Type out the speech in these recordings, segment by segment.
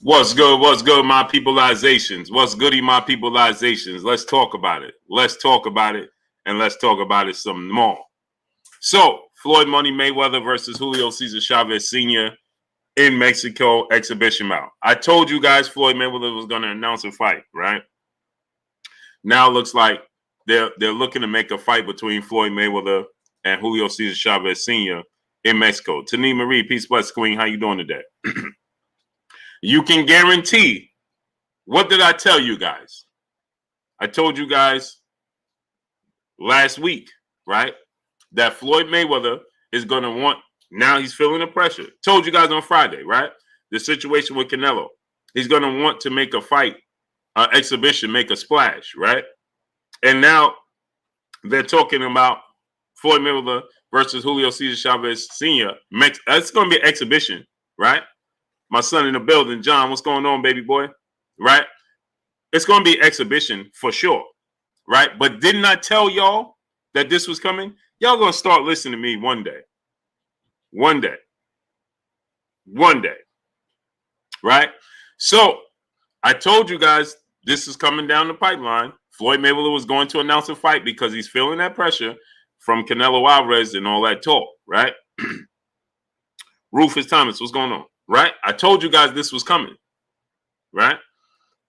What's good? What's good, my peopleizations? What's goody, my peopleizations? Let's talk about it. Let's talk about it, and let's talk about it some more. So, Floyd Money Mayweather versus Julio Cesar Chavez Sr. in Mexico exhibition bout. I told you guys Floyd Mayweather was going to announce a fight, right? Now it looks like they're looking to make a fight between Floyd Mayweather and Julio Cesar Chavez Sr. in Mexico. Tani Marie, peace, bless, queen. How you doing today? You can guarantee, what did I tell you guys? I told you guys last week, right, that Floyd Mayweather is going to want, now he's feeling the pressure. Told you guys on Friday, right? The situation with Canelo. He's going to want to make a fight, exhibition, make a splash, right? And now they're talking about Floyd Mayweather versus Julio Cesar Chavez Sr. It's going to be an exhibition, right? My son in the building, John, what's going on, baby boy? Right? It's going to be exhibition for sure, right? But didn't I tell y'all that this was coming? Y'all going to start listening to me one day. One day. One day. Right? So I told you guys this is coming down the pipeline. Floyd Mayweather was going to announce a fight because he's feeling that pressure from Canelo Alvarez and all that talk, right? Rufus Thomas, what's going on? Right? I told you guys this was coming, right?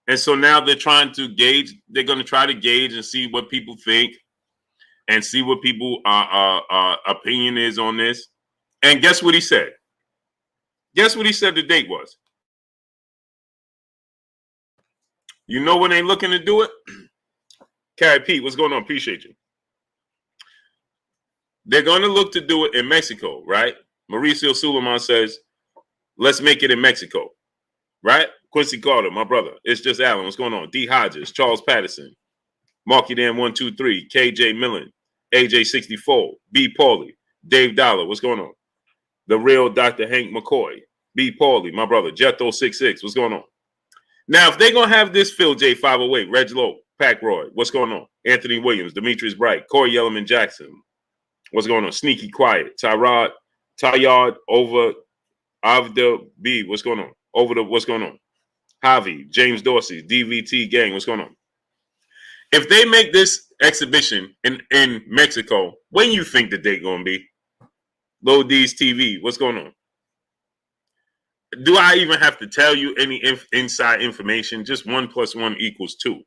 And so now they're trying to gauge, they're going to try to gauge and see what people think and see what people opinion is on this. And guess what he said? Guess what he said the date was? You know when they looking to do it? Carrie Pete, what's going on? Appreciate you. They're going to look to do it in Mexico, right? Mauricio Suleiman says, let's make it in Mexico, right? Quincy Carter, my brother. It's just Alan. What's going on? D. Hodges, Charles Patterson, Marky Dan 123, KJ Millen, AJ 64, B. Pauly, Dave Dollar. What's going on? The real Dr. Hank McCoy, B. Pauly, my brother. Jethro 66. What's going on? Now, if they're gonna have this Phil J 508, Reg Lowe, Pac Roy, what's going on? Anthony Williams, Demetrius Bright, Corey Yellerman Jackson. What's going on? Sneaky Quiet, Tayard over Avda B. What's going on? What's going on? Javi, James Dorsey, DVT gang. What's going on? If they make this exhibition in Mexico, when you think the date gonna be? Low D's TV. What's going on? Do I even have to tell you any inside information? Just 1 + 1 = 2,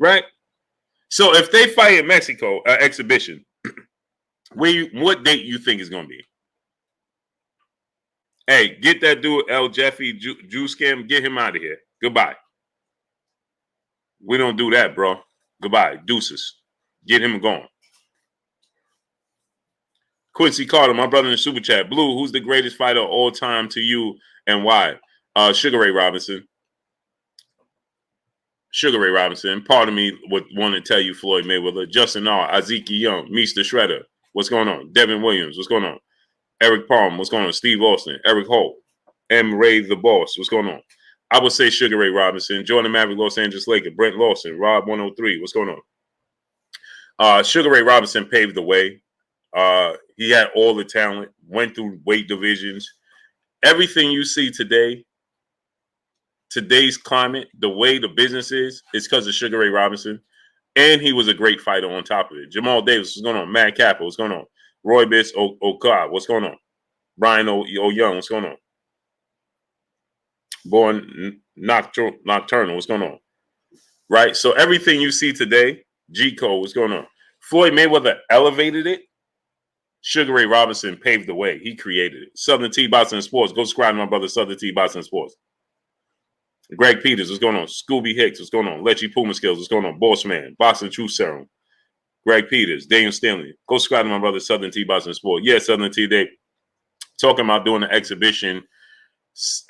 right? So if they fight in Mexico exhibition, what date you think is gonna be? Hey, get that dude El Jeffy Juice Scam, get him out of here. Goodbye. We don't do that, bro. Goodbye. Deuces. Get him gone. Quincy Carter, my brother in the super chat. Blue, who's the greatest fighter of all time to you and why? Sugar Ray Robinson. Sugar Ray Robinson. Part of me would want to tell you Floyd Mayweather. Justin R. Aziki Young. Meester Shredder. What's going on? Devin Williams. What's going on? Eric Palm, what's going on? Steve Austin, Eric Holt, M. Ray the Boss, what's going on? I would say Sugar Ray Robinson, Jordan Maverick, Los Angeles Lakers, Brent Lawson, Rob 103, what's going on? Sugar Ray Robinson paved the way. He had all the talent, went through weight divisions. Everything you see today, today's climate, the way the business is because of Sugar Ray Robinson. And he was a great fighter on top of it. Jamal Davis, what's going on? Matt Kappa, what's going on? Roy Biss Oka, what's going on? Brian O. Young, what's going on? Born Nocturnal, what's going on? Right? So everything you see today, G-Code, what's going on? Floyd Mayweather elevated it. Sugar Ray Robinson paved the way. He created it. Southern T Boxing and Sports. Go subscribe to my brother, Southern T Boxing and Sports. Greg Peters, what's going on? Scooby Hicks, what's going on? Lechy Puma Skills, what's going on? Boss Man, Boxing Truth Serum. Greg Peters, Daniel Stanley. Go subscribe to my brother, Southern T Boxing Sport. Yeah, Southern T, they talking about doing an exhibition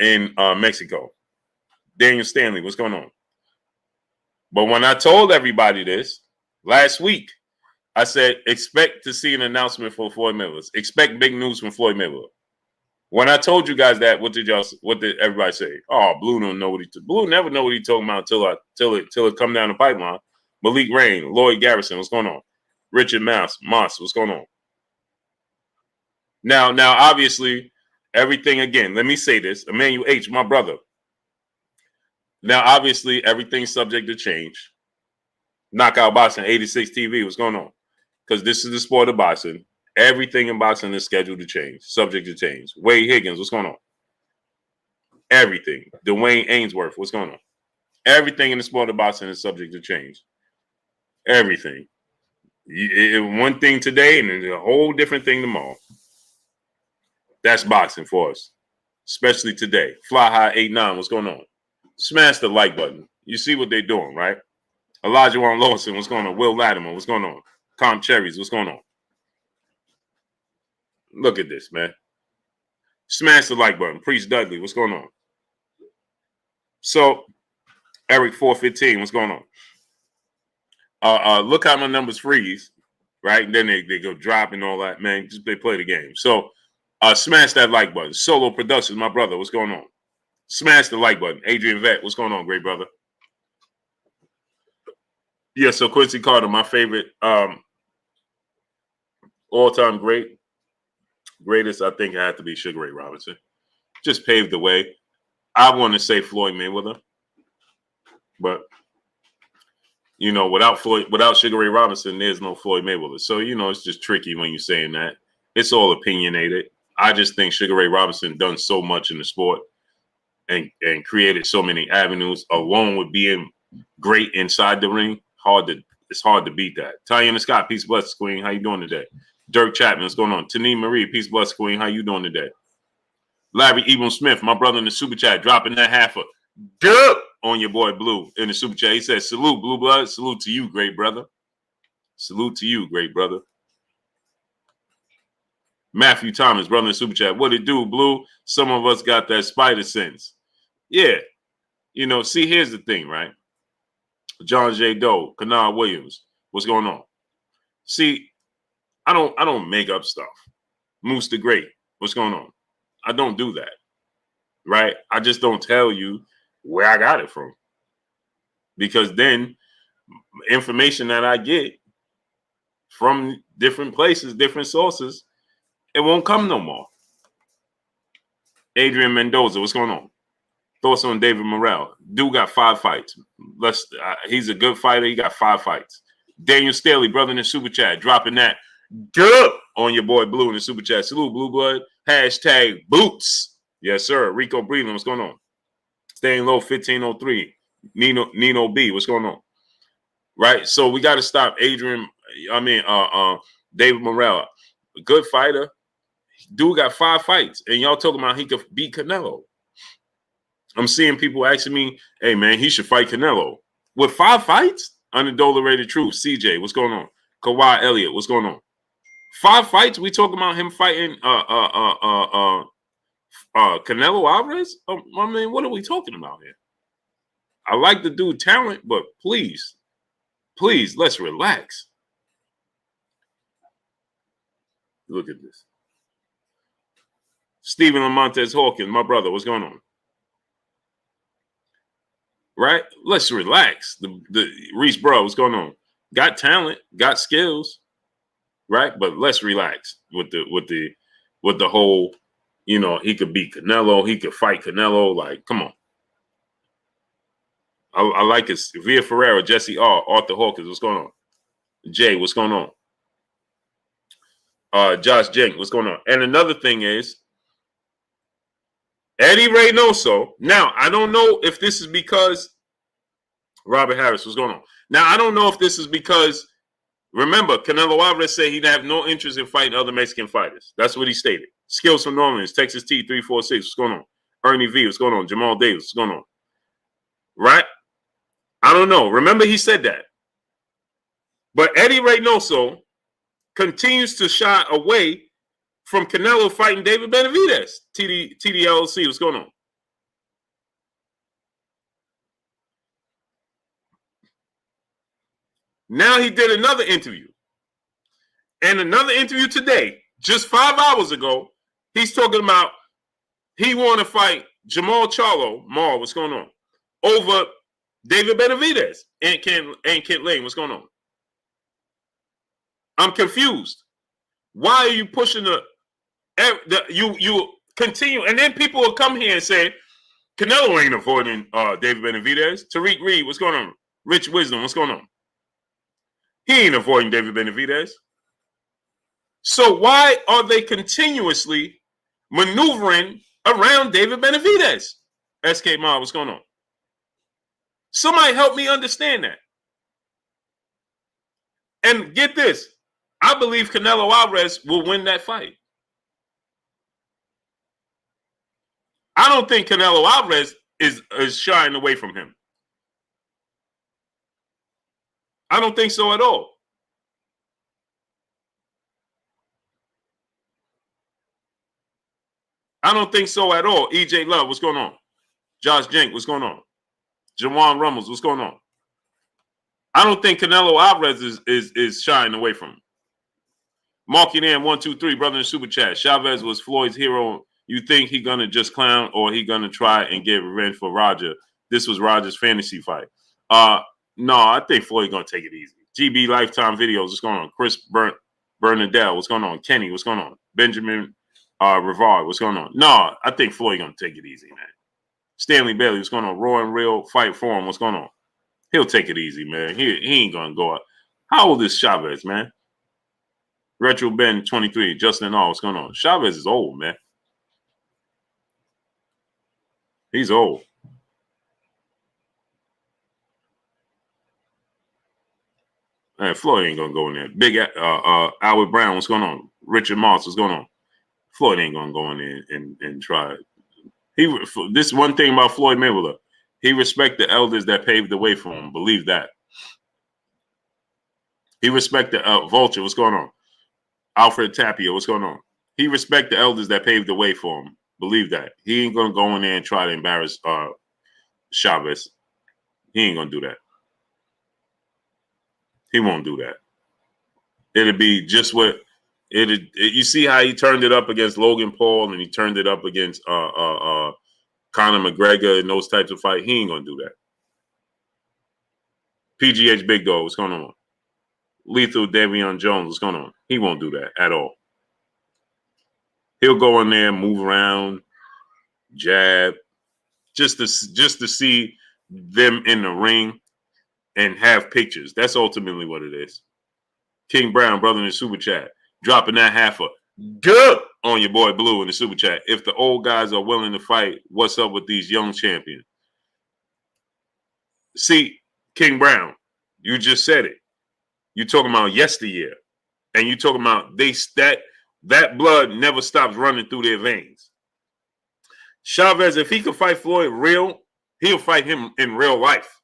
in Mexico. Daniel Stanley, what's going on? But when I told everybody this last week, I said, expect to see an announcement for Floyd Mayweather. Expect big news from Floyd Mayweather. When I told you guys that, what did everybody say? Oh, Blue don't know what Blue never know what he's talking about till it come down the pipeline. Malik Rain, Lloyd Garrison, what's going on? Richard Moss, what's going on? Now, obviously, everything again. Let me say this: Emmanuel H, my brother, Now, obviously, everything's subject to change. Knockout Boxing 86 TV, what's going on? Because this is the sport of boxing. Everything in boxing is scheduled to change, subject to change. Wade Higgins, what's going on? Everything. Dwayne Ainsworth, what's going on? Everything in the sport of boxing is subject to change. Everything. One thing today and then a whole different thing tomorrow. That's boxing for us, especially today. Fly High 89, what's going on? Smash the like button. You see what they're doing, right? Elijah Warren Lawson, what's going on? Will Latimer, what's going on? Com Cherries, what's going on? Look at this, man. Smash the like button. Priest Dudley, what's going on? So, Eric 415, what's going on? Look how my numbers freeze, right? And then they go drop and all that, man. Just they play the game. So, smash that like button. Solo Productions, my brother, what's going on? Smash the like button. Adrian Vet, what's going on, great brother? Yeah, so Quincy Carter, my favorite all-time greatest, I think it had to be Sugar Ray Robinson. Just paved the way. I want to say Floyd Mayweather, but you know, without Sugar Ray Robinson, there's no Floyd Mayweather. So you know, it's just tricky when you're saying that. It's all opinionated. I just think Sugar Ray Robinson done so much in the sport and created so many avenues, along with being great inside the ring. It's hard to beat that. Tiana Scott, peace bless Queen. How you doing today? Dirk Chapman, what's going on? Tani Marie, peace bless Queen. How you doing today? Larry Ebon Smith, my brother in the super chat, dropping that half a dub on your boy Blue in the super chat. He says, salute, Blue Blood. Salute to you, great brother. Salute to you, great brother. Matthew Thomas, brother in the super chat. What it do, Blue? Some of us got that spider sense. Yeah. You know, see, here's the thing, right? John J. Doe, Kanal Williams, what's going on? See, I don't make up stuff. Moose the Great, what's going on? I don't do that, right? I just don't tell you where I got it from, because then information that I get from different places, different sources, it won't come no more. Adrian Mendoza, what's going on? Thoughts on David Morrell? Dude got 5 fights. He's a good fighter. He got 5 fights. Daniel Staley, brother in the super chat, dropping that dub on your boy Blue in the super chat. Salute, Blue Blood. Hashtag boots. Yes, sir. Rico Breland, what's going on? Staying low, 1503. Nino B, what's going on? Right? So we got to stop David Morrell. A good fighter. Dude got 5 fights. And y'all talking about he could beat Canelo. I'm seeing people asking me, hey, man, he should fight Canelo. With 5 fights? Unadulterated truth. CJ, what's going on? Kawhi Elliott, what's going on? 5 fights? We talking about him fighting Canelo Alvarez? I mean, what are we talking about here? I like the dude talent, but please, let's relax. Look at this. Stephen Lamontes Hawkins, my brother, what's going on? Right? Let's relax. The Reese Bro, what's going on? Got talent, got skills, right? But let's relax with the whole, you know, he could beat Canelo, he could fight Canelo. Like, come on. I like it. Via Ferreira, Jesse R, Arthur Hawkins, what's going on? Jay, what's going on? Josh Jenk, what's going on? And another thing is Eddie Reynoso. Now, I don't know if this is because Robert Harris, what's going on? Now, I don't know if this is because, remember, Canelo Alvarez said he'd have no interest in fighting other Mexican fighters. That's what he stated. Skills from New Orleans, Texas T346, what's going on? Ernie V, what's going on? Jamal Davis, what's going on? Right? I don't know. Remember, he said that. But Eddie Reynoso continues to shy away from Canelo fighting David Benavidez. TDLC, what's going on? Now he did another interview. And another interview today, just 5 hours ago, he's talking about he want to fight Jermall Charlo, Maul, what's going on? Over David Benavidez and Kent Lane, what's going on? I'm confused. Why are you pushing you continue? And then people will come here and say, Canelo ain't avoiding David Benavidez. Tariq Reed, what's going on? Rich Wisdom, what's going on? He ain't avoiding David Benavidez. So why are they continuously maneuvering around David Benavidez? SK Mob, what's going on? Somebody help me understand that. And get this, I believe Canelo Alvarez will win that fight. I don't think Canelo Alvarez is shying away from him. I don't think so at all. I don't think so at all. EJ Love, what's going on? Josh Jenk, what's going on? Jawan Rummels, what's going on? I don't think Canelo Alvarez is shying away from him. Marky Dan 123, brother in super chat. Chavez was Floyd's hero. You think he gonna just clown or he gonna try and get revenge for Roger? This was Roger's fantasy fight. No, I think Floyd gonna take it easy. GB Lifetime Videos, what's going on? Chris Bernadette, what's going on? Kenny, what's going on? Benjamin Rivard, what's going on? No, I think Floyd gonna take it easy, man. Stanley Bailey, what's going on? Raw and Real Fight Forum, what's going on? He'll take it easy, man. He ain't gonna go out. How old is Chavez, man? Retro Ben 23, Justin All, what's going on? Chavez is old, man. He's old. Man, Floyd ain't gonna go in there. Big Albert Brown, what's going on? Richard Moss, what's going on? Floyd ain't gonna go in there and try it. This one thing about Floyd Mayweather, he respect the elders that paved the way for him. Believe that. He respect the Vulture. What's going on? Alfred Tapia. What's going on? He respect the elders that paved the way for him. Believe that. He ain't gonna go in there and try to embarrass Chavez. He ain't gonna do that. He won't do that. It'll be just what you see how he turned it up against Logan Paul and he turned it up against Conor McGregor and those types of fights. He ain't gonna do that. PGH Big Dog, what's going on? Lethal Davion Jones, what's going on? He won't do that at all. He'll go in there, move around, jab, just to see them in the ring and have pictures. That's ultimately what it is. King Brown, brother in the super chat, dropping that half a good on your boy Blue in the super chat. If the old guys are willing to fight, what's up with these young champions? See, King Brown, you just said it. You're talking about yesteryear, and you're talking about that blood never stops running through their veins. Chavez, if he could fight Floyd he'll fight him in real life.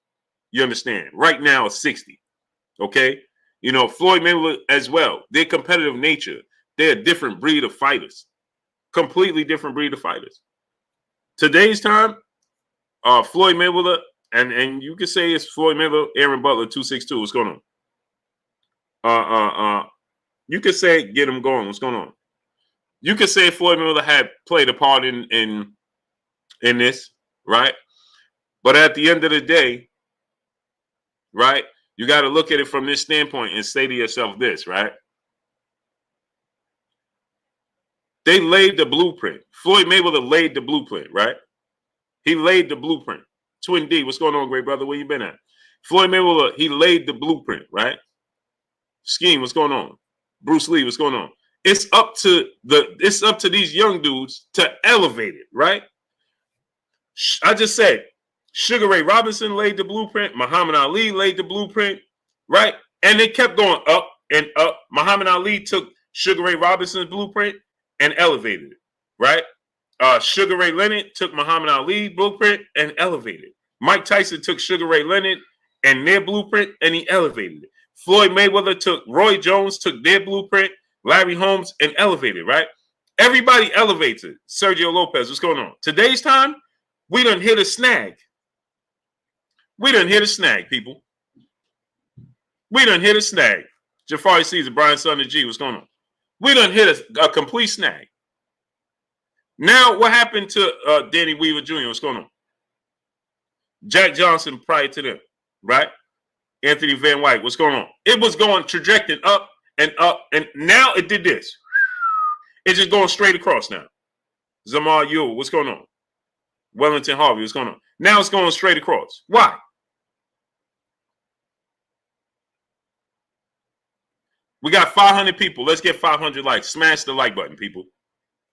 You understand? Right now, it's 60. Okay? You know, Floyd Mayweather as well. Their competitive nature. They're a different breed of fighters. Completely different breed of fighters. Today's time, Floyd Mayweather, and you can say it's Floyd Mayweather, Aaron Butler, 262. What's going on? You could say get him going. What's going on? You could say Floyd Mayweather had played a part in this, right? But at the end of the day, right, you got to look at it from this standpoint and say to yourself this, right? They laid the blueprint. Floyd Mayweather laid the blueprint, right? He laid the blueprint. Twin D, what's going on, great brother? Where you been at? Floyd Mayweather, he laid the blueprint, right? Scheme, what's going on? Bruce Lee, what's going on? It's up to these young dudes to elevate it, right? I just said Sugar Ray Robinson laid the blueprint, Muhammad Ali laid the blueprint, right? And it kept going up and up. Muhammad Ali took Sugar Ray Robinson's blueprint and elevated it, right? Sugar Ray Leonard took Muhammad Ali blueprint and elevated it. Mike Tyson took Sugar Ray Leonard and their blueprint and he elevated it. Floyd Mayweather took Roy Jones, took their blueprint, Larry Holmes, and elevated, right? Everybody elevates it. Sergio Lopez, what's going on? Today's time, we done hit a snag. We done hit a snag, people. We done hit a snag. Jafari Caesar, Brian Son of G, what's going on? We done hit a complete snag. Now, what happened to Danny Weaver Jr.? What's going on? Jack Johnson prior to them, right? Anthony Van White, what's going on? It was going trajecting up, and now it did this. It's just going straight across now. Zamar Ewell, what's going on? Wellington Harvey, what's going on? Now it's going straight across. Why? We got 500 people. Let's get 500 likes. Smash the like button, people.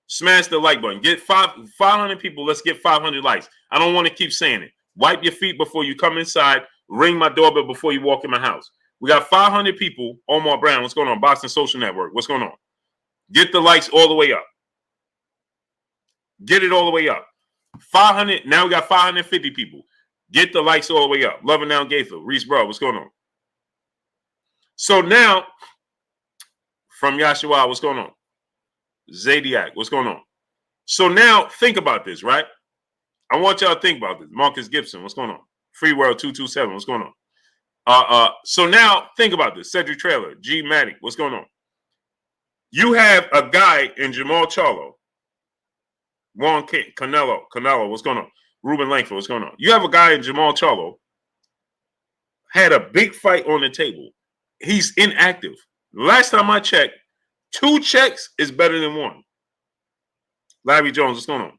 Smash the like button. Get 500 people. Let's get 500 likes. I don't want to keep saying it. Wipe your feet before you come inside. Ring my doorbell before you walk in my house. We got 500 people. Omar Brown, what's going on? Boxing Social Network, what's going on? Get the likes all the way up. Get it all the way up. 500. Now we got 550 people. Get the likes all the way up. Loving Down Gaither, Reese Bro, what's going on? So now, from Yashua, what's going on? Zadiac, what's going on? So now, think about this, right? I want y'all to think about this. Marcus Gibson, what's going on? Free World 227, what's going on? So now, think about this. Cedric Trailer, G Matic, what's going on? You have a guy in Jermall Charlo, Juan Canelo, what's going on? Ruben Langford, what's going on? You have a guy in Jermall Charlo, had a big fight on the table. He's inactive. Last time I checked, 2 checks is better than 1. Larry Jones, what's going on?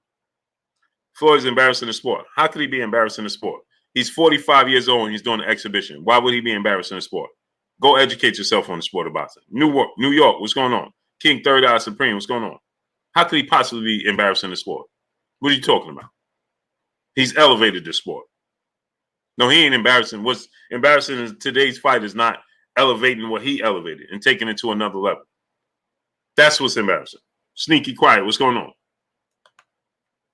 Floyd's embarrassing the sport. How could he be embarrassing the sport? He's 45 years old and he's doing an exhibition. Why would he be embarrassing the sport? Go educate yourself on the sport of boxing. New York, what's going on? King Third Eye Supreme, what's going on? How could he possibly be embarrassing the sport? What are you talking about? He's elevated the sport. No, he ain't embarrassing. What's embarrassing in today's fight is not elevating what he elevated and taking it to another level. That's what's embarrassing. Sneaky Quiet, what's going on?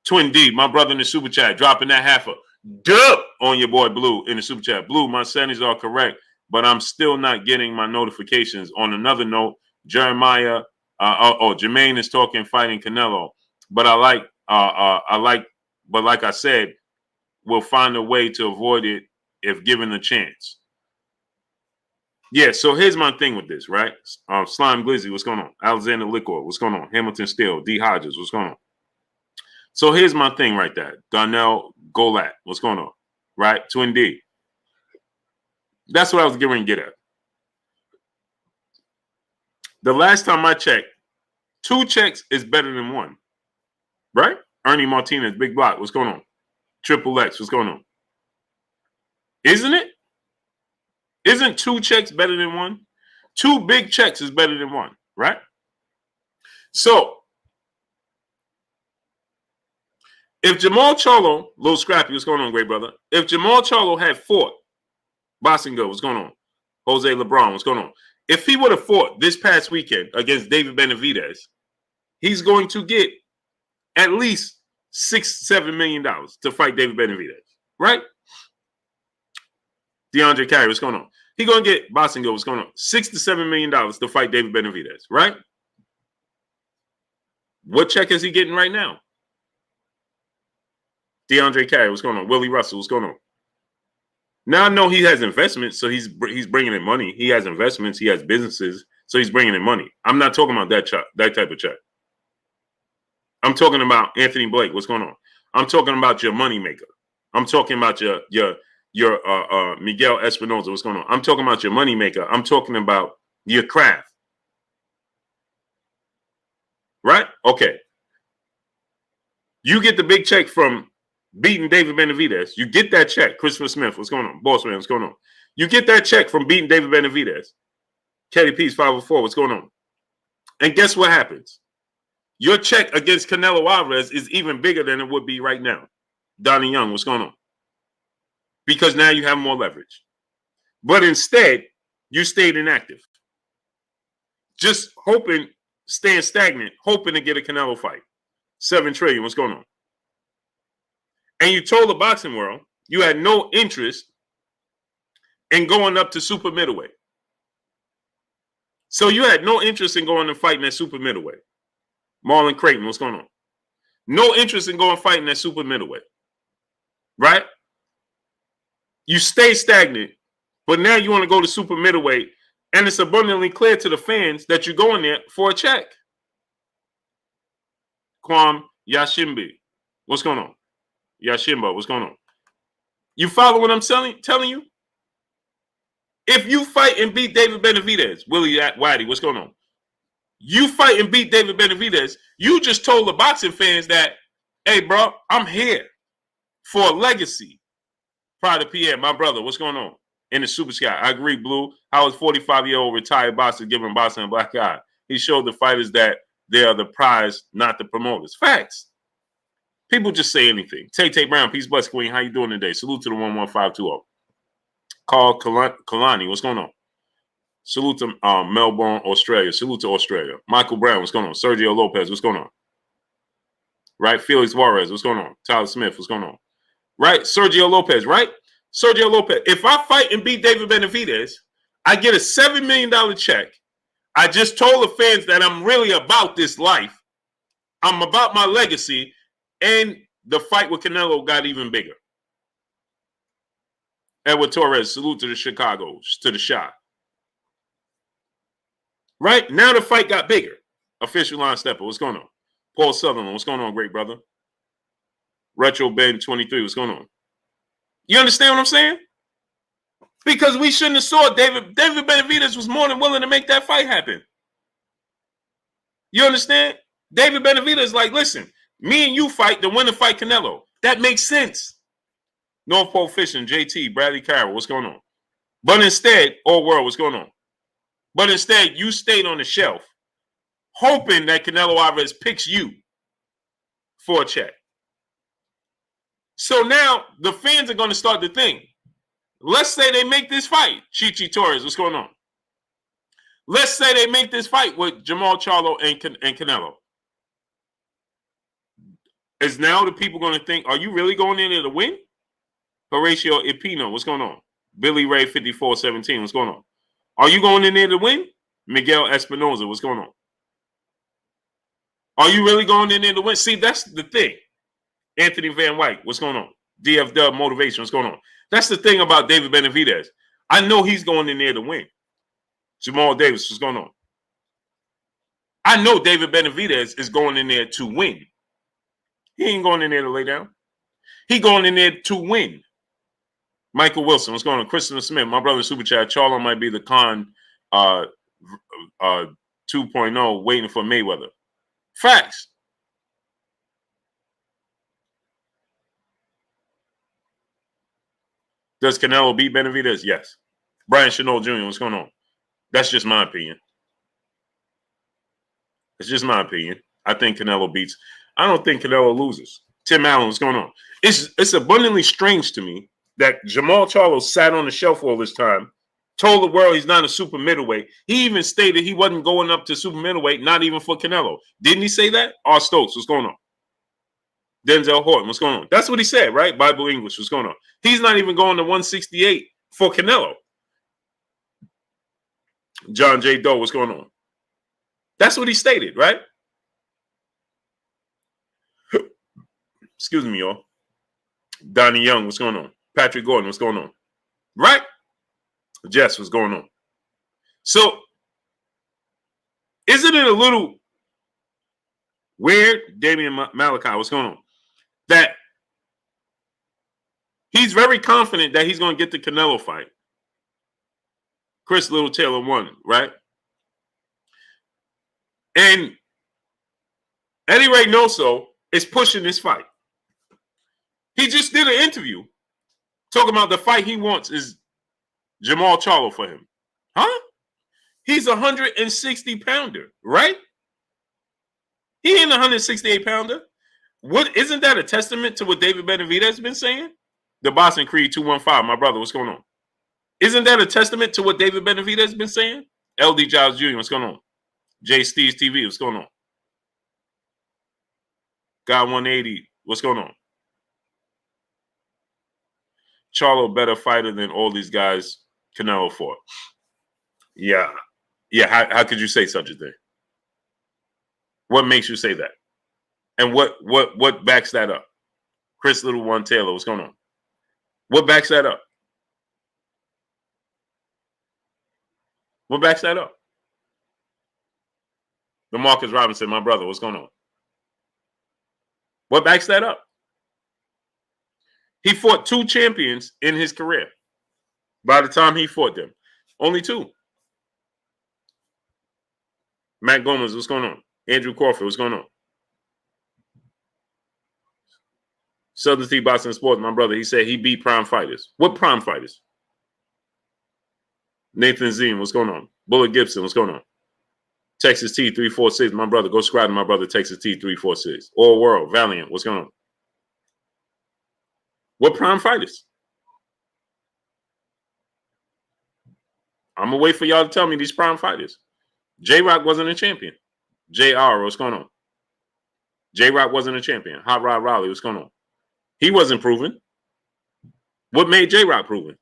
Twin D, my brother in the super chat, dropping that half a dub on your boy Blue in the super chat. Blue, my settings are correct, but I'm still not getting my notifications. On another note, Jeremiah, Jermaine is talking fighting Canelo, but but like I said, we'll find a way to avoid it if given a chance. Yeah, so here's my thing with this, right? Slime Glizzy, what's going on? Alexander Liquor, what's going on? Hamilton Steele, D. Hodges, what's going on? So here's my thing right there. Darnell Golat, what's going on? Right? Twin D. That's what I was getting to get at. The last time I checked, 2 checks is better than 1. Right? Ernie Martinez, Big Block, what's going on? Triple X, what's going on? Isn't it? Isn't 2 checks better than 1? 2 big checks is better than 1, right? So, if Jermall Charlo, Lil Scrappy, what's going on, great brother? If Jermall Charlo had fought Boxingo, what's going on? Jose LeBron, what's going on? If he would have fought this past weekend against David Benavidez, he's going to get at least $6-7 million to fight David Benavidez, right? DeAndre Carey, what's going on? He's going to get Boxingo, what's going on? $6-7 million to fight David Benavidez, right? What check is he getting right now? DeAndre Carey, what's going on? Willie Russell, what's going on? Now I know he has investments, so he's bringing in money. He has investments, he has businesses, so he's bringing in money. I'm not talking about that type of check. I'm talking about Anthony Blake, what's going on? I'm talking about your money maker. I'm talking about your Miguel Espinoza, what's going on? I'm talking about your money maker. I'm talking about your craft. Right? Okay. You get the big check from beating David Benavidez. You get that check. Christopher Smith, what's going on? Boss man, what's going on? You get that check from beating David Benavidez. Kelly Peace 504, what's going on? And guess what happens? Your check against Canelo Alvarez is even bigger than it would be right now. Donnie Young, what's going on? Because now you have more leverage. But instead, you stayed inactive. Just hoping, staying stagnant, hoping to get a Canelo fight. 7 trillion, what's going on? And you told the boxing world you had no interest in going up to super middleweight. So you had no interest in going and fighting at super middleweight. Marlon Creighton, what's going on? No interest in going fighting at super middleweight. Right? You stay stagnant, but now you want to go to super middleweight, and it's abundantly clear to the fans that you're going there for a check. Kwam Yashimbi, what's going on? Yashimba, what's going on? You follow what I'm telling you? If you fight and beat David Benavidez, Willie Waddy, what's going on? You fight and beat David Benavidez, you just told the boxing fans that, hey, bro, I'm here. for legacy. Prior to Pierre, my brother, what's going on? In the super sky. I agree, Blue. How is 45-year-old retired boxer giving boxing a black eye? He showed the fighters that they are the prize, not the promoters. Facts. People just say anything. Tay Brown, peace, bless, Queen. How you doing today? Salute to the 11520. Carl Kalani, what's going on? Salute to Melbourne, Australia. Salute to Australia. Michael Brown, what's going on? Sergio Lopez, what's going on? Right? Felix Juarez, what's going on? Tyler Smith, what's going on? Right? Sergio Lopez, right? Sergio Lopez. If I fight and beat David Benavidez, I get a $7 million check. I just told the fans that I'm really about this life. I'm about my legacy. And the fight with Canelo got even bigger. Edward Torres, salute to the Chicago, to the shot. Right? Now the fight got bigger. Official line stepper, what's going on? Paul Sutherland, what's going on, great brother? Retro Ben 23, what's going on? You understand what I'm saying? Because we shouldn't have saw David Benavidez was more than willing to make that fight happen. You understand? David Benavidez like, listen, me and you fight, the winner fight Canelo. That makes sense. North Pole Fishing, JT, Bradley Carroll, what's going on? But instead, all world, what's going on? But instead, you stayed on the shelf, hoping that Canelo Alvarez picks you for a check. So now the fans are going to start to think, let's say they make this fight. Chichi Torres, what's going on? Let's say they make this fight with Jermall, Charlo, and Canelo. Is now the people going to think, are you really going in there to win? Horatio Ipino, what's going on? Billy Ray 5417, what's going on? Are you going in there to win? Miguel Espinoza, what's going on? Are you really going in there to win? See, that's the thing. Anthony Van White, what's going on? DFW Motivation, what's going on? That's the thing about David Benavidez. I know he's going in there to win. Jamal Davis, what's going on? I know David Benavidez is going in there to win. He ain't going in there to lay down. He going in there to win. Michael Wilson, what's going on? Christopher Smith, my brother Super Chat. Charlo might be the Con 2.0 waiting for Mayweather. Facts. Does Canelo beat Benavidez? Yes. Brian Chanel Jr., what's going on? That's just my opinion. It's just my opinion. I think Canelo beats. I don't think Canelo loses. Tim Allen, what's going on? It's abundantly strange to me that Jermall Charlo sat on the shelf all this time, told the world he's not a super middleweight. He even stated he wasn't going up to super middleweight, not even for Canelo. Didn't he say that? R. Stokes, what's going on? Denzel Horton, what's going on? That's what he said, right? Bible English, what's going on? He's not even going to 168 for Canelo. John J. Doe, what's going on? That's what he stated, right? Excuse me, y'all. Donnie Young, what's going on? Patrick Gordon, what's going on? Right? Jess, what's going on? So, isn't it a little weird, Damian Malachi, what's going on? That he's very confident that he's going to get the Canelo fight. Chris Little Taylor won, right? And Eddie Reynoso is pushing this fight. He just did an interview talking about the fight he wants is Jermall Charlo for him. Huh? He's a 160-pounder, right? He ain't a 168-pounder. What isn't that a testament to what David Benavidez has been saying? The Boston Creed 215, my brother, what's going on? Isn't that a testament to what David Benavidez has been saying? LD Giles Jr., what's going on? J Steve's TV, what's going on? God 180, what's going on? Charlo better fighter than all these guys Canelo fought. Yeah. How could you say such a thing? What makes you say that? And what backs that up? Chris Little One Taylor, what's going on? What backs that up? What backs that up? DeMarcus Robinson, my brother, what's going on? What backs that up? He fought 2 champions in his career. By the time he fought them, only 2. Matt Gomez, what's going on? Andrew Crawford, what's going on? Southern T Boxing Sports, my brother, he said he beat prime fighters. What prime fighters? Nathan Zine, what's going on? Bullet Gibson, what's going on? Texas T 346, my brother. Go subscribe to my brother, Texas T 346. All World, Valiant, what's going on? What prime fighters? I'm going to wait for y'all to tell me these prime fighters. J-Rock wasn't a champion. J.R., what's going on? J-Rock wasn't a champion. Hot Rod Raleigh, what's going on? He wasn't proven. What made J-Rock proven?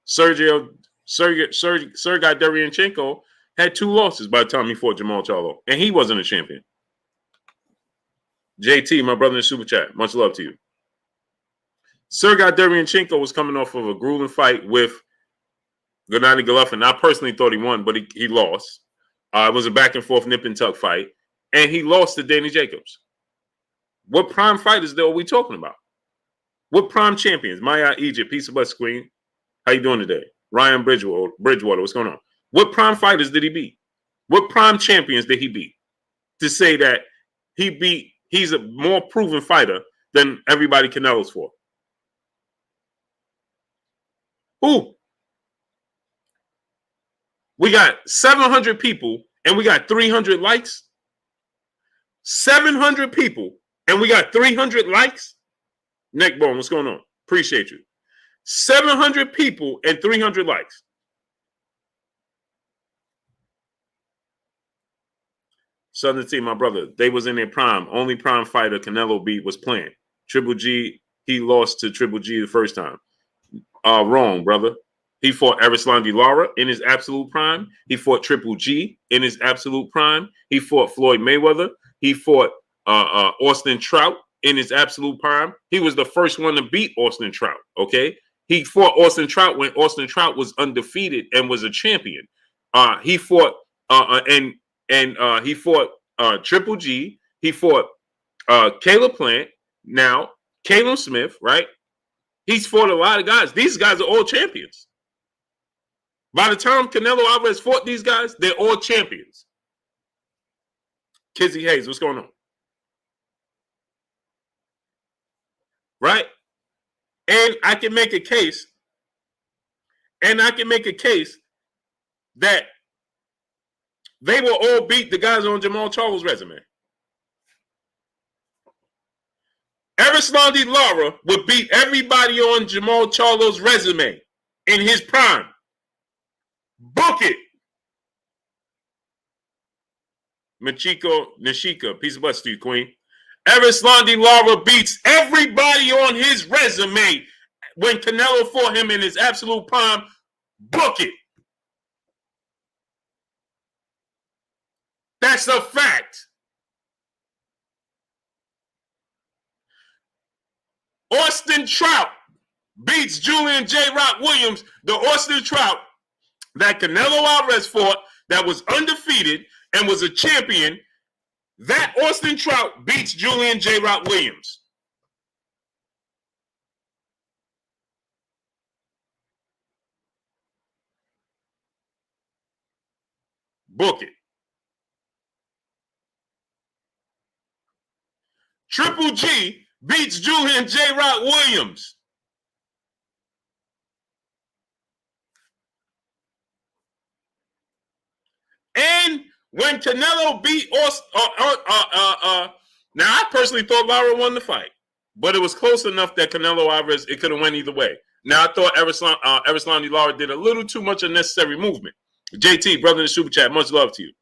Sergei Derevyanchenko had 2 losses by the time he fought Jermall Charlo, and he wasn't a champion. JT, my brother in Super Chat, much love to you. Sergei Derevyanchenko was coming off of a grueling fight with Gennady Golovkin. I personally thought he won, but he lost. It was a back-and-forth nip-and-tuck fight, and he lost to Danny Jacobs. What prime fighters, though, are we talking about? What prime champions? Maya Egypt, piece of bus queen. How you doing today? Ryan Bridgewater, what's going on? What prime fighters did he beat? What prime champions did he beat? To say that he's a more proven fighter than everybody Canelo's for. Who? We got 700 people and we got 300 likes. 700 people and we got 300 likes. Neckbone, what's going on? Appreciate you. 700 people and 300 likes. Southern Team, my brother, they was in their prime. Only prime fighter Canelo beat was Plant. Triple G, he lost to Triple G the first time. Wrong, brother. He fought Erislandy Lara in his absolute prime. He fought Triple G in his absolute prime. He fought Floyd Mayweather. He fought Austin Trout in his absolute prime. He was the first one to beat Austin Trout, okay? He fought Austin Trout when Austin Trout was undefeated and was a champion. He fought he fought Triple G. He fought Caleb Plant. Now, Caleb Smith, right? He's fought a lot of guys. These guys are all champions. By the time Canelo Alvarez fought these guys, they're all champions. Kizzy Hayes, what's going on? Right? And I can make a case, that they will all beat the guys on Jermall Charlo's resume. Erislandy Lara would beat everybody on Jermall Charlo's resume in his prime. Book it. Nashika, peace of butts to you, queen. Erislandy Lara beats everybody on his resume when Canelo fought him in his absolute prime. Book it. That's a fact. Austin Trout beats Julian J. Rock Williams, the Austin Trout that Canelo Alvarez fought, that was undefeated and was a champion. That Austin Trout beats Julian J. Rock Williams. Book it. Triple G beats Julian J. Rock Williams. And when Canelo beat now I personally thought Lara won the fight, but it was close enough that Canelo Alvarez, it could have went either way. Now I thought Erislandy Lara did a little too much unnecessary movement. JT, brother in the super chat, much love to you.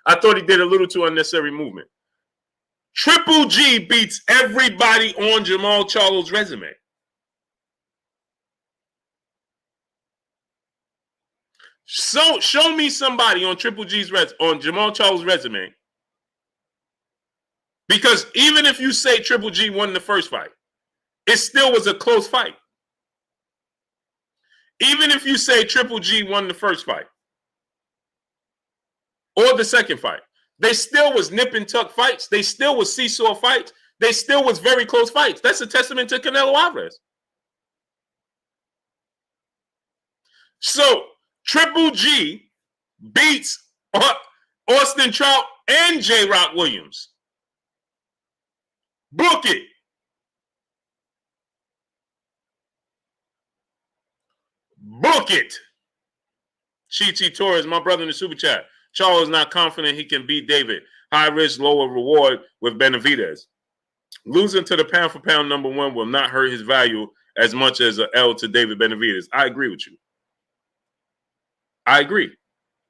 I thought he did a little too unnecessary movement. Triple G beats everybody on Jermall Charlo's resume. So show me somebody on Triple G's on Jermall Charlo's resume. Because even if you say Triple G won the first fight, it still was a close fight. Even if you say Triple G won the first fight or the second fight, they still was nip and tuck fights. They still was seesaw fights. They still was very close fights. That's a testament to Canelo Alvarez. So Triple G beats Austin Trout and J. Rock Williams. Book it. Book it. Chichi Torres, my brother in the super chat. Charlo is not confident he can beat David. High risk, lower reward with Benavidez. Losing to the pound for pound number one will not hurt his value as much as an L to David Benavidez. I agree with you. I agree.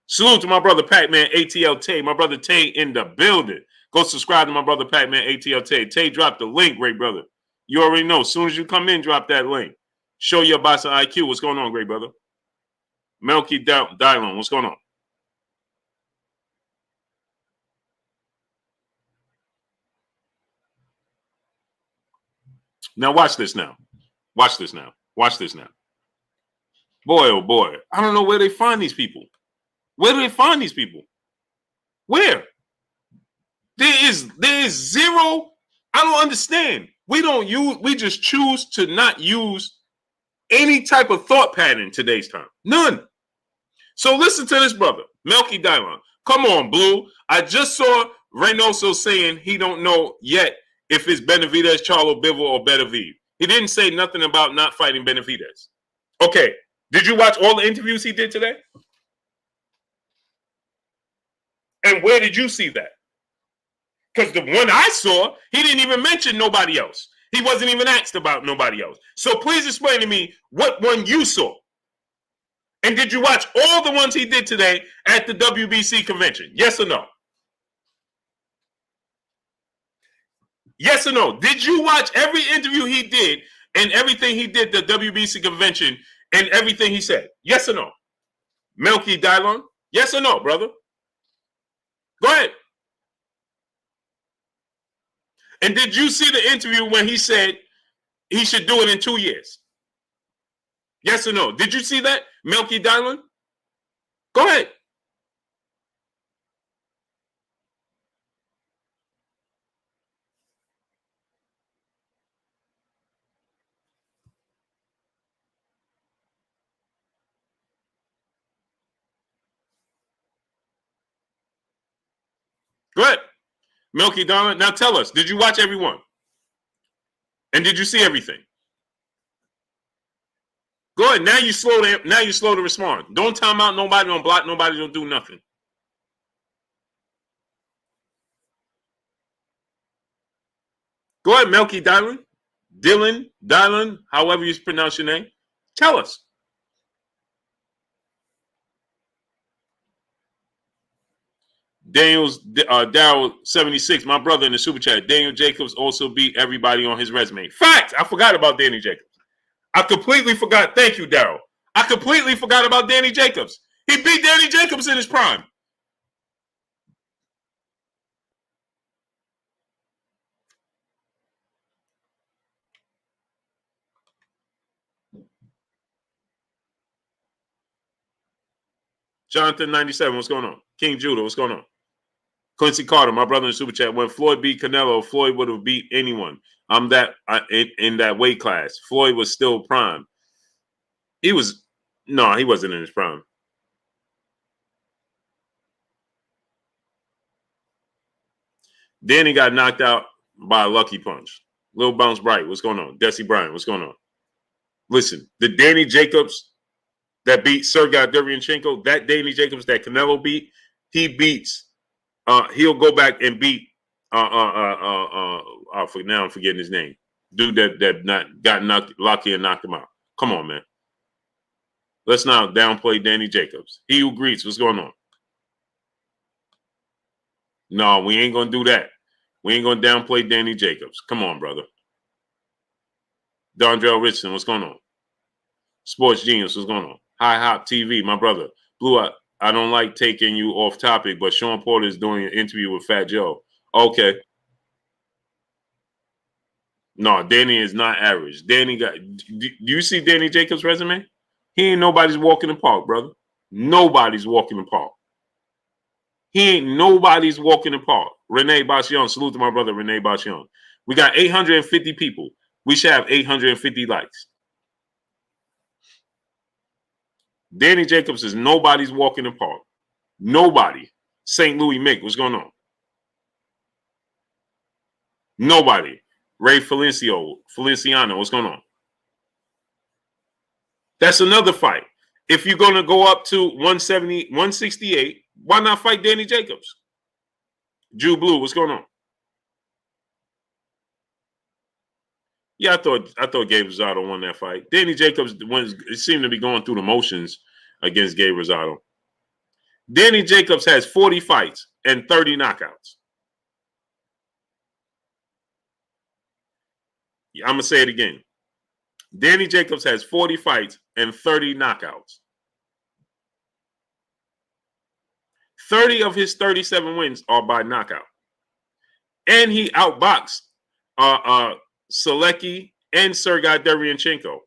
Salute to my brother Pac-Man ATL Tay. My brother Tay in the building. Go subscribe to my brother Pac-Man ATL Tay. Tay dropped the link, great brother. You already know. As soon as you come in, drop that link. Show your boss an IQ. What's going on, great brother? Melky Dylon, what's going on? Now watch this now. Watch this now. Watch this now. Boy, oh boy. I don't know where they find these people. Where do they find these people? Where? There is zero. I don't understand. We just choose to not use any type of thought pattern in today's time. None. So listen to this brother, Melky Dylon. Come on, Blue. I just saw Reynoso saying he don't know yet if it's Benavidez, Charlo, Bivol, or Benavidez. He didn't say nothing about not fighting Benavidez. Okay. Did you watch all the interviews he did today? And where did you see that? Because the one I saw, he didn't even mention nobody else. He wasn't even asked about nobody else. So please explain to me what one you saw. And did you watch all the ones he did today at the WBC convention? Yes or no? Yes or no? Did you watch every interview he did and everything he did at the WBC convention and everything he said? Yes or no? Melky Dylon? Yes or no, brother? Go ahead. And did you see the interview when he said he should do it in 2 years? Yes or no? Did you see that, Melky Dylon? Go ahead. Go ahead. Melky Dylon. Now tell us, did you watch everyone? And did you see everything? Go ahead. Now you slow to respond. Don't time out nobody, don't block nobody, don't do nothing. Go ahead, Melky Dylon. Dylon, however you pronounce your name. Tell us. Daryl 76, my brother in the super chat. Daniel Jacobs also beat everybody on his resume. Fact! I forgot about Danny Jacobs. I completely forgot. Thank you, Daryl. I completely forgot about Danny Jacobs. He beat Danny Jacobs in his prime. Jonathan 97, what's going on? King Judah, what's going on? Quincy Carter, my brother in the super chat. When Floyd beat Canelo, Floyd would have beat anyone. I'm that in that weight class. Floyd was still prime. He wasn't in his prime. Danny got knocked out by a lucky punch. Lil Bounce Bright, what's going on? Desi Bryant, what's going on? Listen, the Danny Jacobs that beat Sergey Derevyanchenko, that Danny Jacobs that Canelo beat, he beats. He'll go back and beat. Now I'm forgetting his name. Dude that got lucky and knocked him out. Come on, man. Let's not downplay Danny Jacobs. He who greets. What's going on? No, we ain't gonna do that. We ain't gonna downplay Danny Jacobs. Come on, brother. Dondrell Richardson, what's going on? Sports Genius, what's going on? High Hop TV, my brother. Blue, I don't like taking you off topic, but Sean Porter is doing an interview with Fat Joe. Okay. No, Danny is not average. Danny got. Do you see Danny Jacobs' resume? He ain't nobody's walk in the park, brother. Nobody's walking the park. He ain't nobody's walking the park. Renee Bashion, salute to my brother Renee Bashion. We got 850 people. We should have 850 likes. Danny Jacobs is nobody's walk in the park. Nobody. St. Louis Mick, what's going on? Nobody. Ray Feliciano, what's going on? That's another fight. If you're going to go up to 170, 168, why not fight Danny Jacobs? Jew Blue, what's going on? Yeah, I thought Gabe Rosado won that fight. Danny Jacobs seemed to be going through the motions against Gabe Rosado. Danny Jacobs has 40 fights and 30 knockouts. I'm going to say it again. Danny Jacobs has 40 fights and 30 knockouts. 30 of his 37 wins are by knockout. And he outboxed Selecki and Sergey Derevyanchenko.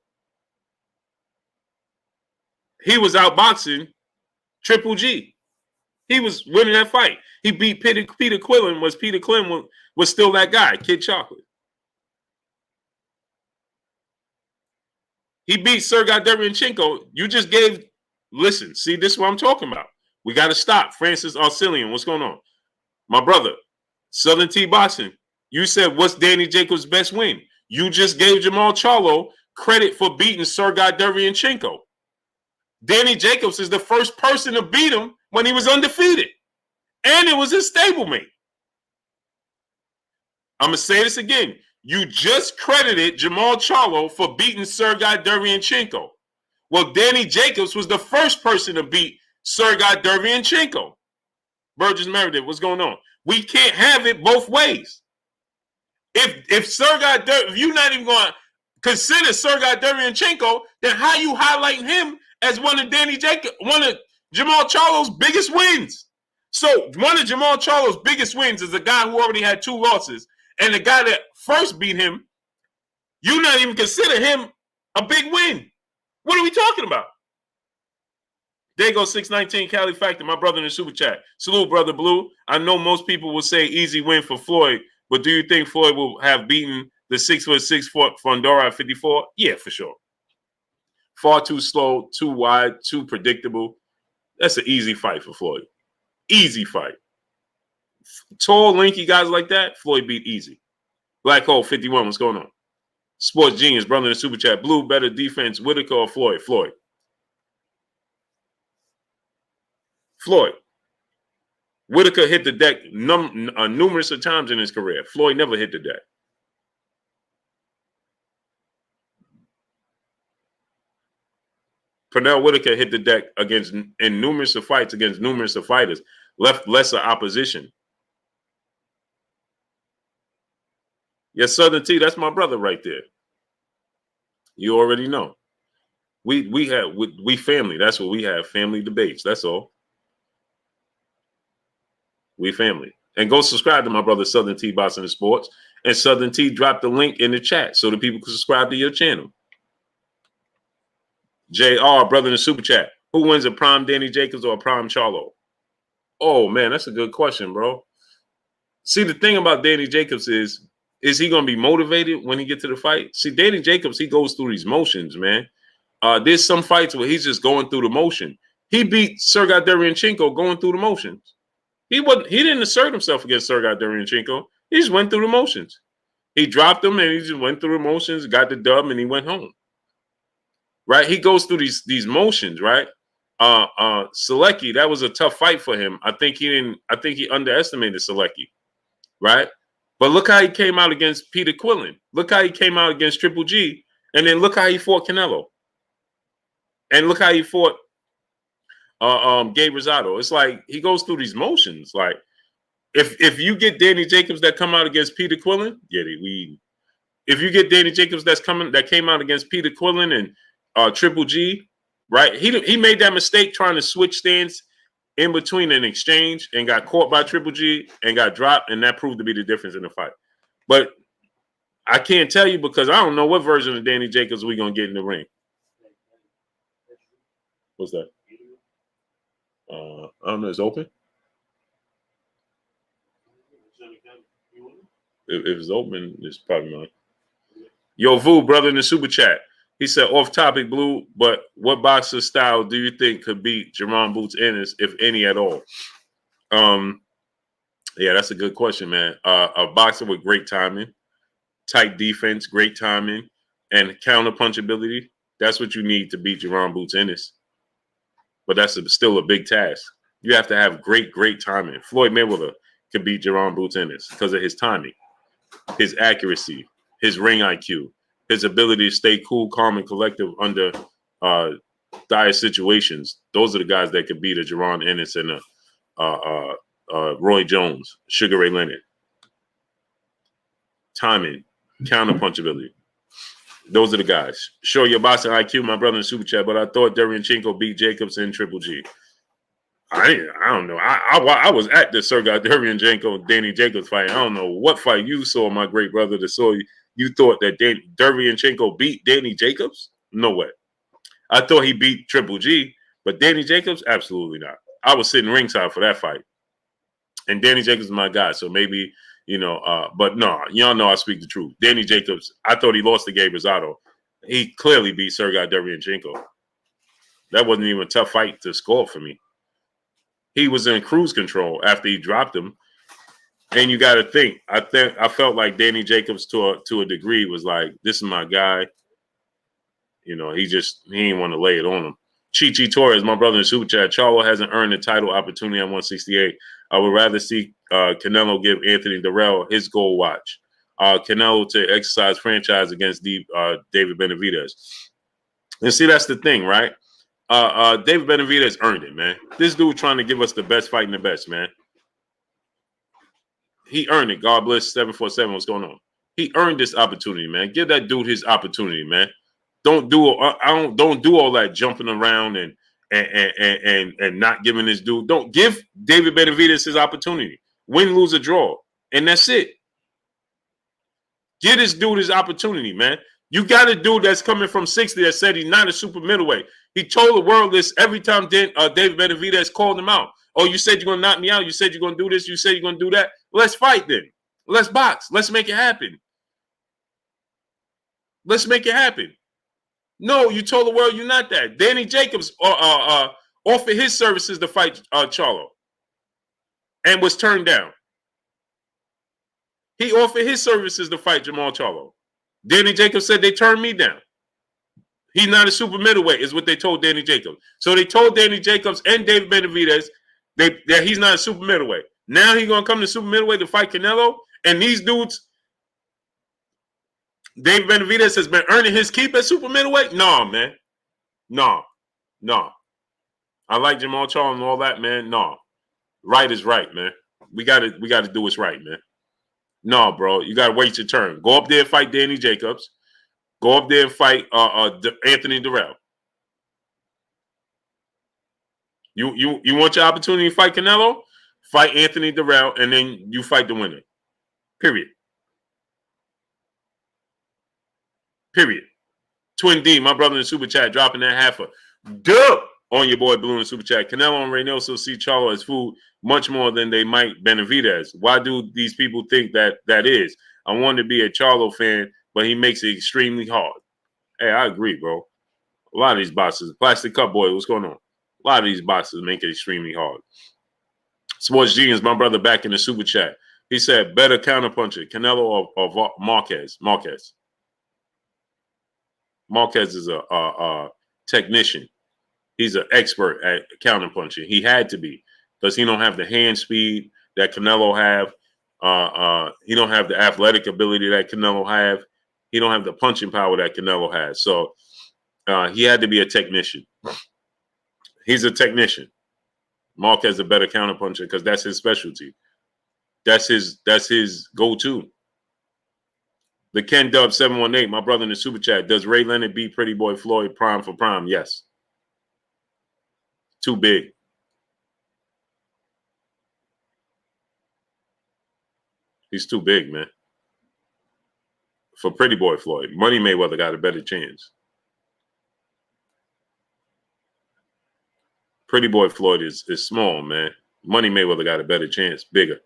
He was outboxing Triple G. He was winning that fight. He beat Peter Quillen. Peter Quillen was still that guy, Kid Chocolate. He beat Sergey Derevyanchenko. You just gave, listen, see, this is what I'm talking about. We got to stop. Francis Arcillian, what's going on? My brother, Southern T Boxing, you said, what's Danny Jacobs' best win? You just gave Jermall Charlo credit for beating Sergey Derevyanchenko. Danny Jacobs is the first person to beat him when he was undefeated. And it was his stablemate. I'm going to say this again. You just credited Jermall Charlo for beating Sergey Derevyanchenko. Well, Danny Jacobs was the first person to beat Sergey Derevyanchenko. Burgess Meredith, what's going on? We can't have it both ways. If you're not even going to consider Sergey Derevyanchenko, then how you highlighting him as one of Jermall Charlo's biggest wins? So one of Jermall Charlo's biggest wins is a guy who already had 2 losses, and the guy that first beat him, you not even consider him a big win. What are we talking about? Dago 619 Cali Factor, my brother in the super chat. Salute, brother Blue. I know most people will say easy win for Floyd, but do you think Floyd will have beaten the 6'6" Fondora at 54? Yeah, for sure. Far too slow, too wide, too predictable. That's an easy fight for Floyd. Easy fight. Tall, lanky guys like that, Floyd beat easy. Black Hole 51, what's going on? Sports Genius, brother in the super chat. Blue, better defense, Whitaker or Floyd? Floyd. Floyd. Whitaker hit the deck numerous of times in his career. Floyd never hit the deck. Pernell Whitaker hit the deck in numerous of fights against numerous of fighters, left lesser opposition. Yes, Southern T, that's my brother right there. You already know. We family. That's what we have. Family debates. That's all. We family. And go subscribe to my brother Southern T Boxing and Sports. And Southern T dropped the link in the chat so that people can subscribe to your channel. JR, brother in the super chat. Who wins, a prime Danny Jacobs or a prime Charlo? Oh, man, that's a good question, bro. See, the thing about Danny Jacobs is he going to be motivated when he get to the fight? See, Danny Jacobs, he goes through these motions, man. There's some fights where he's just going through the motion. He beat Sergey Derevyanchenko going through the motions. He didn't assert himself against Sergey Derevyanchenko. He just went through the motions. He dropped him and he just went through the motions, got the dub, and he went home. Right? He goes through these motions, right? Selecki, that was a tough fight for him. I think he underestimated Selecki, right? But look how he came out against Peter Quillen. Look how he came out against Triple G, and then look how he fought Canelo. And look how he fought Gabe Rosado. It's like he goes through these motions. Like if you get Danny Jacobs that come out against Peter Quillen, if you get Danny Jacobs that came out against Peter Quillen and Triple G, right? He made that mistake trying to switch stance in between an exchange and got caught by Triple G and got dropped, and that proved to be the difference in the fight. But I can't tell you because I don't know what version of Danny Jacobs we're going to get in the ring. What's that? I don't know. It's open? If it's open, it's probably mine. Yo, Vu, brother in the super chat. He said, off topic, Blue, but what boxer style do you think could beat Jaron Boots Ennis, if any at all? Yeah, that's a good question, man. A boxer with great timing. tight defense, great timing, and counter punch ability. That's what you need to beat Jaron Boots Ennis. But that's still a big task. You have to have great timing. Floyd Mayweather could beat Jaron Boots Ennis because of his timing, his accuracy, his ring IQ, his ability to stay cool, calm, and collective under dire situations. Those are the guys that could beat a Jaron Ennis and a Roy Jones, Sugar Ray Leonard. Timing, counter punch ability. Those are the guys. Show your boxing IQ, my brother in Super Chat, but I thought Derevyanchenko beat Jacobs in Triple G. I don't know. I was at the Sergey Derevyanchenko Danny Jacobs fight. I don't know what fight you saw, my great brother, that saw you thought that Derevyanchenko beat Danny Jacobs? No way. I thought he beat Triple G, but Danny Jacobs, absolutely not. I was sitting ringside for that fight. And Danny Jacobs is my guy, so maybe, but no, y'all know I speak the truth. Danny Jacobs, I thought he lost to Gabe Rosado. He clearly beat Sergey Derevyanchenko. That wasn't even a tough fight to score for me. He was in cruise control after he dropped him. And you got to think, I felt like Danny Jacobs to a degree was like, this is my guy. He didn't want to lay it on him. Chi Torres, my brother in Super Chat, Charlo hasn't earned a title opportunity at 168. I would rather see Canelo give Anthony Durrell his gold watch. Canelo to exercise franchise against David Benavidez. And see, that's the thing, right? David Benavidez earned it, man. This dude trying to give us the best fighting the best, man. He earned it. God bless 747. What's going on? He earned this opportunity, man. Give that dude his opportunity, man. Don't do all that jumping around and not giving this dude. Don't give David Benavidez his opportunity. Win, lose, or draw, and that's it. Give this dude his opportunity, man. You got a dude that's coming from 60 that said he's not a super middleweight. He told the world this every time David Benavidez called him out. Oh, you said you're going to knock me out. You said you're going to do this. You said you're going to do that. Let's fight then. Let's box. Let's make it happen. Let's make it happen. No, you told the world you're not that. Danny Jacobs offered his services to fight Charlo and was turned down. He offered his services to fight Jermall Charlo. Danny Jacobs said they turned me down. He's not a super middleweight, is what they told Danny Jacobs. So they told Danny Jacobs and David Benavidez that he's not a super middleweight. Now he's going to come to super middleweight to fight Canelo. And these dudes, David Benavidez has been earning his keep at super middleweight? No, man. No. I like Jermall Charlo and all that, man. No. Right is right, man. We got to do what's right, man. No, bro. You got to wait your turn. Go up there and fight Danny Jacobs. Go up there and fight Anthony Durrell. You want your opportunity to fight Canelo? Fight Anthony Durrell, and then you fight the winner. Period. Twin D, my brother in the Super Chat, dropping that half a dub on your boy Blue in the Super Chat. Canelo and Reynoso see Charlo as food much more than they might Benavidez. Why do these people think that is? I want to be a Charlo fan, but he makes it extremely hard. Hey, I agree, bro. A lot of these boxes, Plastic Cup Boy, what's going on? A lot of these boxes make it extremely hard. Sports Genius, my brother, back in the Super Chat. He said, better counterpuncher, Canelo or Marquez? Marquez is a technician. He's an expert at counterpunching. He had to be because he don't have the hand speed that Canelo have. He don't have the athletic ability that Canelo have. He don't have the punching power that Canelo has. So he had to be a technician. He's a technician. Marquez is a better counterpuncher because that's his specialty. That's his go-to. The Ken Dub 718, my brother in the Super Chat. Does Ray Leonard beat Pretty Boy Floyd prime for prime? Yes. Too big. He's too big, man. For Pretty Boy Floyd. Money Mayweather got a better chance. Pretty Boy Floyd is small, man. Money Mayweather got a better chance. Bigger.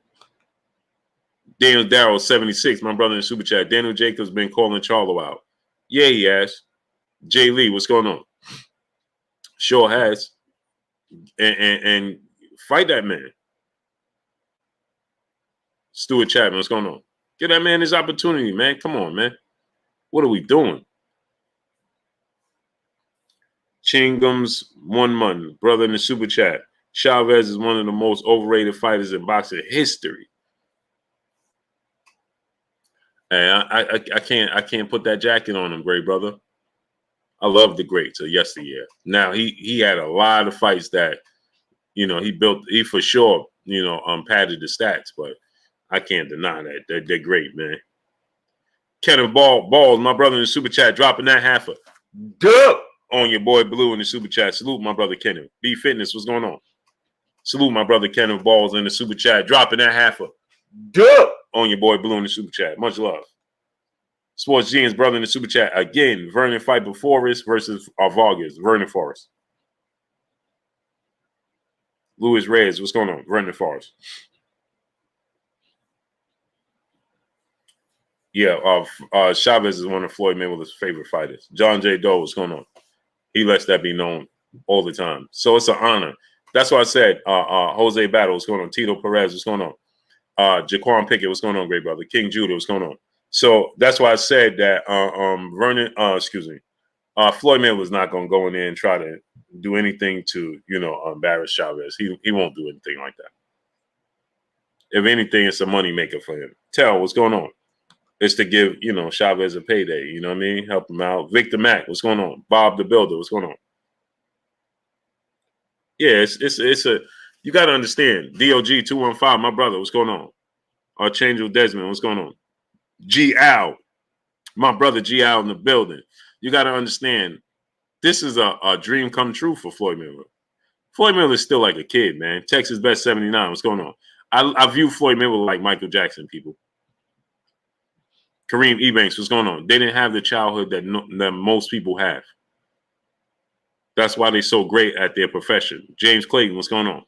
Daniel Darrow 76, my brother in Super Chat. Daniel Jacobs been calling Charlo out. Yeah, he has. Jay Lee, what's going on? Sure has. And fight that man. Stuart Chapman, what's going on? Give that man his opportunity, man. Come on, man. What are we doing? Chingum's 1 month, brother in the super chat. Chavez is one of the most overrated fighters in boxing history. And I can't put that jacket on him, great brother. I love the greats of yesteryear. Now he had a lot of fights that, he for sure, padded the stats, but I can't deny that. They're great, man. Kenneth Balls, my brother in the super chat, dropping that half a dub on your boy Blue in the super chat. Salute my brother Kenneth. B Fitness, what's going on? Salute my brother Kenneth Balls in the super chat, dropping that half a dub on your boy Blue in the super chat. Much love. Sports Gene's brother in the super chat. Again, Vernon fight before us versus Vargas. Vernon Forrest. Louis Reyes, what's going on? Vernon Forrest. Yeah, Chavez is one of Floyd Mayweather's favorite fighters. John J. Doe, what's going on? He lets that be known all the time. So it's an honor. That's why I said Jose Battle, what's going on? Tito Perez, what's going on? Jaquan Pickett, what's going on, great brother? King Judah, what's going on? So that's why I said that Floyd Mayweather was not going to go in there and try to do anything to, embarrass Chavez. He won't do anything like that. If anything, it's a moneymaker for him. Tell what's going on. It's to give, Chavez a payday. You know what I mean? Help him out. Victor Mack, what's going on? Bob the Builder, what's going on? Yeah, it's a you got to understand. DOG 215, my brother, what's going on? Archangel Desmond, what's going on? G Al, my brother G Al in the building. You got to understand, this is a dream come true for Floyd Mayweather. Floyd Mayweather is still like a kid, man. Texas Best 79, what's going on? I view Floyd Mayweather like Michael Jackson, people. Kareem Ebanks, what's going on? They didn't have the childhood that most people have. That's why they're so great at their profession. James Clayton, what's going on?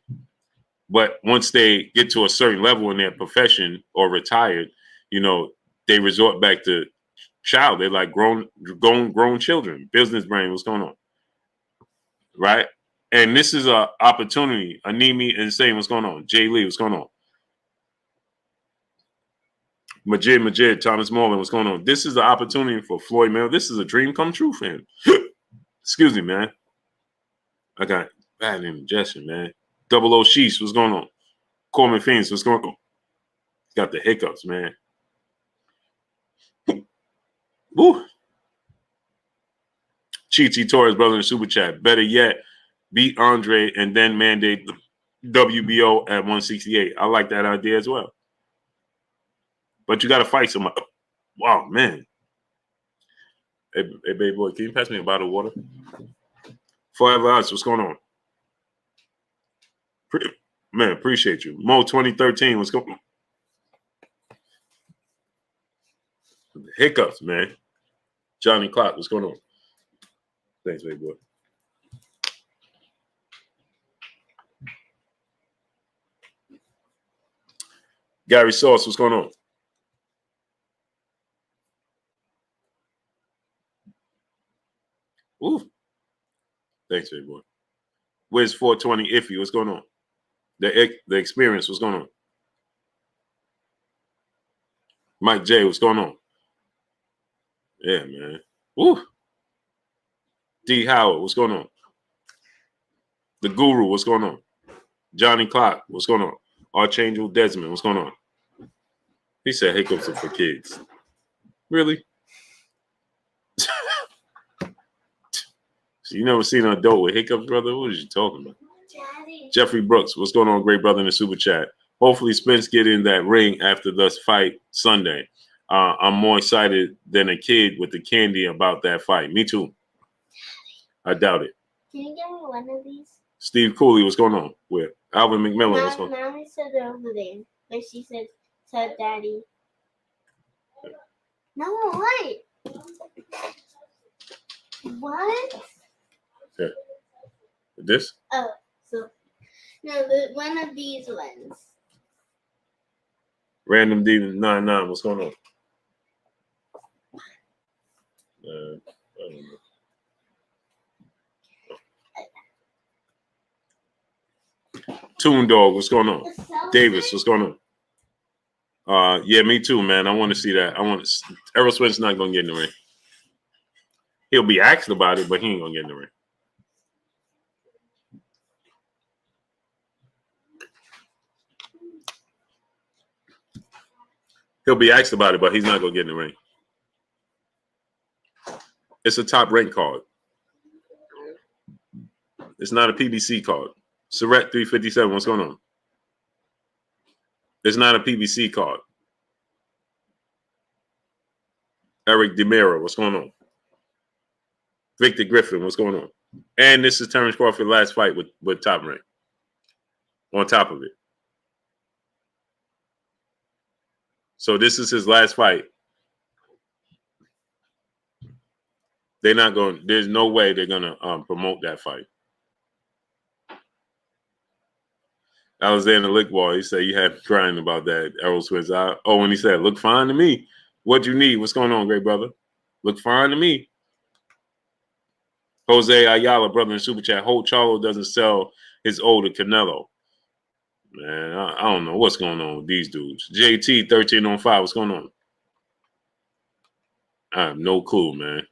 But once they get to a certain level in their profession or retired, they resort back to child. They're like grown children. Business brain, what's going on? Right? And this is an opportunity. Anemi Insane, what's going on? Jay Lee, what's going on? Majid, Thomas Morgan, what's going on? This is the opportunity for Floyd Mayweather. This is a dream come true for him. Excuse me, man. I got bad indigestion, man. Double O Sheesh, what's going on? Coleman Phoenix, what's going on? Got the hiccups, man. Woo. Chi Torres, brother in the super chat. Better yet, beat Andre and then mandate the WBO at 168. I like that idea as well. But you got to fight somebody. Wow, man. Hey, baby boy, can you pass me a bottle of water? Forever Us, what's going on? Man, appreciate you. Mo 2013, what's going on? Hiccups, man. Johnny Clock, what's going on? Thanks, baby boy. Gary Sauce, what's going on? Ooh. Thanks, baby boy. Wiz 420 Iffy, what's going on? The experience, what's going on? Mike J, what's going on? Yeah, man. Woo. D Howard, what's going on? The Guru, what's going on? Johnny Clock, what's going on? Archangel Desmond, what's going on? He said hiccups are for kids. Really? So you never seen an adult with hiccups, brother? What are you talking about? Daddy. Jeffrey Brooks, what's going on, great brother in the super chat? Hopefully Spence get in that ring after this fight Sunday. I'm more excited than a kid with the candy about that fight. Me too. I doubt it. Can you give me one of these? Steve Cooley, what's going on? With Alvin McMillan, what's going on? Mommy said they're over there, but she said Daddy. No, wait. What? Yeah. This? Oh, so no, one of these ones. Random D99, what's going on? I don't know. Toon Dog, what's going on? Davis, what's going on? Yeah, me too, man. I want to see that. Errol Spence not gonna get in the ring. He'll be asked about it, but he ain't gonna get in the ring. He'll be asked about it, but he's not gonna get in the ring. It's a top rank card. It's not a PBC card. Surrett 357, what's going on? It's not a PBC card. Eric DeMiro, what's going on? Victor Griffin, what's going on? And this is Terrence Crawford's last fight with Top Rank. On top of it. So this is his last fight. They're not going. There's no way they're gonna promote that fight. Alexander Lickball, he said you had me crying about that. Errol Spence. When he said, "Look fine to me." What you need? What's going on, great brother? Look fine to me. Jose Ayala, brother in Super Chat. Hope Charlo doesn't sell his old to Canelo. Man, I don't know what's going on with these dudes. JT 1305, what's going on? I have no clue, man.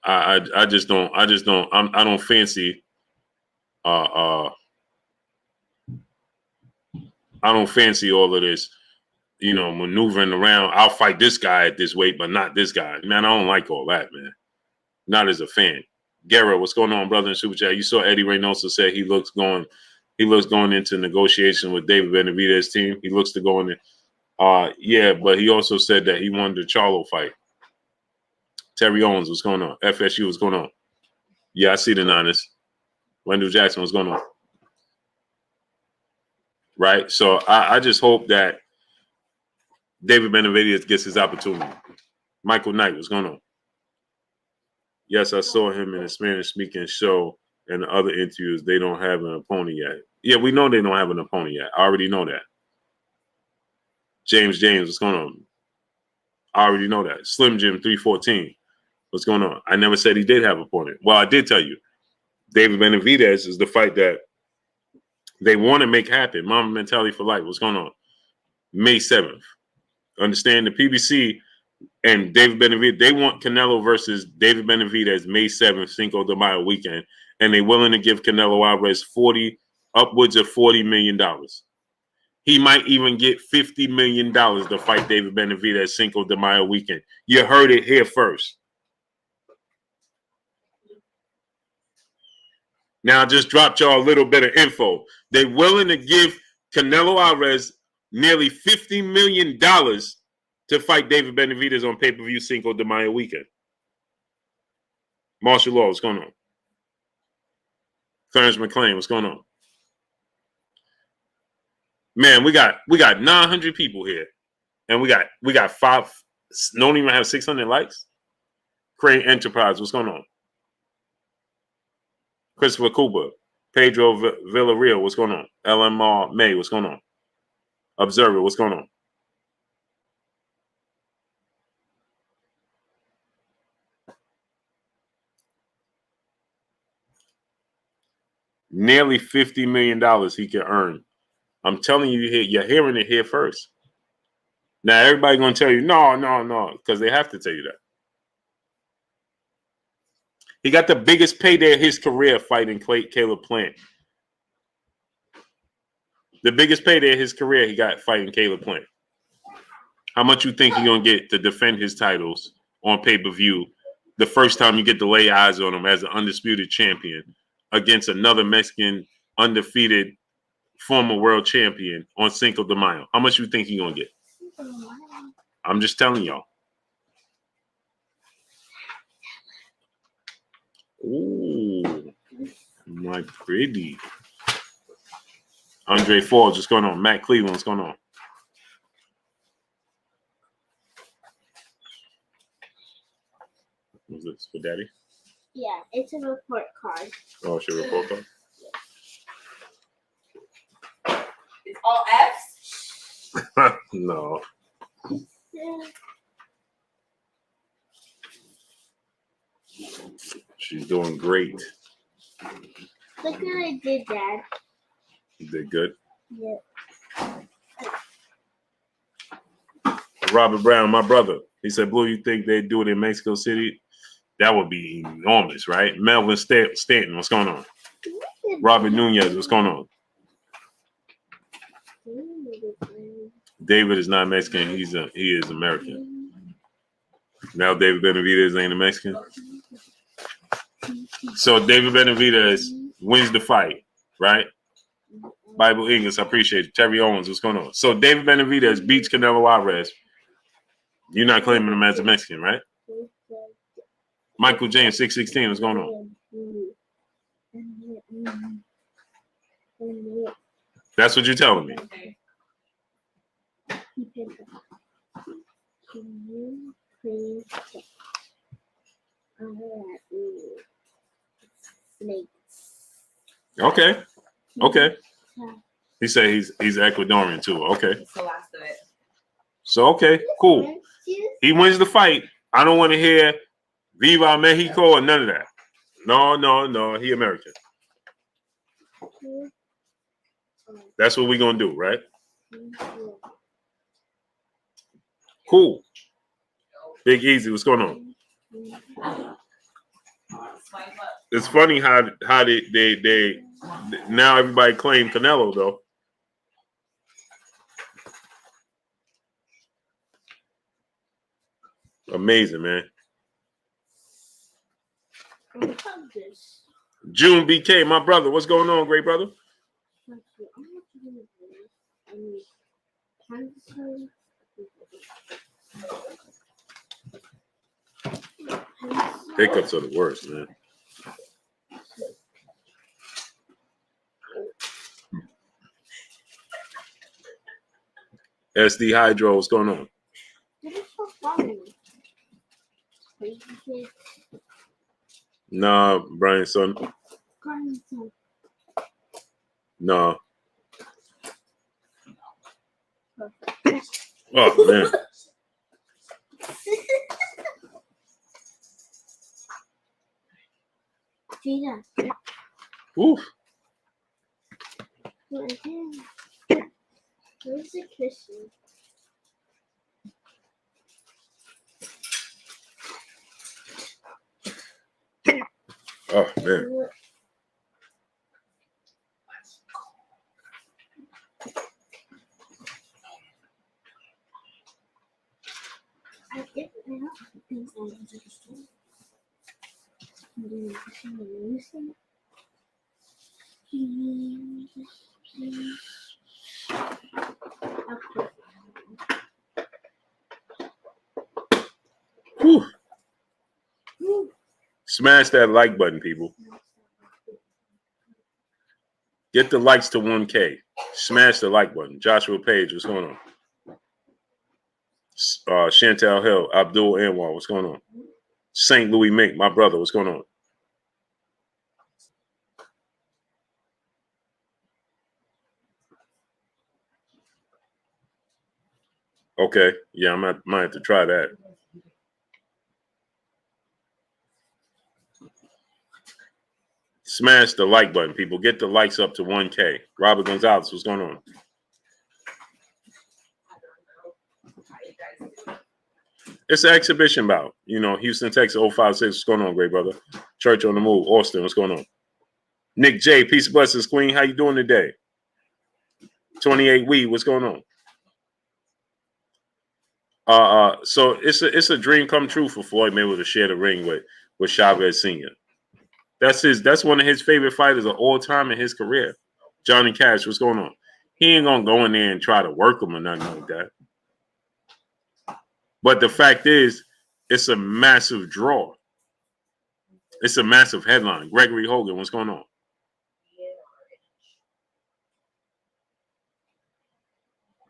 I don't fancy I don't fancy all of this, maneuvering around. I'll fight this guy at this weight, but not this guy. Man, I don't like all that, man. Not as a fan. Guerra, what's going on, brother in Super Chat? You saw Eddie Reynoso say he looks going into negotiation with David Benavidez' team. He looks to go in there. Yeah, but he also said that he wanted the Charlo fight. Terry Owens, what's going on? FSU, what's going on? Yeah, I see the Niners. Wendell Jackson, what's going on? Right? So I just hope that David Benavidez gets his opportunity. Michael Knight, what's going on? Yes, I saw him in a Spanish-speaking show and the other interviews. They don't have an opponent yet. Yeah, we know they don't have an opponent yet. I already know that. James, what's going on? I already know that. Slim Jim 314, what's going on? I never said he did have an opponent. Well, I did tell you. David Benavidez is the fight that they want to make happen. Mama Mentality for Life, what's going on? May 7th. Understand the PBC and David Benavidez, they want Canelo versus David Benavidez May 7th, Cinco de Mayo weekend, and they're willing to give Canelo Alvarez upwards of $40 million. He might even get $50 million to fight David Benavidez Cinco de Mayo weekend. You heard it here first. Now, I just dropped y'all a little bit of info. They're willing to give Canelo Alvarez nearly $50 million to fight David Benavidez on pay-per-view Cinco de Mayo weekend. Martial Law, what's going on? Clarence McLean, what's going on? Man, we got 900 people here, and we got five. Don't even have 600 likes. Crane Enterprise, what's going on? Christopher Cooper, Pedro Villarreal, what's going on? LMR May, what's going on? Observer, what's going on? Nearly $50 million he can earn. I'm telling you, you're hearing it here first. Now, everybody's going to tell you, no, because they have to tell you that. He got the biggest payday of his career fighting Caleb Plant. The biggest payday of his career he got fighting Caleb Plant. How much you think he's going to get to defend his titles on pay-per-view the first time you get to lay eyes on him as an undisputed champion against another Mexican undefeated former world champion on Cinco de Mayo? How much you think he's going to get? I'm just telling y'all. Ooh, my pretty. Andre Forbes, what's going on? Matt Cleveland, what's going on? What's this for Daddy? Yeah, it's a report card. Oh, it's your report card? It's all F's? No. She's doing great. Look what I did, Dad. You did good? Yeah. Robert Brown, my brother. He said, Blue, you think they do it in Mexico City? That would be enormous, right? Melvin Stanton, what's going on? Robert Nunez, what's going on? David is not Mexican. He is American. Now David Benavidez ain't a Mexican. So David Benavidez wins the fight, right? Bible English, I appreciate it. Terry Owens, what's going on? So David Benavidez beats Canelo Alvarez. You're not claiming him as a Mexican, right? Michael James, 616, what's going on? That's what you're telling me. Okay. Okay. He said he's Ecuadorian too. Okay. It's the last of it. So okay, cool. He wins the fight. I don't want to hear Viva Mexico or none of that. No. He American. That's what we're gonna do, right? Cool. Big Easy, what's going on? It's funny how they now everybody claim Canelo though. Amazing, man. June BK, my brother. What's going on, great brother? Hiccups are the worst, man. SD Hydro, what's going on? Nah, Brian, son. Nah. Oh, man. Oof. Where's the Christian? Oh, man. I get things I don't understand. Whew. Smash that like button, people. Get the likes to 1K. Smash the like button. Joshua Page, what's going on? Chantel Hill, Abdul Anwar, what's going on? St. Louis Mink, my brother, what's going on? Okay, yeah, might have to try that. Smash the like button, people. Get the likes up to 1K. Robert Gonzalez, what's going on? It's an exhibition bout. You know, Houston, Texas, 056. What's going on, great brother? Church on the move. Austin, what's going on? Nick J, peace and blessings, Queen. How you doing today? 28 Weed, what's going on? So it's a dream come true for Floyd Mayweather to share the ring with Chavez Sr. That's one of his favorite fighters of all time in his career. Johnny Cash, what's going on? He ain't gonna go in there and try to work him or nothing like that. But the fact is, it's a massive draw. It's a massive headline. Gregory Hogan, what's going on?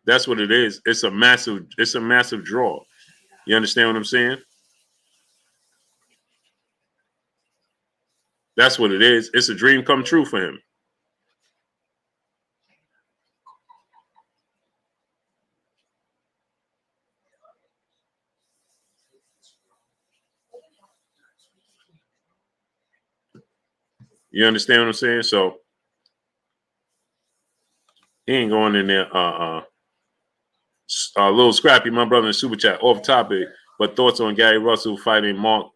That's what it is. It's a massive draw. You understand what I'm saying? That's what it is. It's a dream come true for him. You understand what I'm saying? So he ain't going in there Little Scrappy, my brother in Super Chat, off topic, but thoughts on Gary Russell fighting Mark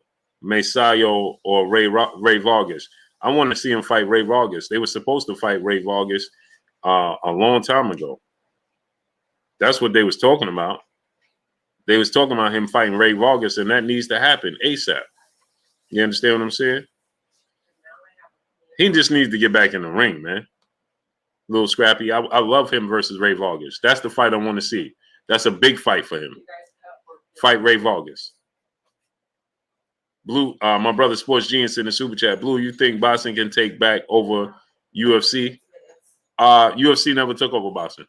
Masayo or Ray Vargas? I want to see him fight Ray Vargas. They were supposed to fight Ray Vargas a long time ago. That's what they was talking about. They was talking about him fighting Ray Vargas, and that needs to happen ASAP. You understand what I'm saying? He just needs to get back in the ring, man. Little Scrappy. I love him versus Ray Vargas. That's the fight I want to see. That's a big fight for him. Fight Ray Vargas. Blue, my brother Sports Genius in the Super Chat. Blue, you think boxing can take back over UFC? UFC never took over boxing.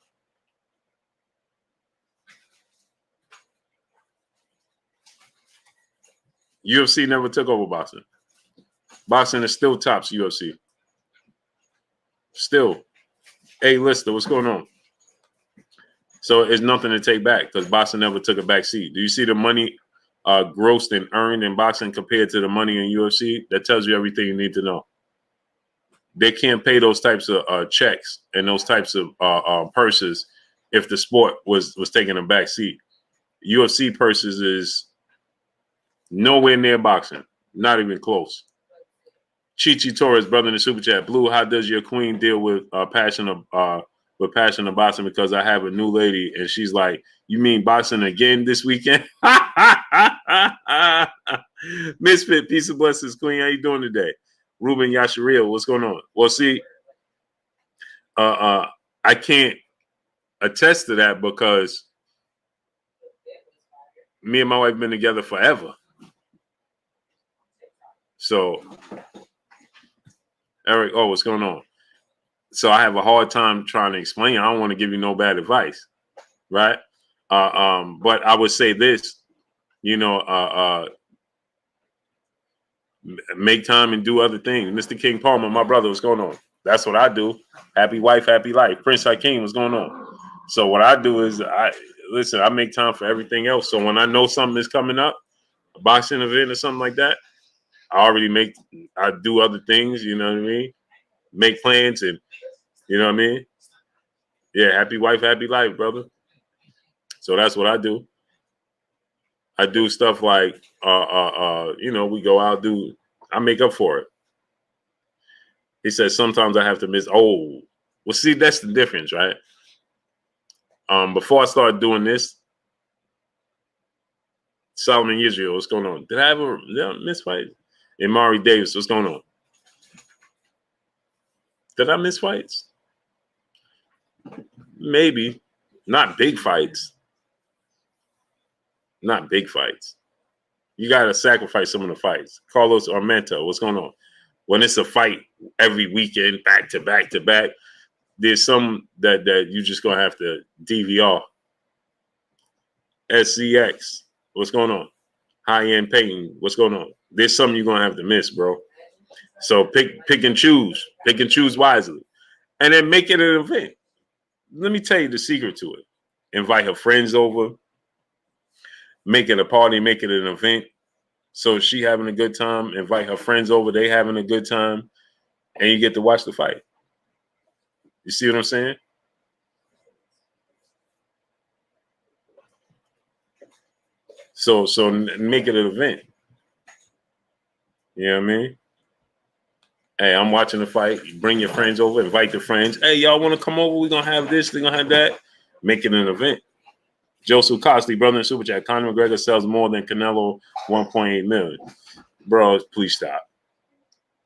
UFC never took over boxing. Boxing is still tops UFC. Still. Hey, Lister, what's going on? So it's nothing to take back because boxing never took a back seat. Do you see the money grossed and earned in boxing compared to the money in UFC? That tells you everything you need to know. They can't pay those types of checks and those types of purses if the sport was taking a back seat. UFC purses is nowhere near boxing. Not even close. Chichi Torres, brother in the Super Chat. Blue, how does your queen deal with passion of boxing? Because I have a new lady and she's like, you mean boxing again this weekend? Misfit, peace and blessings, queen. How you doing today? Ruben Yasharia, what's going on? Well, see, I can't attest to that because me and my wife been together forever. So, Eric, what's going on? So I have a hard time trying to explain. I don't want to give you no bad advice, right? But I would say this, make time and do other things. Mr. King Palmer, my brother, what's going on? That's what I do. Happy wife, happy life. Prince Hakeem, what's going on? So what I do is I make time for everything else. So when I know something is coming up, a boxing event or something like that, I do other things, you know what I mean? Make plans and, you know what I mean? Yeah, happy wife, happy life, brother. So that's what I do. I do stuff like, we go out, I make up for it. He says, sometimes I have to miss. Oh, well, see, that's the difference, right? Before I started doing this, Solomon Israel, what's going on? Did I ever miss fight? And Mari Davis, what's going on? Did I miss fights? Maybe. Not big fights. Not big fights. You got to sacrifice some of the fights. Carlos Armento, what's going on? When it's a fight every weekend, back to back to back, there's some that you just going to have to DVR. SCX, what's going on? High-end Payton, what's going on? There's something you're going to have to miss, bro. So pick and choose. Pick and choose wisely. And then make it an event. Let me tell you the secret to it. Invite her friends over. Make it a party. Make it an event. So she having a good time. Invite her friends over. They having a good time. And you get to watch the fight. You see what I'm saying? So make it an event. You know what I mean? Hey, I'm watching the fight. You bring your friends over, invite the friends. Hey, y'all want to come over? We're going to have this. We're going to have that. Make it an event. Joseph Costley, brother in Super Chat. Conor McGregor sells more than Canelo, 1.8 million. Bro, please stop.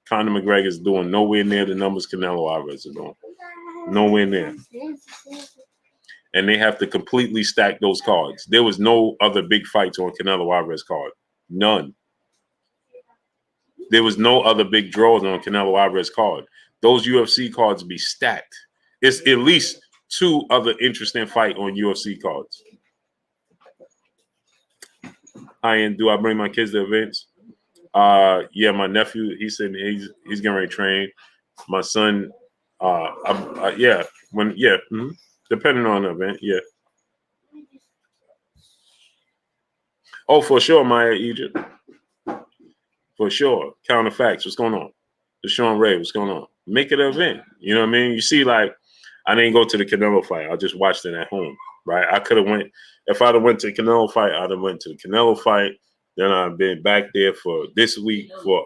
Conor McGregor is doing nowhere near the numbers Canelo Alvarez is doing. Nowhere near. And they have to completely stack those cards. There was no other big fights on Canelo Alvarez card. None. There was no other big draws on Canelo Alvarez card. Those UFC cards be stacked. It's at least two other interesting fight on UFC cards. Do I bring my kids to events? Yeah, my nephew, he said he's getting ready to train. My son, depending on the event, yeah. Oh, for sure, Maya Egypt. For sure. Counterfacts, what's going on? Deshaun Ray, what's going on? Make it an event. You know what I mean? You see, like, I didn't go to the Canelo fight. I just watched it at home. right? I could have went if I'd have went to the Canelo fight. I'd have went to the Canelo fight. Then I've been back there for this week for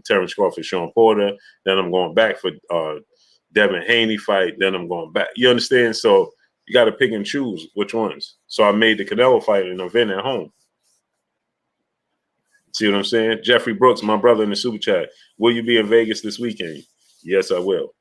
Terrence Crawford, Sean Porter. Then I'm going back for Devin Haney fight. Then I'm going back. You understand? So you got to pick and choose which ones. So I made the Canelo fight an event at home. See what I'm saying? Jeffrey Brooks, my brother in the super chat. Will you be in Vegas this weekend? Yes, I will.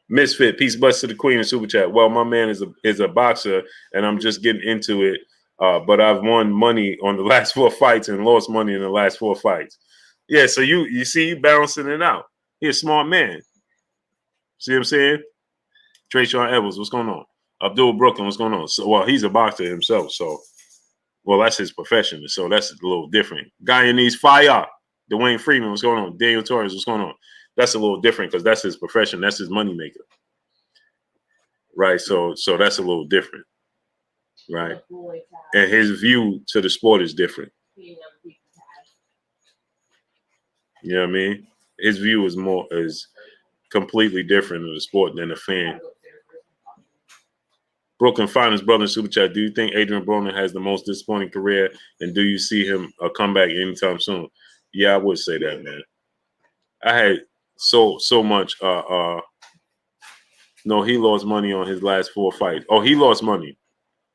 Misfit, peace, bless to the queen in super chat. Well, my man is a boxer, and I'm just getting into it. But I've won money on the last 4 fights and lost money in the last 4 fights. Yeah, so you see you balancing it out. He's a smart man. See what I'm saying? Trayshawn Evans, what's going on? Abdul Brooklyn, what's going on? So, well, he's a boxer himself, so well, that's his profession, so that's a little different. Guyanese fire. Dwayne Freeman, what's going on? Daniel Torres, what's going on? That's a little different because that's his profession. That's his moneymaker. Right? So that's a little different. Right? And his view to the sport is different. You know what I mean? His view is completely different of the sport than a fan. Brooklyn Finest brother in super chat. Do you think Adrian Broner has the most disappointing career, and do you see him come back anytime soon? Yeah, I would say that, man. I had so much. No, he lost money on his last 4 fights. Oh, he lost money.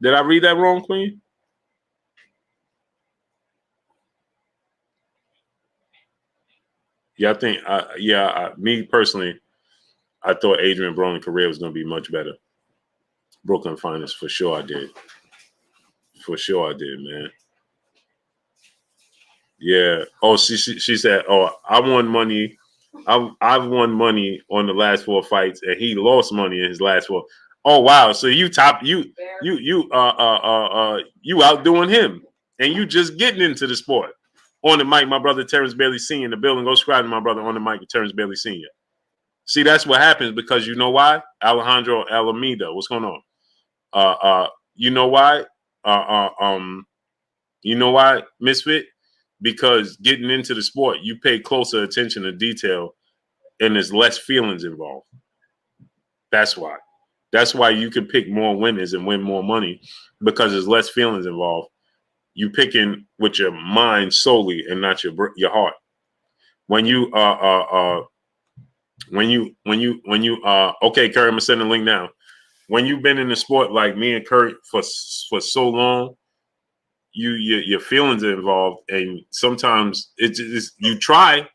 Did I read that wrong, Queen? Yeah, I think. Me personally, I thought Adrian Broner's career was going to be much better. Brooklyn Finest, for sure, I did. For sure, I did, man. Yeah. Oh, she said, "Oh, I won money. I've won money on the last 4 fights, and he lost money in his last 4." Oh wow! So you outdoing him, and you just getting into the sport. On the mic, my brother Terrence Bailey Sr. in the building. Go subscribe to my brother on the mic with Terrence Bailey Sr. See, that's what happens because you know why? Alejandro Alameda, what's going on? You know why? You know why, Misfit? Because getting into the sport, you pay closer attention to detail and there's less feelings involved. That's why. That's why you can pick more winners and win more money because there's less feelings involved. You picking with your mind solely and not your heart. When you okay, Curry, I'm gonna send the link now. When you've been in the sport like me and Curry for so long, your feelings are involved, and sometimes it's you try,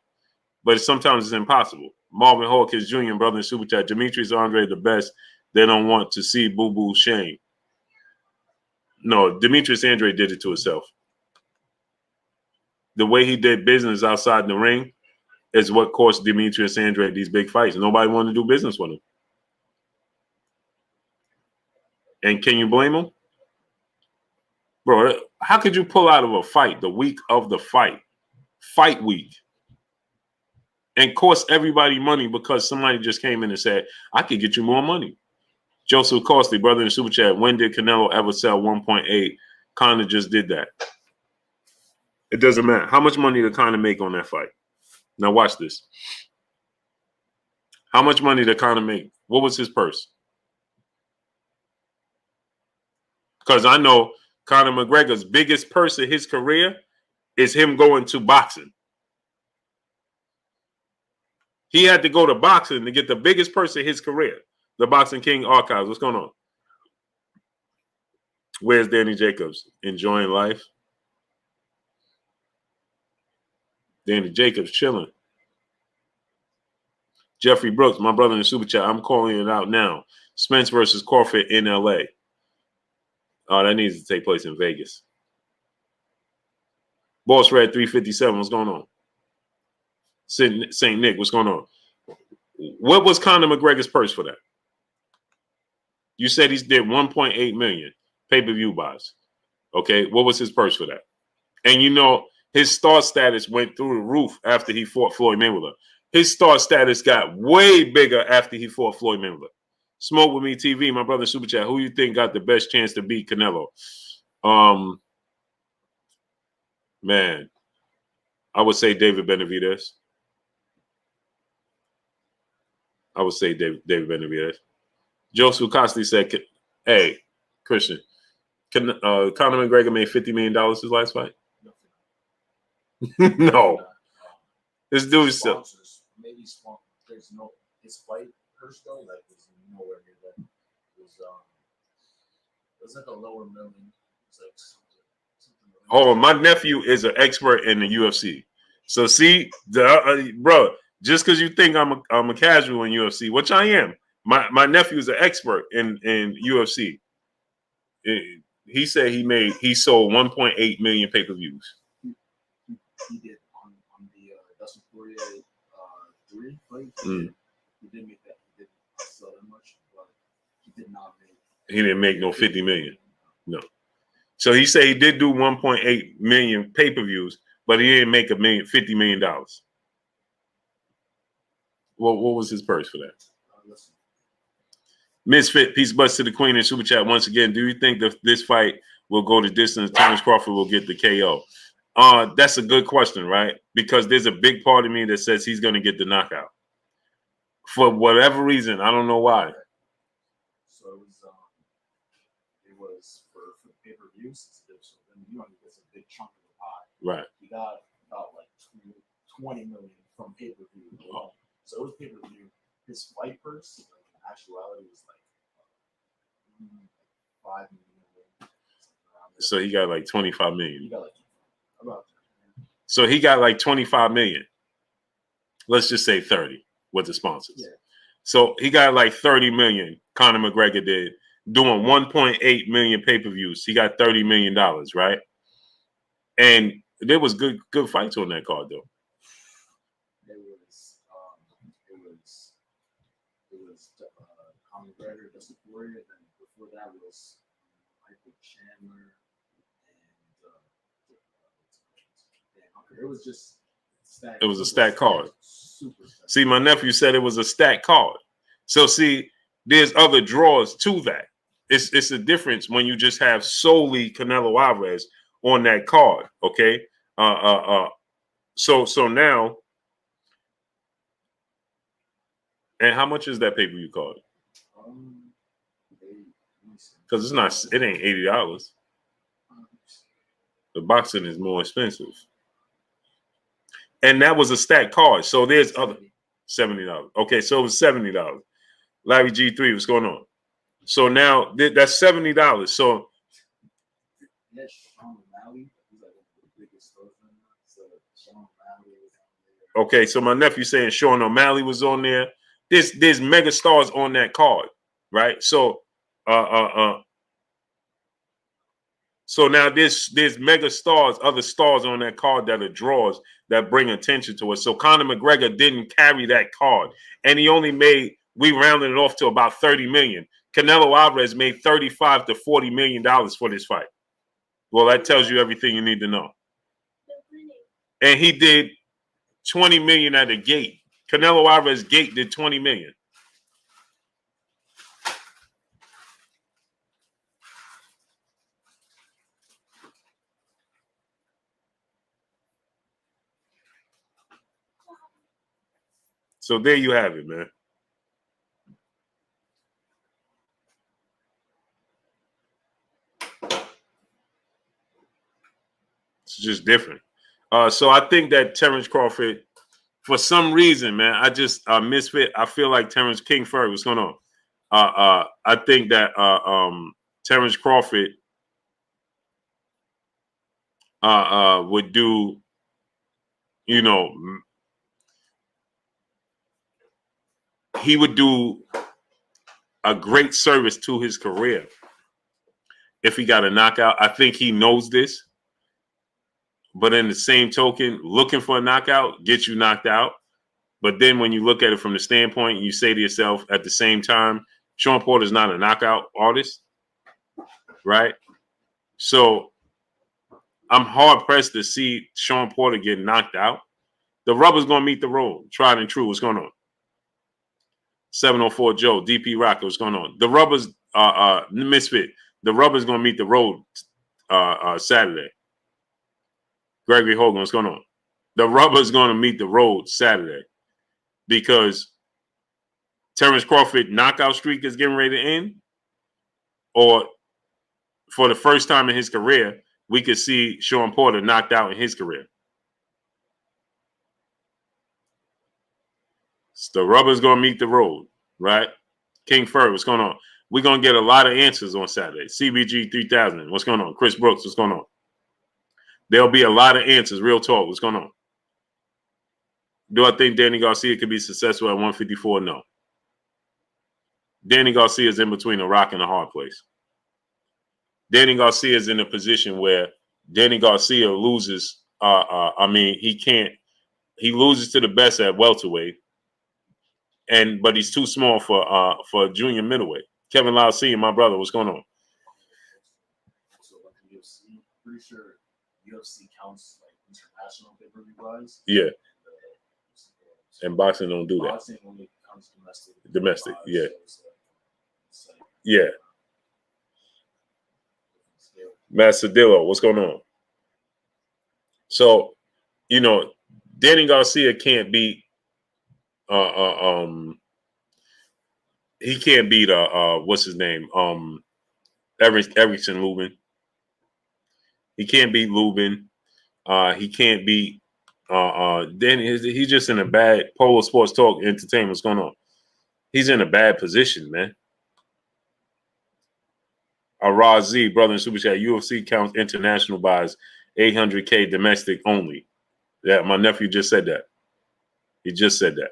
but sometimes it's impossible. Marvin Hawkins Jr., brother in super chat. Demetrius Andre the best. They don't want to see Boo Boo shame. No, Demetrius Andre did it to himself. The way he did business outside the ring is what cost Demetrius Andre these big fights. Nobody wanted to do business with him. And can you blame him? Bro, how could you pull out of a fight the week of the fight week, and cost everybody money because somebody just came in and said, I could get you more money? Joseph Costley, brother in the super chat, when did Canelo ever sell 1.8? Conor just did that. It doesn't matter. How much money did Conor make on that fight? Now watch this. How much money did Conor make? What was his purse? Because I know Conor McGregor's biggest purse of his career is him going to boxing. He had to go to boxing to get the biggest purse of his career. The Boxing King Archives. What's going on? Where's Danny Jacobs? Enjoying life? Danny Jacobs chilling. Jeffrey Brooks, my brother in the super chat. I'm calling it out now. Spence versus Crawford in LA. Oh, that needs to take place in Vegas. Boss Red 357. What's going on? St. Nick, what's going on? What was Conor McGregor's purse for that? You said he did 1.8 million pay-per-view buys. Okay, what was his purse for that? And you know, his star status went through the roof after he fought Floyd Mayweather. His star status got way bigger after he fought Floyd Mayweather. Smoke with me TV, my brother super chat. Who you think got the best chance to beat Canelo? Man, I would say David Benavidez. I would say David Benavidez. Joseph Costi said, "Hey, Christian, Conor McGregor made $50 million his last fight." No, this dude is still. Maybe sponsors. There's no his fight purse though. Like was nowhere near that. It was like a lower million. It was like something Oh, my nephew is an expert in the UFC. So see, bro, just because you think I'm a casual in UFC, which I am, my nephew is an expert in UFC. He said he sold 1.8 million pay-per-views. He did on the Dustin Poirier 3 fight. He didn't make that. He didn't sell that much, but he did not make. He didn't make no 50 million. No. So he said he did do 1.8 million pay-per-views, but he didn't make $50 million. What was his purse for that? Misfit, peace butts to the queen in super chat once again. Do you think that this fight will go the distance? Terrence Crawford will get the KO. That's a good question, right? Because there's a big part of me that says he's going to get the knockout. For whatever reason, I don't know why. So it was for pay-per-views. So then he gets a big chunk of the pie. Right. He got about like 20 million from pay-per-view alone. So it was pay-per-view. His fight purse, like in actuality, was like 5 million. So he got like 25 million. He got like about. So he got like 25 million. Let's just say 30 with the sponsors. Yeah. So he got like 30 million. Conor McGregor did doing 1.8 million pay-per-views. He got $30 million, right? And there was good fights on that card though. It was Conor McGregor, Dustin Poirier. Then before that was Michael Chandler and it was just stacked. It was a stacked card. Super stacked. See, my nephew said it was a stacked card. So see, there's other draws to that. It's a difference when you just have solely Canelo Alvarez on that card. Okay. So now, and how much is that pay-per-view card? Because it ain't $80. The boxing is more expensive. And that was a stacked card. So there's other $70. Okay, so it was $70. Larry G3, what's going on? So now that's $70. So okay, so my nephew saying Sean O'Malley was on there. There's mega stars on that card, right? So so now there's mega stars, other stars on that card that are draws that bring attention to it. So Conor McGregor didn't carry that card, and he only we rounded it off to about 30 million. Canelo Alvarez made $35 to $40 million for this fight. Well, that tells you everything you need to know. And he did 20 million at the gate. Canelo Alvarez gate did 20 million. So there you have it, man. It's just different. So I think that Terrence Crawford, for some reason, man, I just misfit. I feel like Terrence King Furry. What's going on? I think that Terrence Crawford would do, he would do a great service to his career if he got a knockout. I think he knows this. But in the same token, looking for a knockout gets you knocked out. But then when you look at it from the standpoint, you say to yourself at the same time, Sean Porter's not a knockout artist, right? So I'm hard-pressed to see Sean Porter get knocked out. The rubber's going to meet the road. Tried and true. What's going on? 704 Joe, DP Rocker, what's going on? The rubber's misfit. The rubber's going to meet the road Saturday. Gregory Hogan, what's going on? The rubber's going to meet the road Saturday because Terrence Crawford knockout streak is getting ready to end, or for the first time in his career, we could see Sean Porter knocked out in his career. So the rubber's going to meet the road, right? King Fur, what's going on? We're going to get a lot of answers on Saturday. CBG 3000, what's going on? Chris Brooks, what's going on? There'll be a lot of answers. Real talk, what's going on? Do I think Danny Garcia could be successful at 154? No. Danny Garcia is in between a rock and a hard place. Danny Garcia is in a position where Danny Garcia loses. He loses to the best at welterweight, but he's too small for junior middleweight. Kevin Lau Sr., my brother, what's going on? So like the UFC, pretty sure UFC counts like international pay-per-view wise. Yeah. And boxing don't do that. Boxing only counts domestic. Domestic, yeah. So it's like, Yeah. Matt Cedillo, what's going on? So, Danny Garcia can't beat he can't beat what's his name? Erickson Lubin. He can't beat Lubin. He can't beat then he's just in a bad Polo Sports Talk Entertainment. What's going on? He's in a bad position, man. Razi, brother in Super Chat, UFC counts international buys 800K domestic only. Yeah, my nephew just said that. He just said that.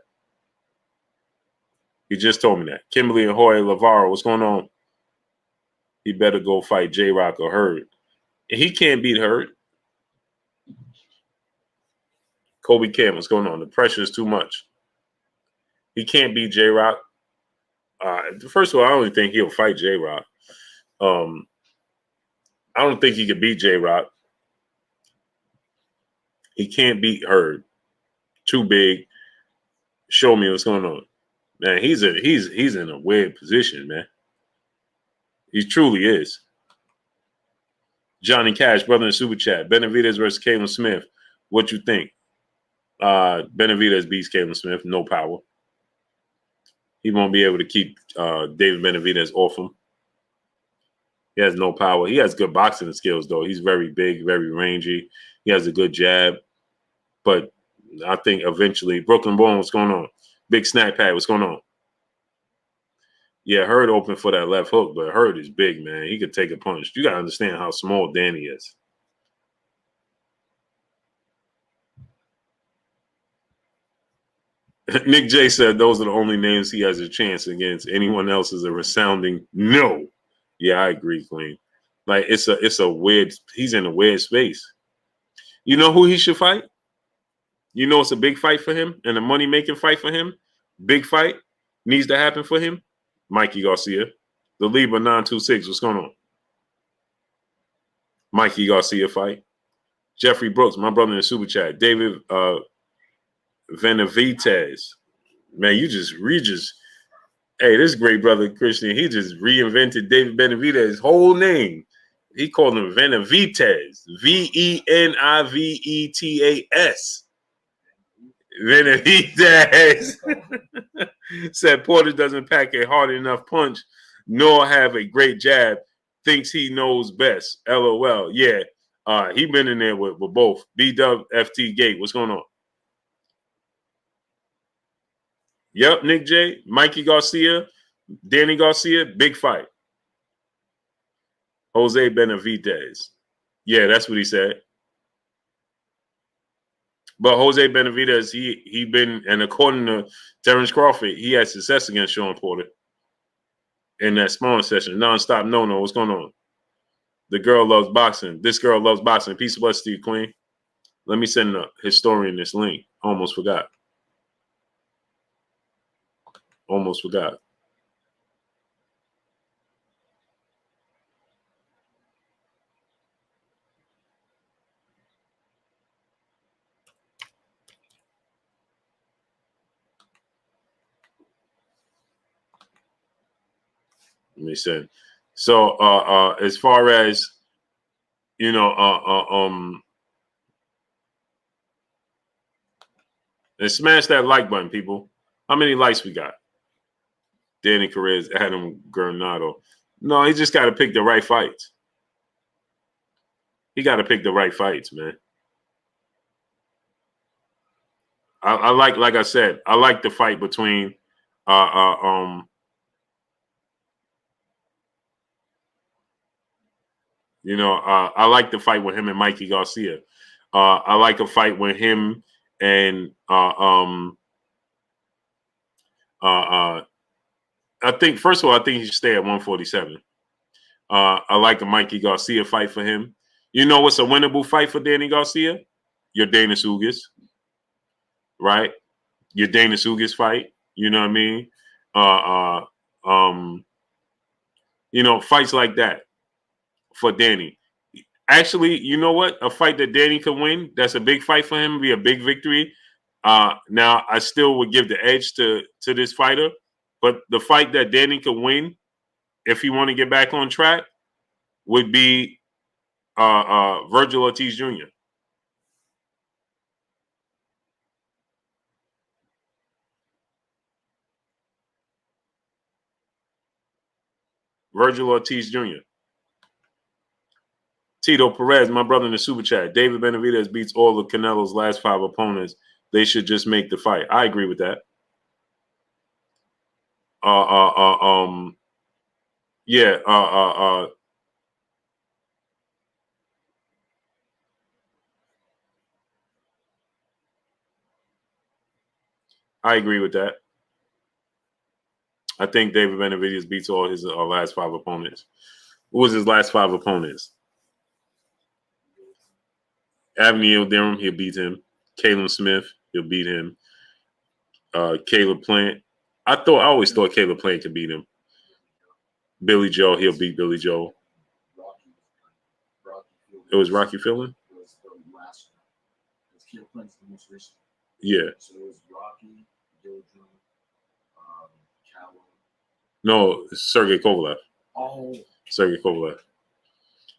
He just told me that. Kimberly and Jorge Lavaro, what's going on? He better go fight J-Rock or Hurd. He can't beat Hurd. Kobe Cam, what's going on? The pressure is too much. He can't beat J-Rock. First of all, I don't think he'll fight J-Rock. I don't think he could beat J-Rock. He can't beat Hurd. Too big. Show me what's going on. Man, he's in a weird position, man. He truly is. Johnny Cash, brother in Super Chat. Benavidez versus Caleb Smith. What you think? Benavidez beats Caleb Smith. No power. He won't be able to keep David Benavidez off him. He has no power. He has good boxing skills, though. He's very big, very rangy. He has a good jab. But I think eventually, Brooklyn Born, what's going on? Big Snack Pack, what's going on? Yeah, Hurd open for that left hook, but Hurd is big, man. He could take a punch. You got to understand how small Danny is. Nick J said those are the only names he has a chance against. Anyone else is a resounding no. Yeah, I agree, Queen. Like it's a weird. He's in a weird space. You know who he should fight? You know it's a big fight for him and a money-making fight for him. Big fight needs to happen for him. Mikey Garcia, the Libra 926. What's going on? Mikey Garcia fight. Jeffrey Brooks, my brother in the Super Chat. David Benavidez. Man, hey, this great brother Christian, he just reinvented David Benavidez's whole name. He called him Benavidez. Venivetas. Benavidez. Said Porter doesn't pack a hard enough punch, nor have a great jab. Thinks he knows best. LOL. Yeah. He been in there with both. B-Dub, FT Gate. What's going on? Yep, Nick J, Mikey Garcia, Danny Garcia, big fight. Jose Benavidez. Yeah, that's what he said. But Jose Benavidez, he been, and according to Terrence Crawford, he had success against Sean Porter in that sparring session. Nonstop no. What's going on? The girl loves boxing. This girl loves boxing. Peace of bless to you, Queen. Let me send the historian this link. Almost forgot. Let me send. So as far as and smash that like button, people. How many likes we got? Danny Corrales, Adam Granado. No, he just got to pick the right fights. He got to pick the right fights, man. I like I said, I like the fight between I like the fight with him and Mikey Garcia. I like a fight with him and I think first of all, I think he should stay at 147. I like a Mikey Garcia fight for him. You know what's a winnable fight for Danny Garcia? Your Dana Ugas, right? Your Dana Ugas fight. You know what I mean? Fights like that for Danny. Actually, you know what? A fight that Danny could win, that's a big fight for him, be a big victory. Now, I still would give the edge to this fighter, but the fight that Danny could win, if he want to get back on track, would be Virgil Ortiz Jr. Virgil Ortiz Jr. Tito Perez, my brother in the super chat. David Benavidez beats all of Canelo's last 5 opponents. They should just make the fight. I agree with that. I agree with that. I think David Benavidez beats all his last 5 opponents. Who was his last 5 opponents? Avni Ildirim, he'll beat him. Caleb Smith, he'll beat him. Caleb Plant. I always thought Caleb Plant could beat him. Billy Joe, he'll beat Billy Joe. It was Rocky Fielding? It was the last one. Caleb Plant's the most recent. Yeah. So it was Rocky, Dillinger, Callow. No, Sergey Kovalev. Oh. Sergey Kovalev.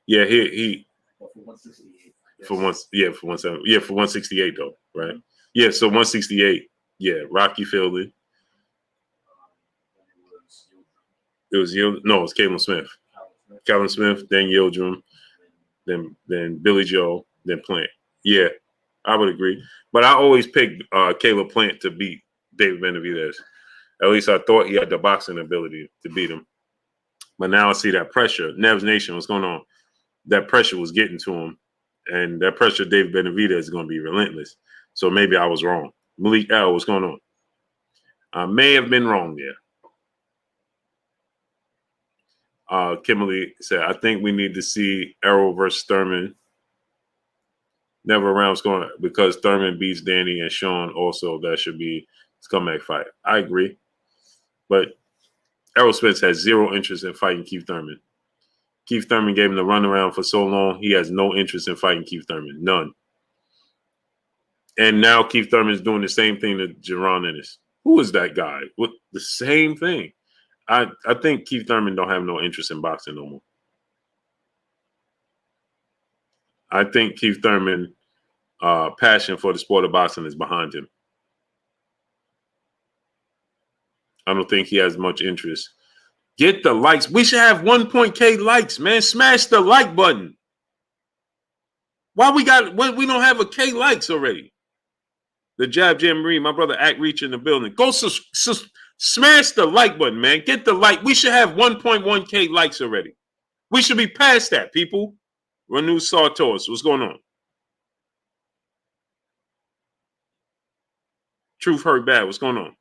Yeah, he But for 168. for 168 though, right? Yeah, so 168. Yeah, Rocky Fielding. It was Caleb Smith. Calvin Smith, then Yildirim, then Billy Joe, then Plant. Yeah, I would agree. But I always picked Caleb Plant to beat David Benavidez. At least I thought he had the boxing ability to beat him. But now I see that pressure. Nev's Nation, what's going on? That pressure was getting to him. And that pressure, David Benavidez, is going to be relentless. So maybe I was wrong. Malik L, what's going on? I may have been wrong there. Kimberly said, I think we need to see Errol versus Thurman. Never rounds going because Thurman beats Danny and Sean. Also, that should be a comeback fight. I agree. But Errol Spence has zero interest in fighting Keith Thurman. Keith Thurman gave him the runaround for so long. He has no interest in fighting Keith Thurman. None. And now Keith Thurman is doing the same thing to Jaron Ennis. Who is that guy? With the same thing. I think Keith Thurman don't have no interest in boxing no more. I think Keith Thurman passion for the sport of boxing is behind him. I don't think he has much interest. Get the likes. We should have 1.k likes, man. Smash the like button. Why we don't have a K likes already? The Jab Jam Marie, my brother Act Reach in the building. Go smash the like button, man. Get the like. We should have 1.1k likes already. We should be past that, people. Renew Sartos, what's going on? Truth Heard Bad, what's going on?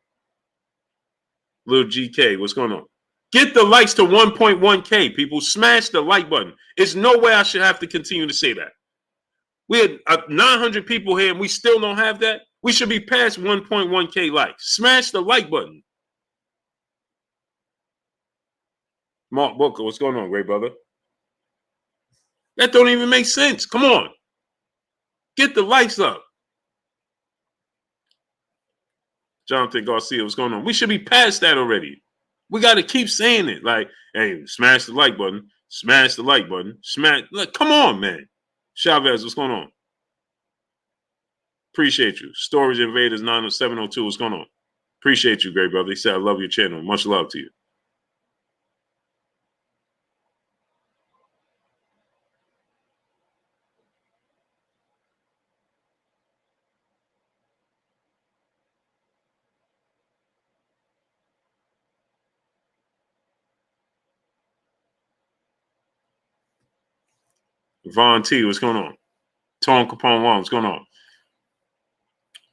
Little GK, what's going on? Get the likes to 1.1k, people. Smash the like button. There's no way I should have to continue to say that. We had 900 people here and we still don't have that. We should be past 1.1k likes. Smash the like button. Mark Booker, what's going on, great brother? That don't even make sense. Come on. Get the likes up. Jonathan Garcia, what's going on? We should be past that already. We got to keep saying it. Like, hey, smash the like button. Smash the like button. Smash. Like, come on, man. Chavez, what's going on? Appreciate you. Storage Invaders 90702, what's going on? Appreciate you, great brother. He said, I love your channel. Much love to you. Von T, what's going on? Tone Capone Wong, what's going on?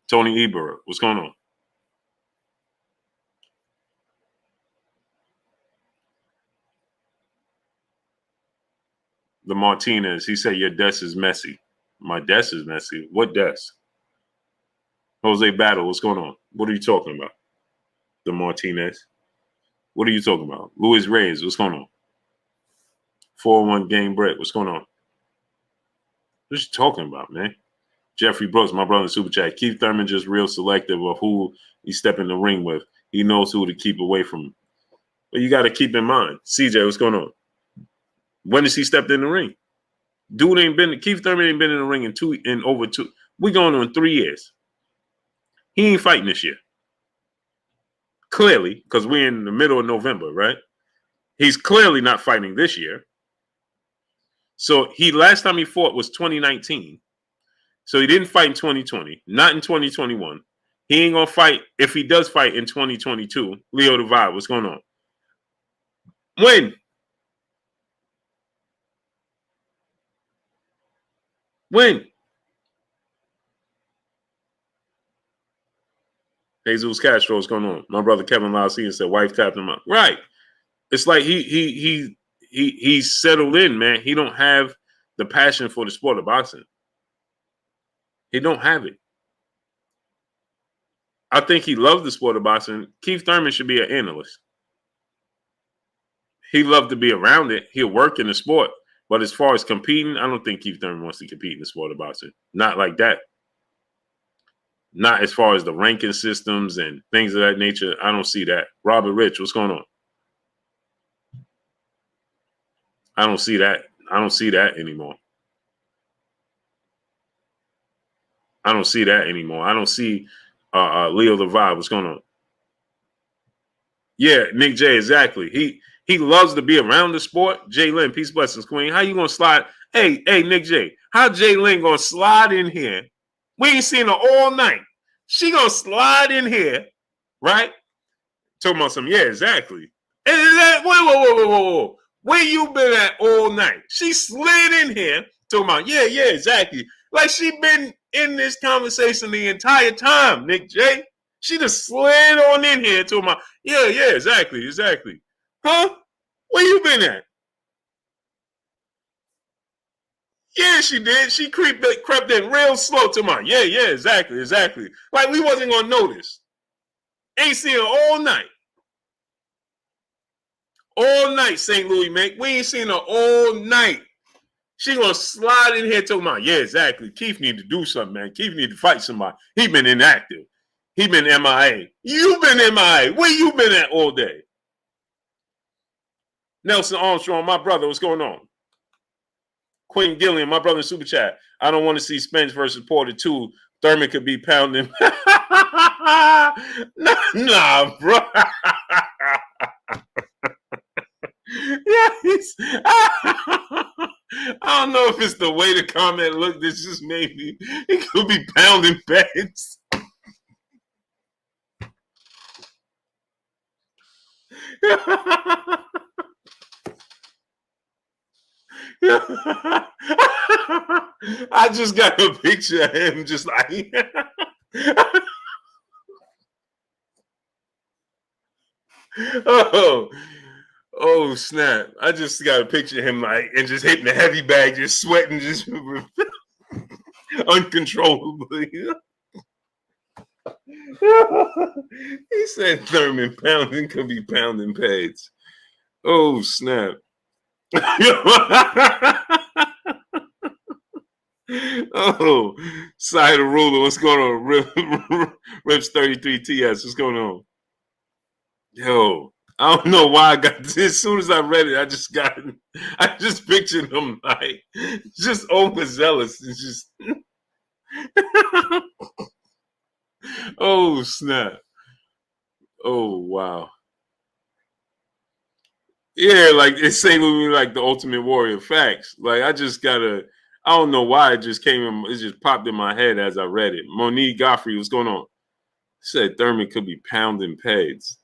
Tony Ebert, what's going on? The Martinez, he said your desk is messy. My desk is messy. What desk? Jose Battle, what's going on? What are you talking about? The Martinez. What are you talking about? Luis Reyes, what's going on? 401 Game Break, what's going on? What you talking about, man? Jeffrey Brooks, my brother in Super Chat. Keith Thurman just real selective of who he step in the ring with. He knows who to keep away from. But you got to keep in mind, CJ, what's going on? When has he stepped in the ring? Keith Thurman ain't been in the ring in over 2. We going on 3 years. He ain't fighting this year. Clearly, because we're in the middle of November, right? He's clearly not fighting this year. So last time he fought was 2019. So he didn't fight in 2020, not in 2021. He ain't gonna fight if he does fight in 2022. Leo Divide, what's going on? When? Jesus Castro, what's going on? My brother Kevin Lassie said wife tapped him up. Right. It's like he's settled in, man. He don't have the passion for the sport of boxing. He don't have it. I think he loved the sport of boxing. Keith Thurman should be an analyst. He loved to be around it. He'll work in the sport. But as far as competing, I don't think Keith Thurman wants to compete in the sport of boxing. Not like that. Not as far as the ranking systems and things of that nature. I don't see that. Robert Rich, what's going on? I don't see that. I don't see that anymore. I don't see that anymore. I don't see Leo the Vibe. What's going on? Yeah, Nick J, exactly. He loves to be around the sport. Jay Lynn, peace, blessings, queen. How you gonna slide? Hey, Nick J, how Jay Lynn gonna slide in here? We ain't seen her all night. She gonna slide in here, right? Talking about some, yeah, exactly. And whoa. Where you been at all night? She slid in here talking about, yeah, exactly. Like she been in this conversation the entire time, Nick J. She just slid on in here talking about, yeah, exactly. Huh? Where you been at? Yeah, she did. She crept in real slow to my, yeah, exactly. Like we wasn't gonna notice. Ain't seen her all night. All night, St. Louis, mate. We ain't seen her all night. She gonna slide in here talking about, yeah, exactly. Keith need to do something, man. Keith need to fight somebody. He been inactive. He been MIA. You been MIA. Where you been at all day? Nelson Armstrong, my brother, what's going on? Quentin Gilliam, my brother in Super Chat. I don't want to see Spence versus Porter 2. Thurman could be pounding. nah, bro. Yeah, I don't know if it's the way the comment looked. This just made me. He could be pounding bags. I just got a picture of him just like. Oh snap! I just got a picture of him like and just hitting the heavy bag, just sweating, just uncontrollably. He said Thurman pounding could be pounding pads. Oh snap! Oh, side of ruler, what's going on? Rips 33 TS, what's going on? Yo, I don't know why I got this. As soon as I read it, I just pictured him like just overzealous. It's just oh snap. Oh wow. Yeah, like it's saying with me like the Ultimate Warrior facts. Like I don't know why it just it just popped in my head as I read it. Monique Godfrey, what's going on? Said Thurman could be pounding pads.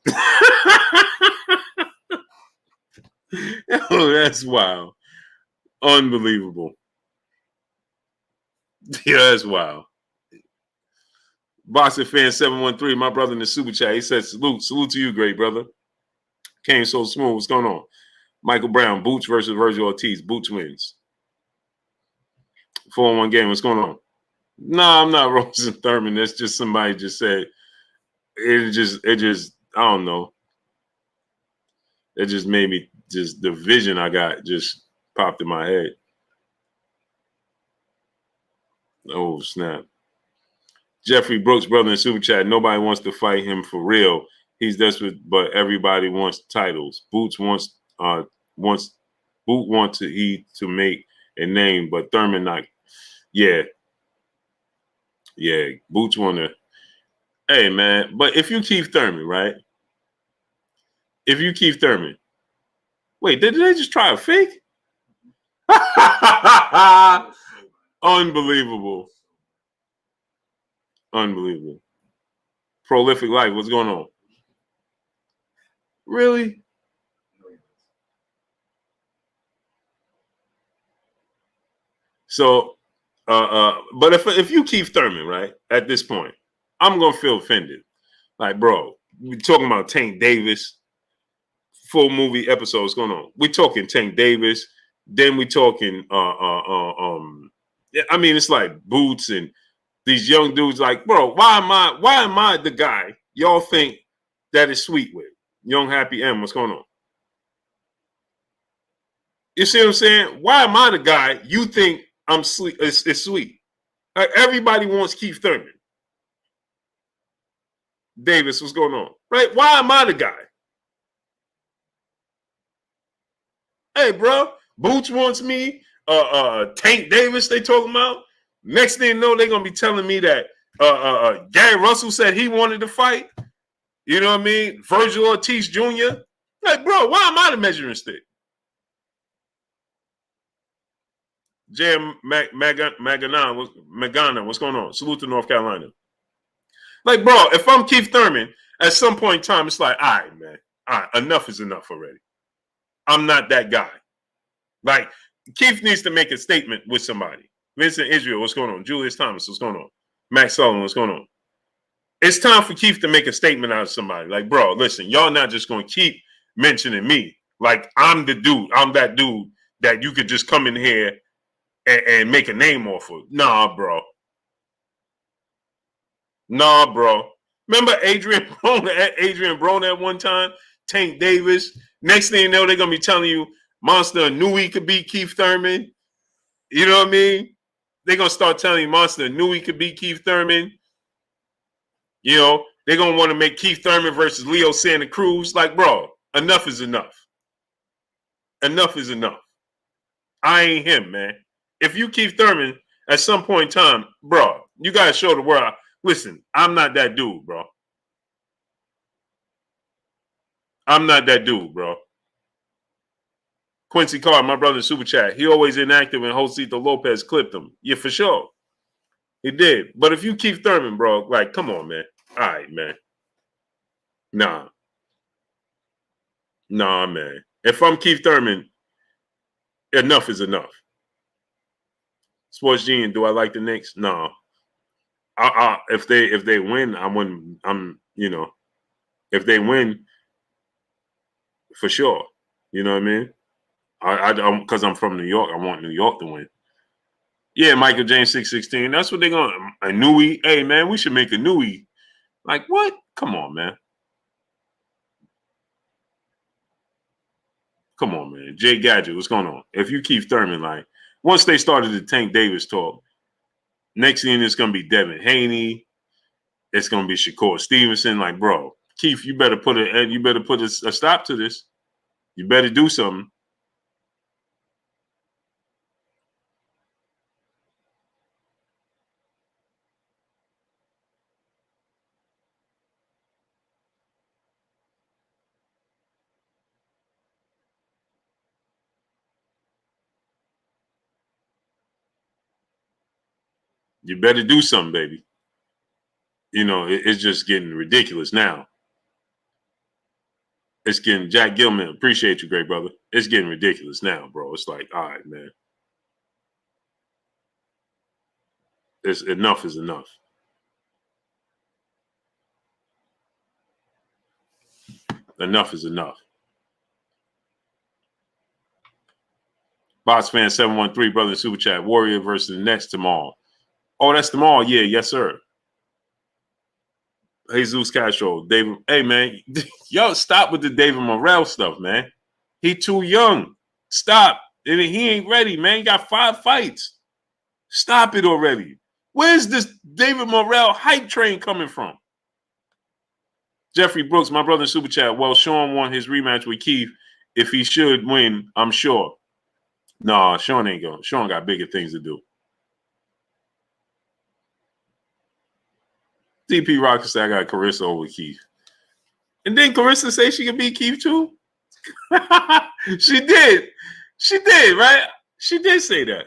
Oh, that's wild. Unbelievable. Yeah, that's wild. Boxing fan 713, my brother in the super chat. He said, salute to you, great brother. Came so smooth. What's going on? Michael Brown, Boots versus Virgil Ortiz. Boots wins. 4-1 game. What's going on? No, I'm not roasting Thurman. That's just somebody just said I don't know. It just made me the vision I got just popped in my head. Oh, snap. Jeffrey Brooks, brother in super chat. Nobody wants to fight him for real. He's desperate, but everybody wants titles. Boot wants to make a name, but Thurman not. Yeah. Boots want to. Hey man, but if you Keith Thurman, right? If you Keith Thurman, wait, did they just try a fake? Unbelievable. Unbelievable. Prolific life. What's going on? Really? So, but if you Keith Thurman, right, at this point, I'm gonna feel offended. Like, bro, we talking about Tank Davis, full movie episodes going on. We talking Tank Davis, then we talking I mean, it's like Boots and these young dudes. Like, bro, why am I the guy y'all think that is sweet with? Young Happy M, what's going on? You see what I'm saying? Why am I the guy you think I'm sweet? It's sweet. Like, everybody wants Keith Thurman. Davis, what's going on? Right? Why am I the guy? Hey, bro, Boots wants me. Tank Davis, they talking about. Next thing you know, they're gonna be telling me that Gary Russell said he wanted to fight. You know what I mean? Virgil Ortiz Jr. Like, bro, why am I the measuring stick? Jam Magana, what's going on? Salute to North Carolina. Like, bro, if I'm Keith Thurman, at some point in time, it's like, all right, man. All right, enough is enough already. I'm not that guy. Like, Keith needs to make a statement with somebody. Vincent Israel, what's going on? Julius Thomas, what's going on? Max Sullivan, what's going on? It's time for Keith to make a statement out of somebody. Like, bro, listen, y'all not just going to keep mentioning me. Like, I'm the dude. I'm that dude that you could just come in here and make a name off of. Nah, bro. Remember Adrian Broner at one time? Tank Davis. Next thing you know, they're going to be telling you Monster knew he could beat Keith Thurman. You know what I mean? They're going to start telling you Monster knew he could beat Keith Thurman. You know, they're going to want to make Keith Thurman versus Leo Santa Cruz. Like, bro, enough is enough. Enough is enough. I ain't him, man. If you Keith Thurman, at some point in time, bro, you got to show the world, listen, I'm not that dude, bro. I'm not that dude, bro. Quincy Carr, my brother in Super Chat, he always inactive and Josito Lopez clipped him. Yeah, for sure. He did. But if you Keith Thurman, bro, like, come on, man. All right, man. Nah, man. If I'm Keith Thurman, enough is enough. Sports Gene, do I like the Knicks? No. If they win, if they win, for sure. You know what I mean? Because I'm from New York, I want New York to win. Yeah, Michael James 616. That's what they're going to. A Nui. Hey, man, we should make a Nui. Like, what? Come on, man. Come on, man. Jay Gadget, what's going on? If you Keith Thurman, like, once they started the Tank Davis talk, next thing it's going to be Devin Haney. It's going to be Shakur Stevenson. Like, bro, Keith, you better put a stop to this. You better do something. You better do something, baby. You know, it's just getting ridiculous now. It's getting Jack Gilman. Appreciate you, great brother. It's getting ridiculous now, bro. It's like, all right, man. It's enough is enough. Enough is enough. Box fan 713, brother in super chat. Warrior versus the Nets tomorrow. Oh, that's tomorrow. Yeah, yes, sir. Jesus Castro, David. Hey, man, yo, stop with the David Morrell stuff, man. He too young. Stop. He ain't ready, man. He got 5 fights. Stop it already. Where's this David Morrell hype train coming from? Jeffrey Brooks, my brother in super chat. Well, Sean won his rematch with Keith. If he should win, I'm sure. No, Sean ain't going. Sean got bigger things to do. DP Rocker said I got Carissa over Keith. And then Carissa say she can beat Keith too? She did. She did, right? She did say that.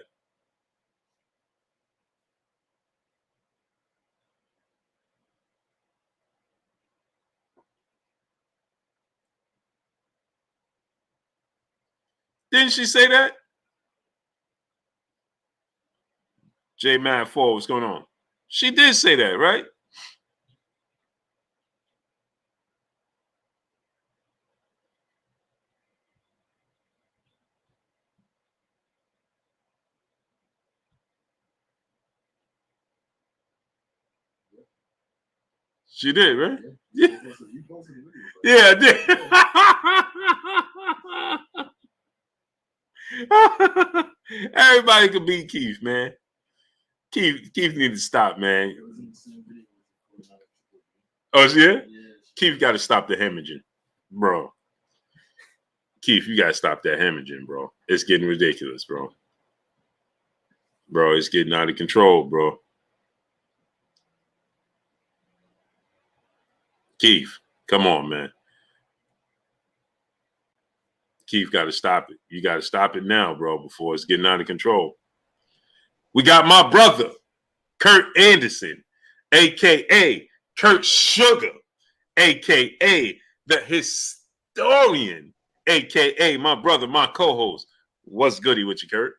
Didn't she say that? J Mad 4, what's going on? She did say that, right? She did, right? Yeah, yeah, I did. Everybody could beat Keith, man. Keith need to stop, man. Oh, yeah? Keith got to stop the hemorrhaging, bro. Keith, you got to stop that hemorrhaging, bro. It's getting ridiculous, bro. Bro, it's getting out of control, bro. Keith, come on, man. Keith got to stop it. You got to stop it now, bro, before it's getting out of control. We got my brother, Kurt Anderson, a.k.a. Kurt Sugar, a.k.a. the historian, a.k.a. my brother, my co-host. What's goody with you, Kurt?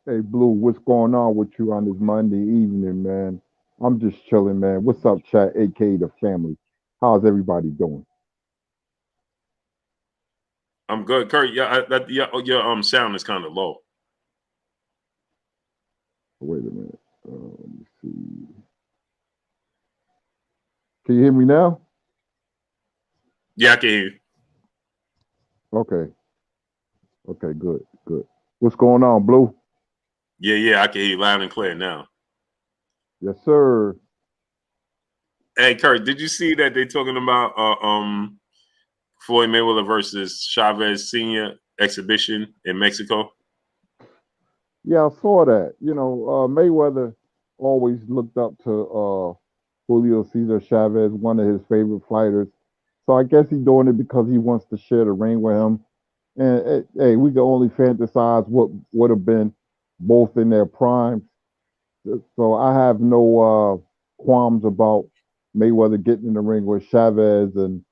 Hey, Blue, what's going on with you on this Monday evening, man? I'm just chilling, man. What's up, chat, a.k.a. the family? How's everybody doing? I'm good, Kurt. Yeah, your sound is kind of low. Wait a minute. Let me see. Can you hear me now? Yeah, I can hear you. Okay. Okay, good. What's going on, Blue? Yeah, I can hear you loud and clear now. Yes, sir. Hey, Kurt, did you see that they're talking about Floyd Mayweather versus Chavez Senior exhibition in Mexico? Yeah, I saw that. You know, Mayweather always looked up to Julio Cesar Chavez, one of his favorite fighters. So I guess he's doing it because he wants to share the ring with him. And hey, we can only fantasize what would have been both in their primes. So I have no qualms about Mayweather getting in the ring with Chavez and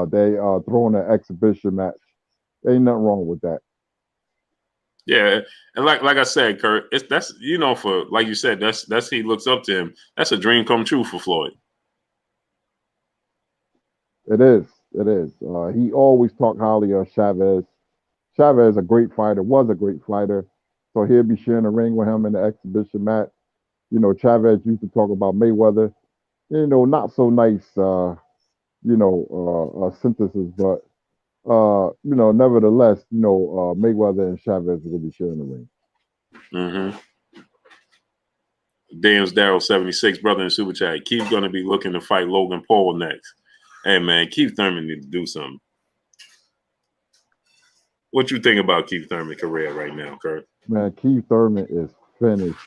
they throwing an exhibition match. Ain't nothing wrong with that. Yeah, and like I said, Kurt, that's for like you said, that's he looks up to him. That's a dream come true for Floyd. It is. He always talked highly of Chavez. Chavez, a great fighter, was a great fighter. So he'll be sharing a ring with him in the exhibition match. You know, Chavez used to talk about Mayweather. You know, not so nice, synthesis, but nevertheless, Mayweather and Chavez will be sharing the ring. Mm-hmm. Daniels Darryl 76, brother in super chat. Keith's gonna be looking to fight Logan Paul next. Hey man, Keith Thurman need to do something. What you think about Keith Thurman's career right now, Kurt? Man, Keith Thurman is finished.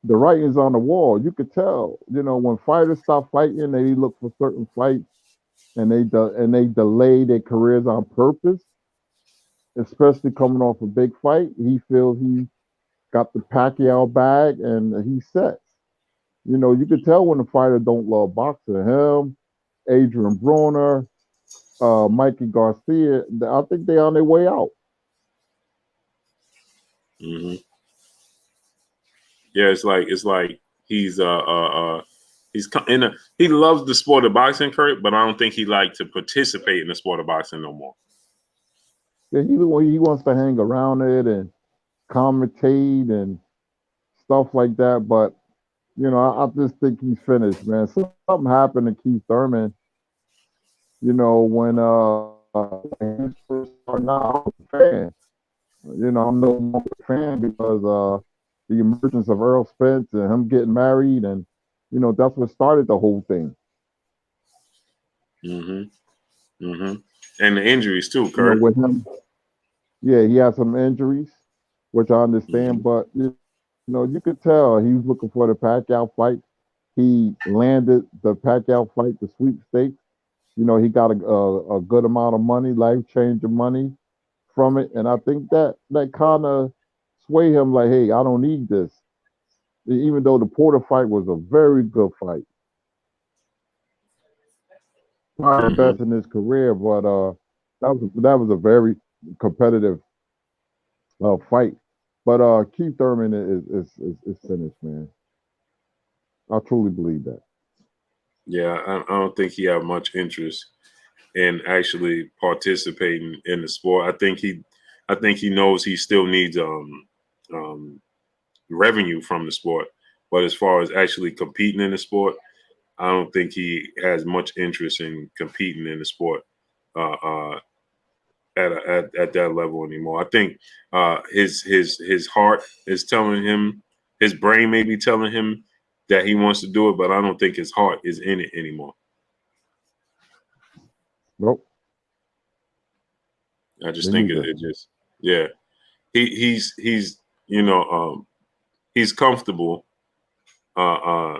The writing's on the wall. You could tell. You know, when fighters stop fighting, they look for certain fights, and they delay their careers on purpose. Especially coming off a big fight, he feels got the Pacquiao bag, and he sets. You know, you could tell when the fighter don't love boxing. Him, Adrian Broner, Mikey Garcia. I think they on their way out. Hmm. Yeah, it's like he loves the sport of boxing, Kurt, but I don't think he like to participate in the sport of boxing no more. Yeah, he wants to hang around it and commentate and stuff like that. But you know, I just think he's finished, man. Something happened to Keith Thurman. You know, when he first started out, I was a fan. You know, I'm no longer a fan because the emergence of Earl Spence and him getting married, and you know, that's what started the whole thing. Hmm. Hmm. And the injuries too, You know, Kurt. with him, yeah, he had some injuries, which I Hmm. understand, but you know, you could tell he was looking for the Pacquiao fight. He landed the Pacquiao fight, the sweepstakes. You know, he got a good amount of money, life changing money from it, and I think that kind of swayed him. Like, hey, I don't need this. Even though the Porter fight was a very good fight, probably the Hmm. best in his career, but that was a very competitive fight. But Keith Thurman is finished, man. I truly believe that. Yeah, I don't think he have much interest in actually participating in the sport. I think he knows he still needs um revenue from the sport, but as far as actually competing in the sport, I don't think he has much interest in competing in the sport uh, uh, at that level anymore. I think his heart is telling him, his brain may be telling him that he wants to do it, but I don't think his heart is in it anymore. Nope, I just me think neither. it just yeah. He's he's comfortable uh uh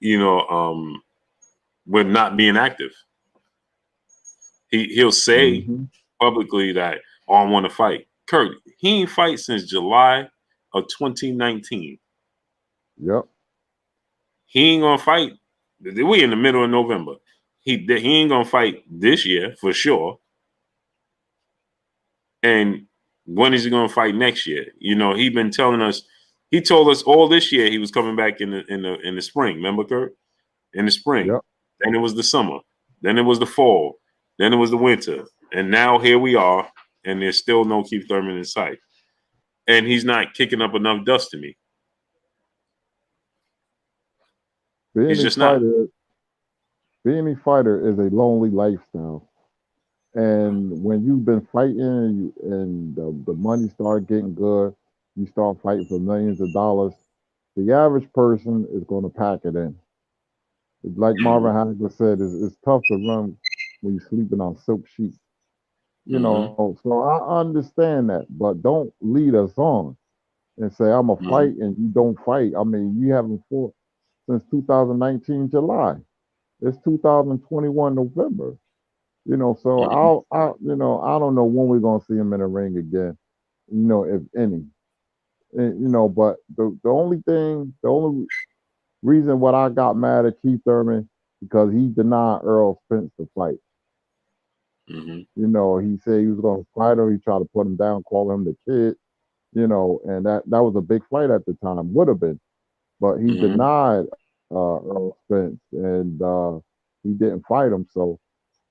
you know with not being active. He'll say Hmm. publicly that, oh, I want to fight. Kurt, he ain't fight since July of 2019. Yep. He ain't gonna fight. We in the middle of November. He ain't gonna fight this year for sure. And when is he gonna fight next year? You know, he been telling us. He told us all this year he was coming back in the spring. Remember, Kurt? In the spring. Yep. Then it was the summer. Then it was the fall. Then it was the winter. And now here we are, and there's still no Keith Thurman in sight. And he's not kicking up enough dust to me. Being He's a just not. fighter, being a fighter is a lonely lifestyle. And when you've been fighting and the money start getting good, you start fighting for millions of dollars. The average person is going to pack it in. It's like Mm-hmm. Marvin Hagler said, it's tough to run when you're sleeping on silk sheets. You Mm-hmm. know, so I understand that, but don't lead us on and say I'm a Mm-hmm. fight and you don't fight. I mean, you haven't fought since 2019 July. It's 2021 November. You know, so Mm-hmm. I don't know when we're gonna see him in the ring again. You know, if any. And, you know, but the only reason what I got mad at Keith Thurman because he denied Earl Spence the fight. Mm-hmm. You know, he said he was gonna fight him. He tried to put him down, call him the kid. You know, and that was a big fight at the time. Would have been, but he Mm-hmm. denied Earl Spence, and he didn't fight him. So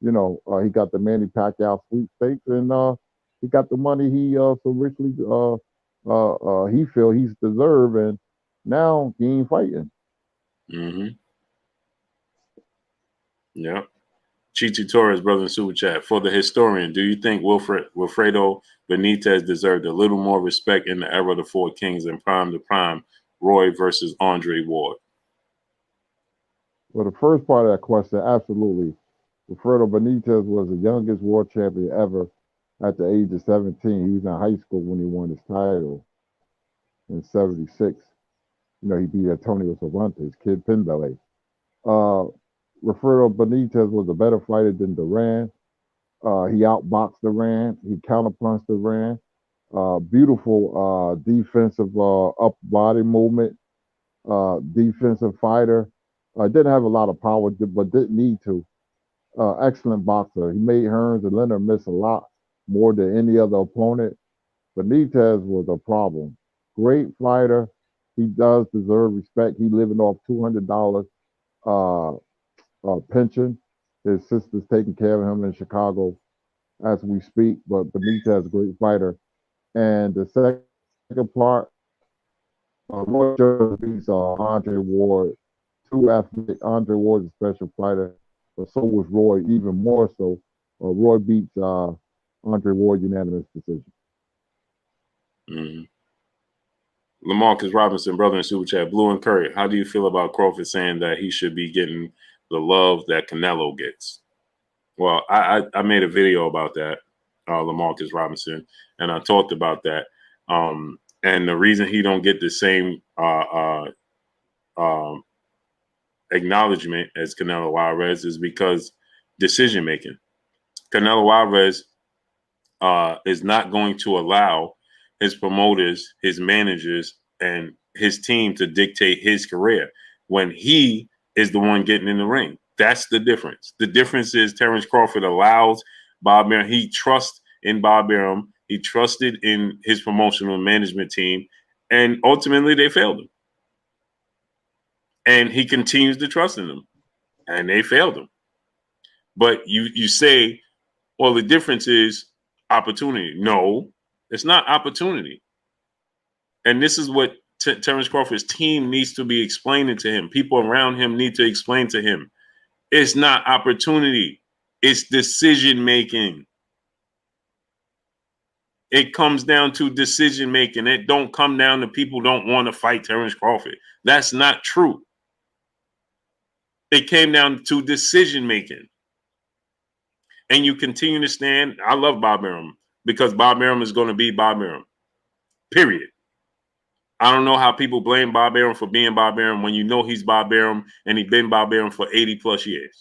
you know, he got the Manny Pacquiao sweepstakes, and he got the money he so richly he feel he's deserved, and now he ain't fighting. Mm-hmm. Yeah. Chichi Torres, brother in Super Chat. For the historian, do you think Wilfredo Benitez deserved a little more respect in the era of the Four Kings and prime to prime Roy versus Andre Ward? Well, the first part of that question, absolutely. Wilfredo Benitez was the youngest world champion ever at the age of 17. He was in high school when he won his title in '76. You know, he beat Antonio Cervantes, Kid Pinbele. Uh, Wilfredo Benitez was a better fighter than Duran. He outboxed Duran. He counterpunched Duran. Beautiful defensive upper body movement. Defensive fighter. Didn't have a lot of power, but didn't need to. Excellent boxer. He made Hearns and Leonard miss a lot more than any other opponent. Benitez was a problem. Great fighter. He does deserve respect. He living off $200 uh, pension. His sister's taking care of him in Chicago as we speak. But Benitez, great fighter. And the second part, Roy Jones beats Andre Ward. Too athletic. Andre Ward's a special fighter, but so was Roy, even more so. Roy beats Andre Ward unanimous decision. Mm-hmm. Lamarcus Robinson, brother in Super Chat, Blue and Curry, how do you feel about Crawford saying that he should be getting the love that Canelo gets? Well, I made a video about that, Lamarcus Robinson, and I talked about that. And the reason he don't get the same acknowledgement as Canelo Alvarez is because decision making. Canelo Alvarez is not going to allow his promoters, his managers, and his team to dictate his career when he is the one getting in the ring. That's the difference. The difference is Terrence Crawford allows Bob Arum. He trusts in Bob Arum. He trusted in his promotional management team, and ultimately they failed him. And he continues to trust in them, and they failed him. But you say, well, the difference is opportunity. No, it's not opportunity. And this is what Terrence Crawford's team needs to be explaining to him. People around him need to explain to him. It's not opportunity. It's decision making. It comes down to decision making. It don't come down to people don't want to fight Terrence Crawford. That's not true. It came down to decision making. And you continue to stand. I love Bob Arum because Bob Arum is going to be Bob Arum. Period. I don't know how people blame Bob Arum for being Bob Arum when you know he's Bob Arum and he's been Bob Arum for 80 plus years.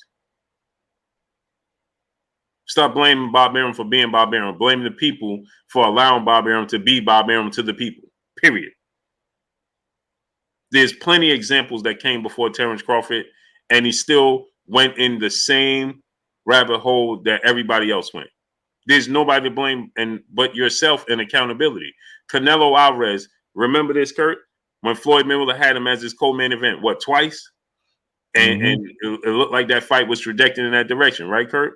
Stop blaming Bob Arum for being Bob Arum. Blame the people for allowing Bob Arum to be Bob Arum to the people. Period. There's plenty of examples that came before Terrence Crawford, and he still went in the same rabbit hole that everybody else went. There's nobody to blame but yourself and accountability. Canelo Alvarez, remember this, Kurt? When Floyd Mayweather had him as his co-main event, what, twice? And it looked like that fight was trajecting in that direction, right, Kurt?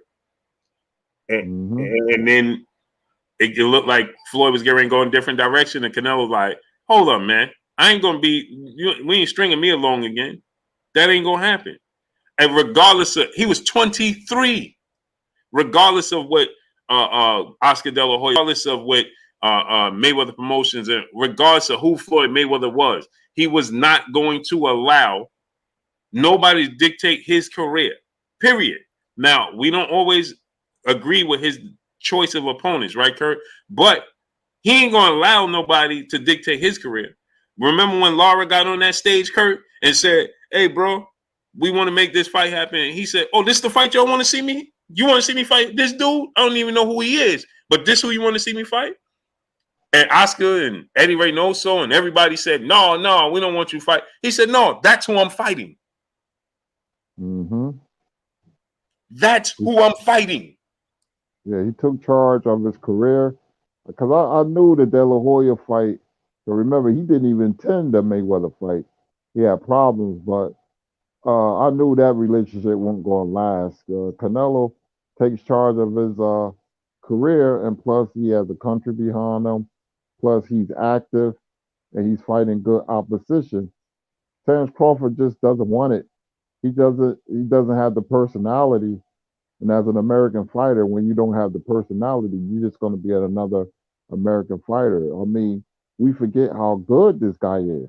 And then it looked like Floyd was getting going a different direction, and Canelo was like, hold up, man. I ain't going to we ain't stringing me along again. That ain't going to happen. And regardless of, he was 23. Regardless of what Oscar De La Hoya, regardless of what Mayweather Promotions, and regardless of who Floyd Mayweather was, he was not going to allow nobody to dictate his career, period. Now, we don't always agree with his choice of opponents, right, Kurt? But he ain't going to allow nobody to dictate his career. Remember when Lara got on that stage, Kurt, and said, hey, bro, we want to make this fight happen. And he said, oh, this is the fight y'all want to see me? You want to see me fight this dude? I don't even know who he is, but this who you want to see me fight? And Oscar and Eddie Reynoso and everybody said, no, we don't want you to fight. He said, no, that's who I'm fighting. That's who I'm fighting. Yeah, he took charge of his career because I knew the De La Hoya fight. So remember, he didn't even intend the Mayweather fight. He had problems, but I knew that relationship wasn't going to last. Canelo takes charge of his career, and plus he has a country behind him. Plus he's active, and he's fighting good opposition. Terrence Crawford just doesn't want it. He doesn't have the personality. And as an American fighter, when you don't have the personality, you're just going to be at another American fighter. I mean, we forget how good this guy is.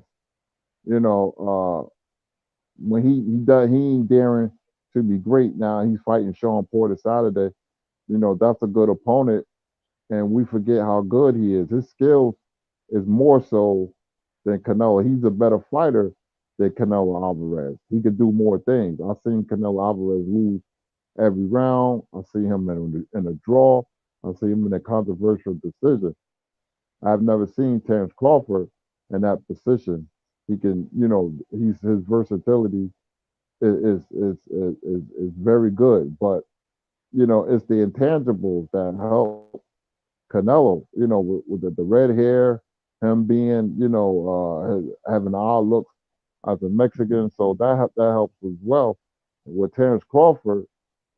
You know, when he ain't daring to be great. Now he's fighting Sean Porter Saturday. You know, that's a good opponent, and we forget how good he is. His skills is more so than Canelo. He's a better fighter than Canelo Alvarez. He could do more things. I've seen Canelo Alvarez lose every round. I see him in a draw. I see him in a controversial decision. I've never seen Terrence Crawford in that position. He can, his versatility is very good, but it's the intangibles that help Canelo. With the red hair, him being, having odd looks as a Mexican, so that helps as well. With Terrence Crawford,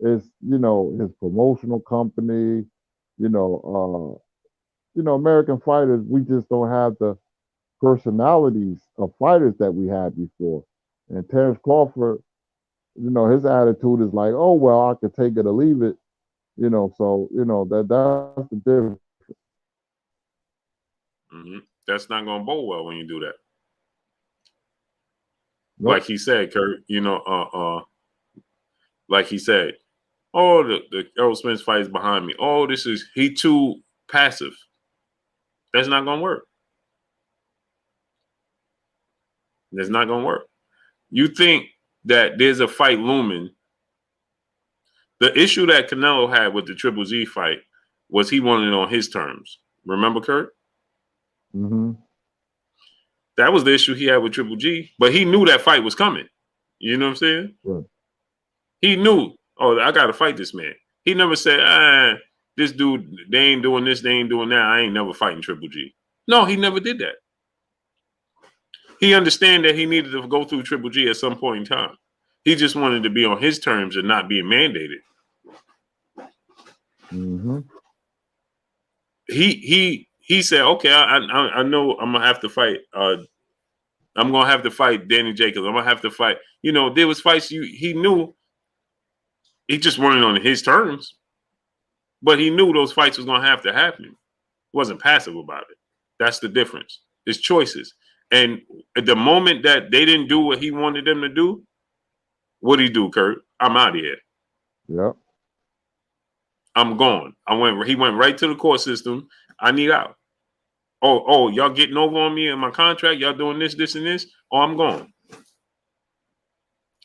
is his promotional company, American fighters. We just don't have the personalities of fighters that we had before. And Terrence Crawford, his attitude is like, oh well, I could take it or leave it, So that's the difference. That's not going to bode well when you do that. Nope. Like he said, Kurt. Like he said, oh, the Errol Spence fight is behind me. Oh, he too passive. That's not going to work. That's not going to work. You think that there's a fight looming. The issue that Canelo had with the Triple G fight was he wanted it on his terms. Remember, Kurt? Mm-hmm. That was the issue he had with Triple G, but he knew that fight was coming. You know what I'm saying? Right. He knew, oh, I got to fight this man. He never said, this dude, they ain't doing this, they ain't doing that. I ain't never fighting Triple G. No, he never did that. He understand that he needed to go through Triple G at some point in time. He just wanted to be on his terms and not being mandated. Mm-hmm. He said, okay, I know I'm gonna have to fight. I'm gonna have to fight Danny Jacobs. I'm gonna have to fight. There was fights he knew. He just wanted on his terms, but he knew those fights was gonna have to happen. He wasn't passive about it. That's the difference. It's choices. And at the moment that they didn't do what he wanted them to do, what did he do, Kurt? I'm out of here. Yep. I'm gone. He went right to the court system. I need out. Oh, y'all getting over on me and my contract? Y'all doing this, and this? Oh, I'm gone.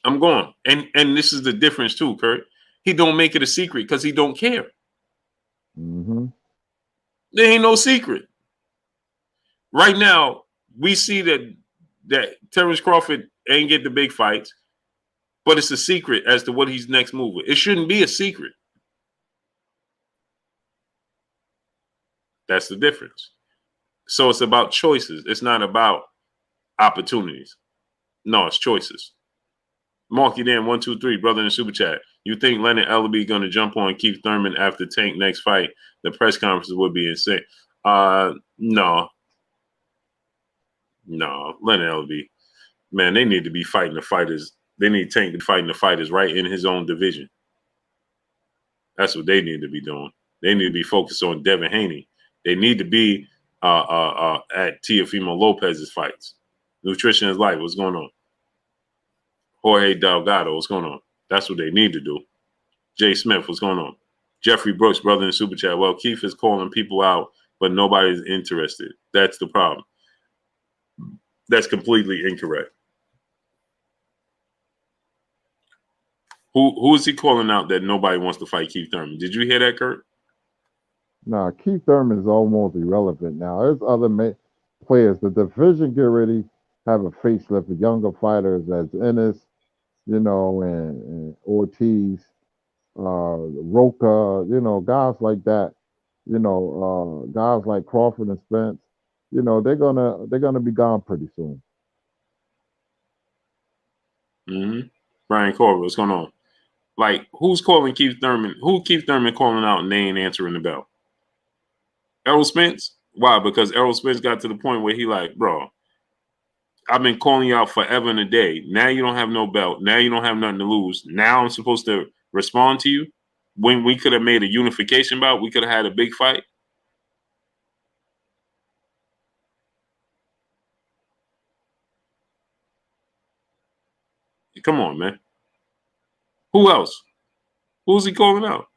I'm gone. And this is the difference too, Kurt. He don't make it a secret because he don't care. Mm-hmm. There ain't no secret. Right now, we see that Terrence Crawford ain't get the big fights, but it's a secret as to what he's next move with. It shouldn't be a secret. That's the difference. So it's about choices. It's not about opportunities. No, it's choices. Marky Dan 123, brother in the super chat. You think Leonard Ellerbe going to jump on Keith Thurman after Tank next fight? The press conferences would be insane. No. Leonard Ellerbe, man, they need to be fighting the fighters. They need Tank to be fighting the fighters right in his own division. That's what they need to be doing. They need to be focused on Devin Haney. They need to be at Teofimo Lopez's fights. Nutrition is life. What's going on? Jorge Delgado, what's going on? That's what they need to do. Jay Smith, what's going on? Jeffrey Brooks, brother in the super chat. Well, Keith is calling people out, but nobody's interested. That's the problem. That's completely incorrect. Who is he calling out that nobody wants to fight Keith Thurman? Did you hear that, Kurt? Nah, Keith Thurman is almost irrelevant now. There's other players. The division get ready have a facelift with younger fighters as Ennis, and Ortiz, Roca, guys like that. Guys like Crawford and Spence. They're gonna be gone pretty soon. Mm-hmm. Brian Corbett, what's going on? Like, who's calling Keith Thurman? Who Keith Thurman calling out and they ain't answering the bell? Errol Spence? Why? Because Errol Spence got to the point where he like, bro, I've been calling you out forever and a day. Now you don't have no belt. Now you don't have nothing to lose. Now I'm supposed to respond to you when we could have made a unification bout. We could have had a big fight. Come on, man. Who else? Who's he calling out?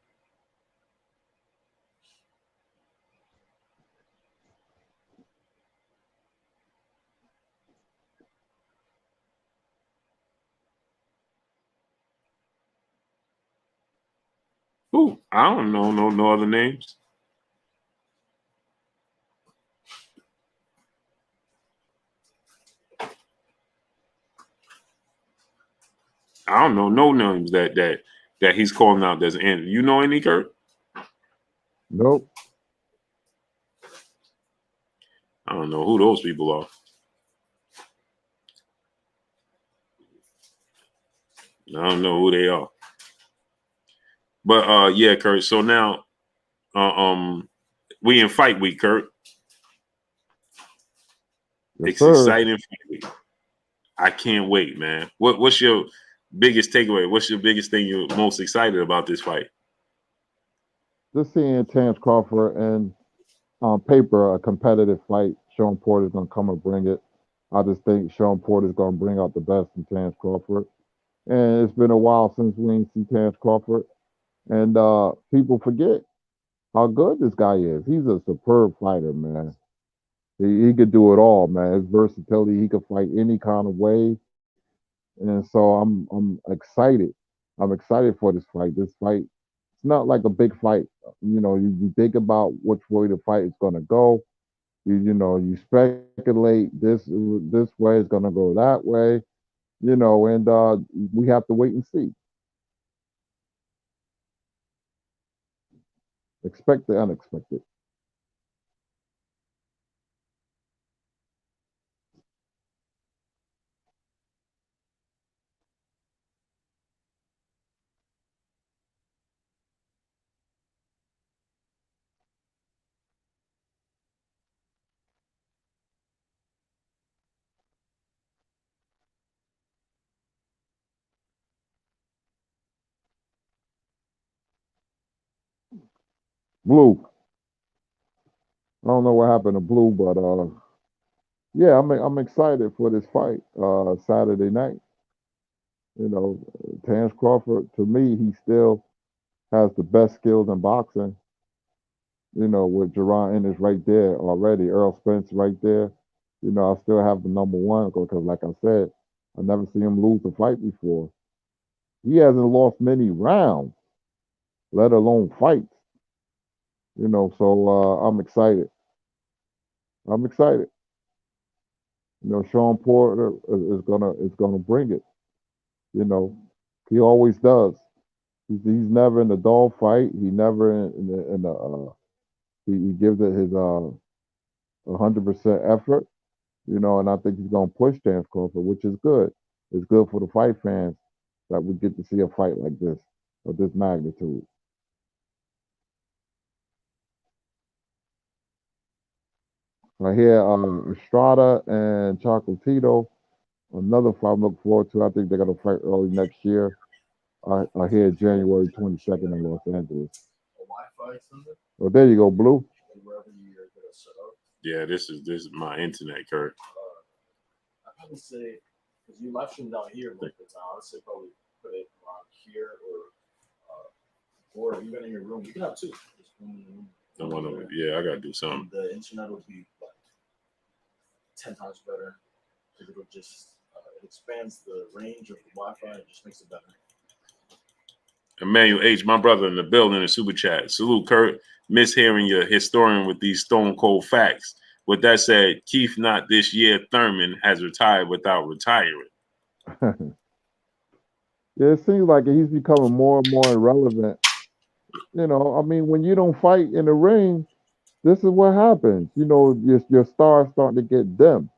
Who? I don't know no other names. I don't know no names that he's calling out. That's in. You know any, Kurt? Nope. I don't know who those people are. I don't know who they are. But yeah, Kurt. So now, we in fight week, Kurt. Yes, It's sir. exciting fight week. I can't wait, man. What's your biggest takeaway? What's your biggest thing you're most excited about this fight? Just seeing Terence Crawford and on paper a competitive fight. Sean Porter's gonna come and bring it. I just think Sean Porter's gonna bring out the best in Terence Crawford. And it's been a while since we ain't see Terence Crawford. And people forget how good this guy is. He's a superb fighter, man. He could do it all, man. His versatility, he could fight any kind of way. And so I'm excited. I'm excited for this fight. This fight, it's not like a big fight. You know, you think about which way the fight is gonna go. You speculate this way is gonna go that way. And we have to wait and see. Expect the unexpected. Blue. I don't know what happened to Blue, but yeah, I'm excited for this fight Saturday night. Terence Crawford, to me, he still has the best skills in boxing. With Jaron Ennis right there already, Earl Spence right there. I still have the number one because, like I said, I never seen him lose a fight before. He hasn't lost many rounds, let alone fights. So I'm excited. I'm excited. Sean Porter is gonna bring it. You know, he always does. He's never in a dog fight. He never in the he gives it his 100% effort. And I think he's gonna push Terence Crawford, which is good. It's good for the fight fans that we get to see a fight like this of this magnitude. I hear Estrada and Chocolatito, another fight I'm looking forward to. I think they're gonna fight early next year. I hear January 22nd in Los Angeles. Wi-Fi something? Well, there you go, Blue. Wherever you're gonna set up. Yeah, this is my internet, Kurt. I probably say because you live stream down here most of the time. I'd say probably put it around here or even in your room. You can have two. Just Yeah, I gotta do something. The internet will be like 10 times better. It'll just it expands the range of the Wi-Fi. It just makes it better. Emmanuel H, my brother in the building, in super chat. Salute, Kurt. Miss hearing your historian with these stone cold facts. With that said, Keith not this year. Thurman has retired without retiring. Yeah, it seems like he's becoming more and more irrelevant. I mean, when you don't fight in the ring, this is what happens. Your stars starting to get dim.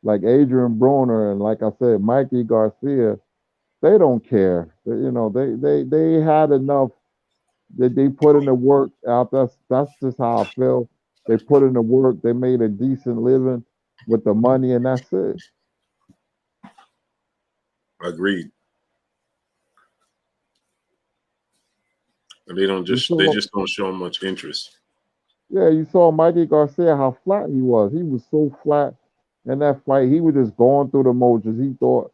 Like Adrian Broner and, like I said, Mikey Garcia, they don't care. They had enough. They put in the work out. That's just how I feel. They put in the work. They made a decent living with the money, and that's it. Agreed. And they just don't show much interest. Yeah, you saw Mikey Garcia, how flat he was. He was so flat in that fight. He was just going through the motions. He thought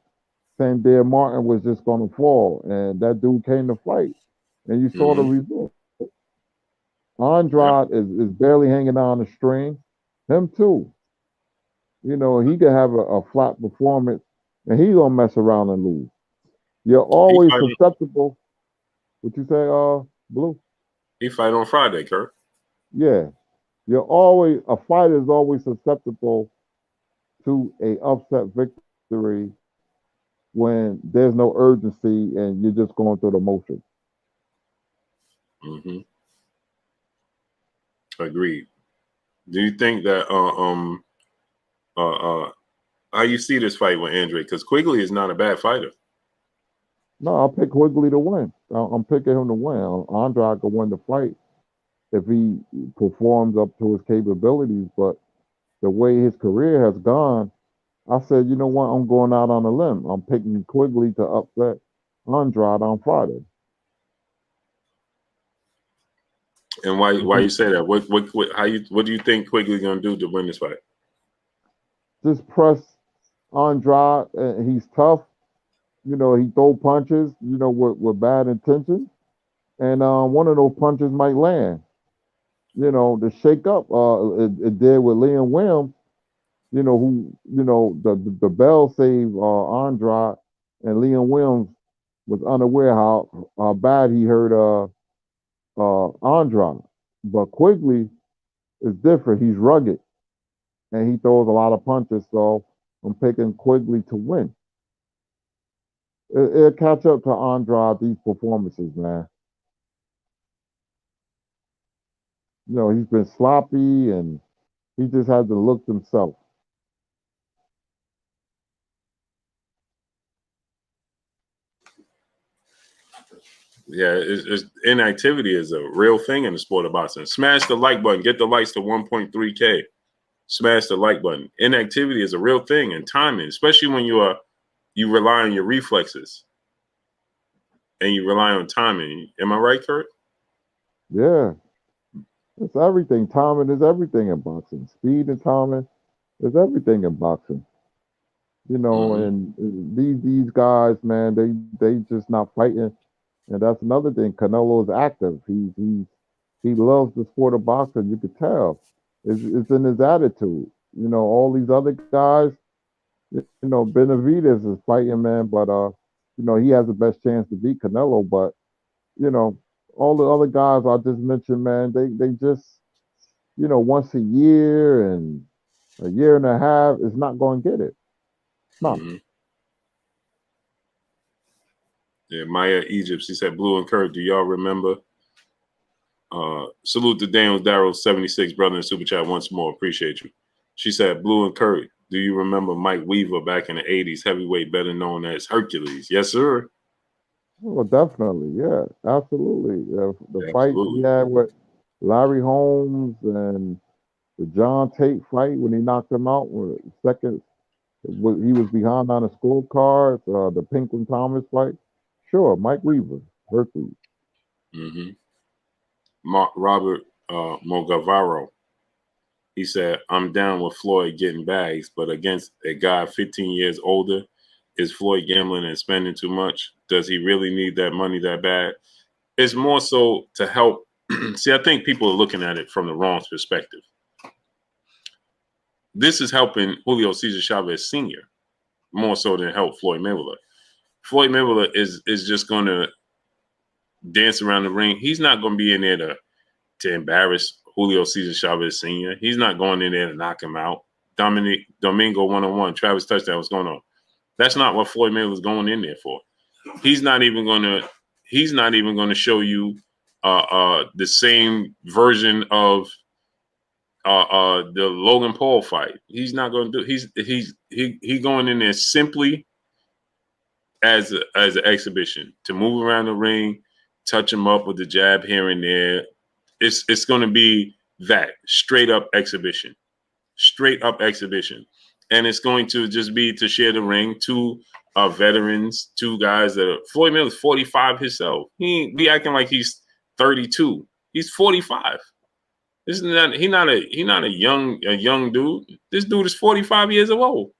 Sandair Martin was just going to fall, and that dude came to fight. And you saw the result. Andrade is barely hanging on the string. Him too. He could have a flat performance, and he gonna mess around and lose. You're always susceptible. What you say, Blue? He fight on Friday, Kurt. Yeah. A fighter is always susceptible to a upset victory, when there's no urgency and you're just going through the motions. Mm-hmm. Agreed. Do you think that how you see this fight with Andre? Because Quigley is not a bad fighter. No, I'll pick Quigley to win. I'm picking him to win. Andrade could win the fight if he performs up to his capabilities. But the way his career has gone, I said, you know what? I'm going out on a limb. I'm picking Quigley to upset Andrade on Friday. And why you say that? What do you think Quigley's gonna do to win this fight? Just press Andrade. He's tough. You know, he throw punches, you know, with bad intentions. And one of those punches might land. You know, the shake up it did with Liam Williams, you know, who, you know, the bell saved Andrade, and Liam Williams was unaware how bad he hurt Andrade. But Quigley is different. He's rugged and he throws a lot of punches. So I'm picking Quigley to win. It'll catch up to Andrade, these performances, man. You know, he's been sloppy and he just had to look himself. Yeah, inactivity is a real thing in the sport of boxing. Smash the like button. Get the likes to 1.3K. Smash the like button. Inactivity is a real thing, and timing, especially when you rely on your reflexes and you rely on timing. Am I right, Kurt? Yeah, it's everything. Timing is everything in boxing. Speed and timing is everything in boxing. You know, and these guys, man, they just not fighting. And that's another thing. Canelo is active. He loves the sport of boxing. You could tell. It's in his attitude. You know, all these other guys, you know, Benavidez is fighting, man, but you know, he has the best chance to beat Canelo. But, you know, all the other guys I just mentioned, man, they just, you know, once a year and a year and a half is not going to get it. It's not. Mm-hmm. Yeah, Maya Egypt. She said, Blue and Kurt, do y'all remember? Salute to Daniel Darrow 76, brother in Super Chat once more. Appreciate you. She said, Blue and Kurt, do you remember Mike Weaver back in the 80s, heavyweight, better known as Hercules? Yes, sir. Well, definitely, yeah, absolutely. The fight he Absolutely. had with Larry Holmes and the John Tate fight when he knocked him out with second, he was behind on the scorecard. The Pinklon Thomas fight, sure, Mike Weaver, Hercules. Mm-hmm. Robert Mogavaro. He said, I'm down with Floyd getting bags, but against a guy 15 years older, is Floyd gambling and spending too much? Does he really need that money that bad? It's more so to help. See, I think people are looking at it from the wrong perspective. This is helping Julio Cesar Chavez Sr. more so than help Floyd Mayweather. Floyd Mayweather is just going to dance around the ring. He's not going to be in there to embarrass Julio Cesar Chavez Sr. He's not going in there to knock him out. Domingo 101, Travis touchdown, what's going on? That's not what Floyd Mayweather's going in there for. He's not even going to show you the same version of the Logan Paul fight. He's not going to do. He's going in there simply as an exhibition to move around the ring, touch him up with the jab here and there. It's going to be that straight up exhibition, and it's going to just be to share the ring. Two veterans, two guys that are, Floyd Mayweather's 45 himself. He ain't be acting like he's 32. He's 45. He's not a young dude. This dude is 45 years old.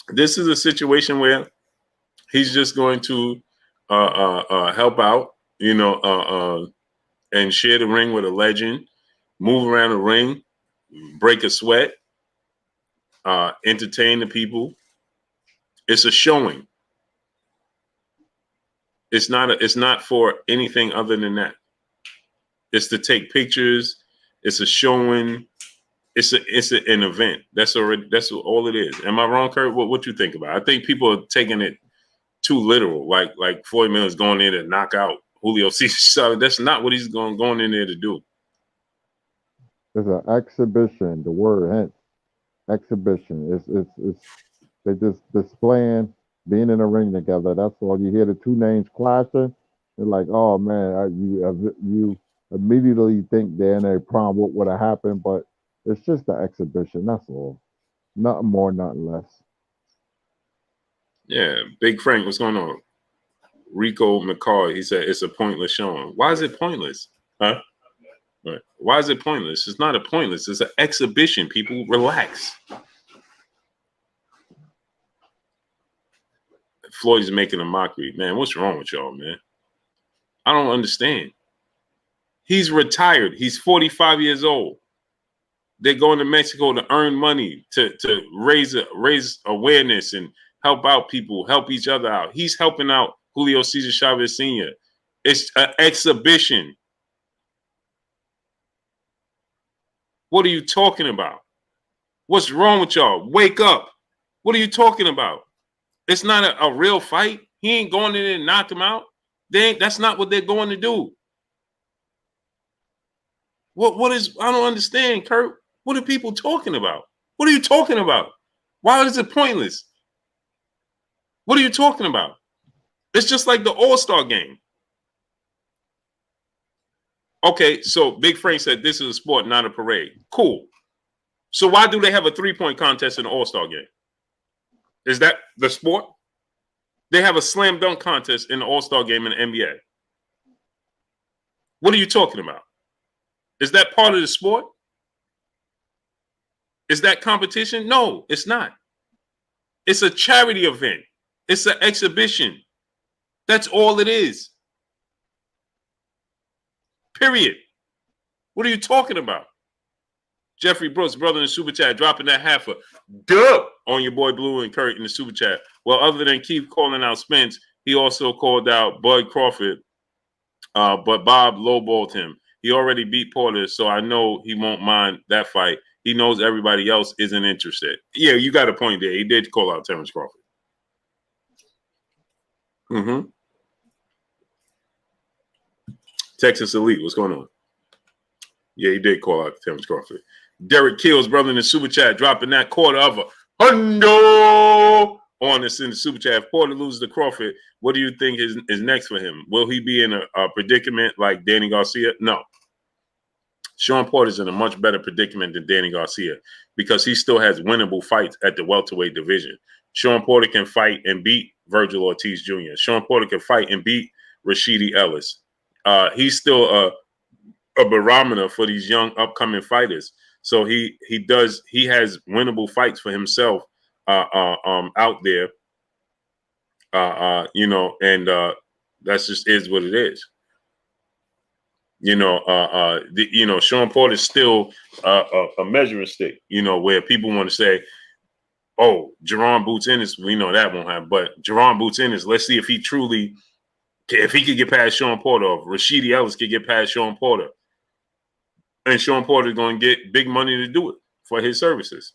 This is a situation where he's just going to help out, and share the ring with a legend, move around the ring, break a sweat, entertain the people. It's a showing. It's not for anything other than that. It's to take pictures. It's a showing. it's an event. That's all it is. Am I wrong, Kurt? What you think about it? I think people are taking it too literal. Like Floyd Miller's going in to knock out Julio Cesar. That's not what he's going in there to do. It's an exhibition. The word hence exhibition. It's they just displaying being in a ring together. That's all. You hear the two names clashing. They're like, oh man, you immediately think they're in a problem. What would have happened? But it's just an exhibition. That's all. Nothing more, nothing less. Yeah, Big Frank, what's going on? Rico McCall, he said it's a pointless showing. Why is it pointless? Huh? Right. Why is it pointless? It's not a pointless. It's an exhibition. People relax. Floyd's making a mockery. Man, what's wrong with y'all, man? I don't understand. He's retired. He's 45 years old. They're going to Mexico to earn money, to raise awareness and help out people, help each other out. He's helping out Julio Cesar Chavez Sr. It's an exhibition. What are you talking about? What's wrong with y'all? Wake up. What are you talking about? It's not a real fight. He ain't going in there and knock him out. That's not what they're going to do. What is, I don't understand, Kurt. What are people talking about? What are you talking about? Why is it pointless? What are you talking about? It's just like the All-Star game. Okay, so Big Frank said this is a sport, not a parade. Cool. So why do they have a three-point contest in the All-Star game? Is that the sport? They have a slam dunk contest in the All-Star game in the NBA. What are you talking about? Is that part of the sport? Is that competition? No, it's not. It's a charity event. It's an exhibition. That's all it is. Period. What are you talking about? Jeffrey Brooks, brother in the super chat, dropping that half a dub on your boy Blue and Kurt in the super chat. Well, other than Keith calling out Spence, he also called out Bud Crawford, but Bob lowballed him. He already beat Porter, so I know he won't mind that fight. He knows everybody else isn't interested. Yeah, you got a point there. He did call out Terrence Crawford. Mm-hmm. Texas Elite, what's going on? Yeah, he did call out Terrence Crawford. Derek Kills, brother in the super chat, dropping that quarter of a hundo on us in the super chat. If Porter loses to Crawford, what do you think is next for him? Will he be in a predicament like Danny Garcia? No. Sean Porter's in a much better predicament than Danny Garcia because he still has winnable fights at the welterweight division. Sean Porter can fight and beat Virgil Ortiz Jr. Sean Porter can fight and beat Rashidi Ellis. He's still a barometer for these young upcoming fighters. So he has winnable fights for himself out there. That's just is what it is. Sean Porter's still a measuring stick, where people want to say, oh, Jaron Boots Ennis, we know that won't happen. But Jaron Boots Ennis, let's see if he could get past Sean Porter, or Rashidi Ellis could get past Sean Porter. And Sean Porter's going to get big money to do it for his services.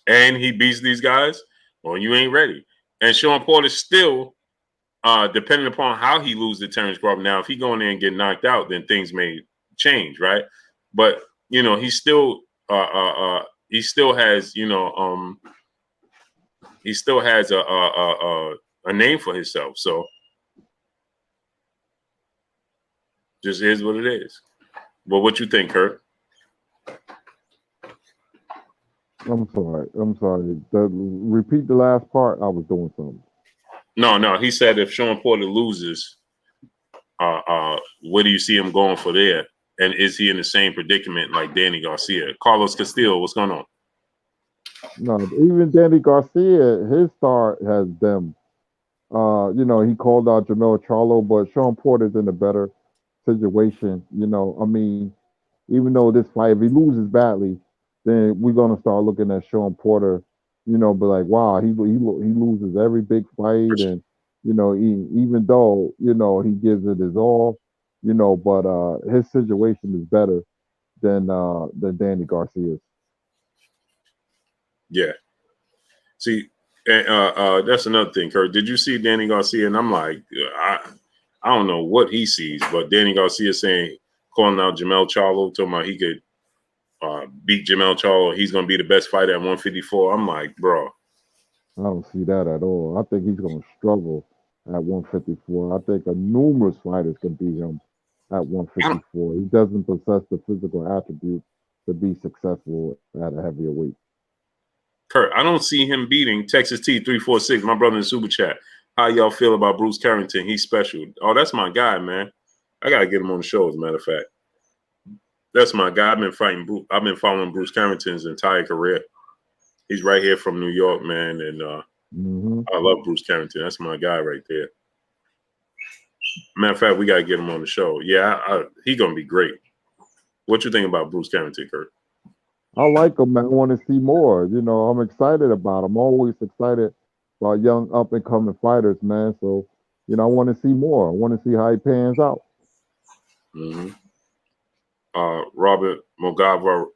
And he beats these guys, or you ain't ready. And Sean Porter still, depending upon how he loses to Terrence Crawford. Now, if he go in there and get knocked out, then things may change, right? But he still has a name for himself. So just is what it is. Well, what you think, Kurt? I'm sorry. Repeat the last part. I was doing something. No. He said if Sean Porter loses, where do you see him going for there? And is he in the same predicament like Danny Garcia? Carlos Castillo, what's going on? No, even Danny Garcia, his start has them. He called out Charlo, but Sean Porter's in a better situation. Even though this fight, if he loses badly, then we're gonna start looking at Sean Porter, be like, wow, he loses every big fight, and even though he gives it his all, but his situation is better than Danny Garcia's. Yeah. See, that's another thing, Kurt. Did you see Danny Garcia? And I'm like, I don't know what he sees, but Danny Garcia calling out Charlo, talking about he could beat Charlo. He's going to be the best fighter at 154. I'm like, bro. I don't see that at all. I think he's going to struggle at 154. I think numerous fighters can beat him at 154. He doesn't possess the physical attributes to be successful at a heavier weight. Kurt, I don't see him beating Texas T346, my brother in Super Chat. How y'all feel about Bruce Carrington? He's special. Oh, that's my guy, man. I got to get him on the show, as a matter of fact. That's my guy. I've been following Bruce Carrington's entire career. He's right here from New York, man, and I love Bruce Carrington. That's my guy right there. Matter of fact, we got to get him on the show. Yeah, he's going to be great. What you think about Bruce Carrington, Kurt? I like him. I want to see more. You know, I'm excited about him. I'm always excited about young up-and-coming fighters, man. So, you know, I want to see more. I want to see how he pans out. Robert Mogavaro,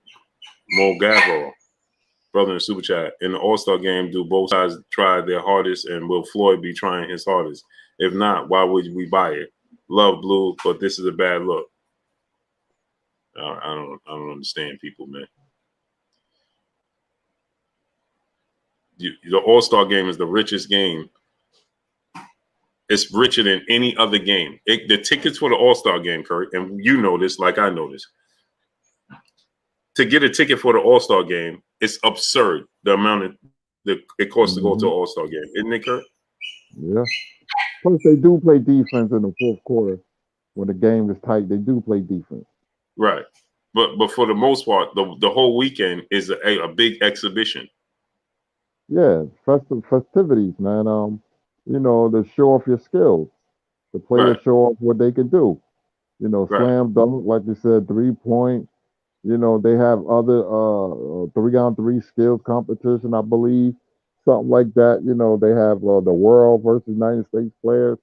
brother in Super Chat. In the All-Star game, do both sides try their hardest, and will Floyd be trying his hardest? If not, why would we buy it? Love Blue, but this is a bad look. I don't understand people, man. The All-Star game is the richest game. It's richer than any other game. The tickets for the All-Star game, Kurt, and you know this like I know this. To get a ticket for the All-Star game, it's absurd. The amount it costs to go to an All-Star game, isn't it, Kurt? Yeah. Plus, they do play defense in the fourth quarter. When the game is tight, they do play defense. Right. But for the most part, the whole weekend is a big exhibition. Yeah, festivities, man. You know, to show off your skills. The players show off what they can do. You know, slam dunk, like you said, 3-point. You know, they have other 3-on-3 skills competition, I believe, something like that. You know, they have the world versus United States players.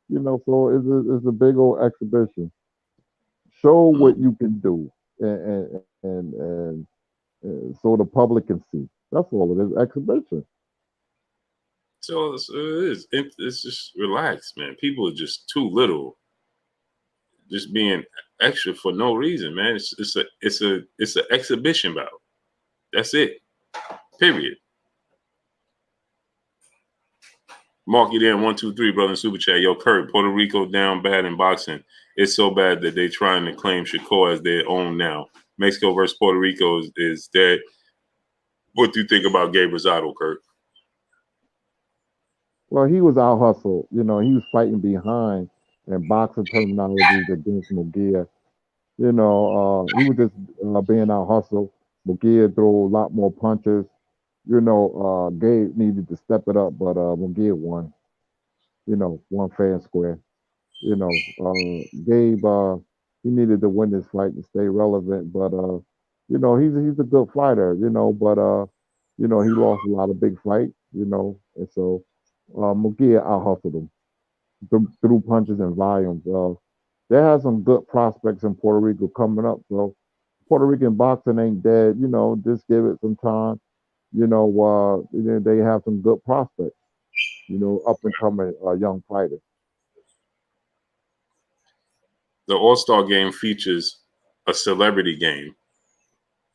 You know, so it's a big old exhibition. Show what you can do, and so the public can see. That's all it is, exhibition. So it's just relax, man. People are just too little, just being extra for no reason, man. It's an exhibition bout. That's it. Period. Mark it in 1, 2, 3, brother in Super Chat. Yo, Kurt, Puerto Rico down bad in boxing. It's so bad that they're trying to claim Shakur as their own now. Mexico versus Puerto Rico is dead. What do you think about Gabe Rosado, Kurt? Well, he was out hustled. You know, he was fighting behind and boxing terminologies against Munguia. You know, he was just being out hustled. Munguia threw a lot more punches. You know, Gabe needed to step it up, but Munguia won. You know, won fair and square. You know, Gabe, he needed to win this fight to stay relevant, but you know, he's a good fighter. You know, but you know, he lost a lot of big fights. You know, and so Munguia out hustled him through punches and volumes. They have some good prospects in Puerto Rico coming up. So Puerto Rican boxing ain't dead. You know, just give it some time. You know, they have some good prospects. You know, up and coming young fighters. The All-Star game features a celebrity game,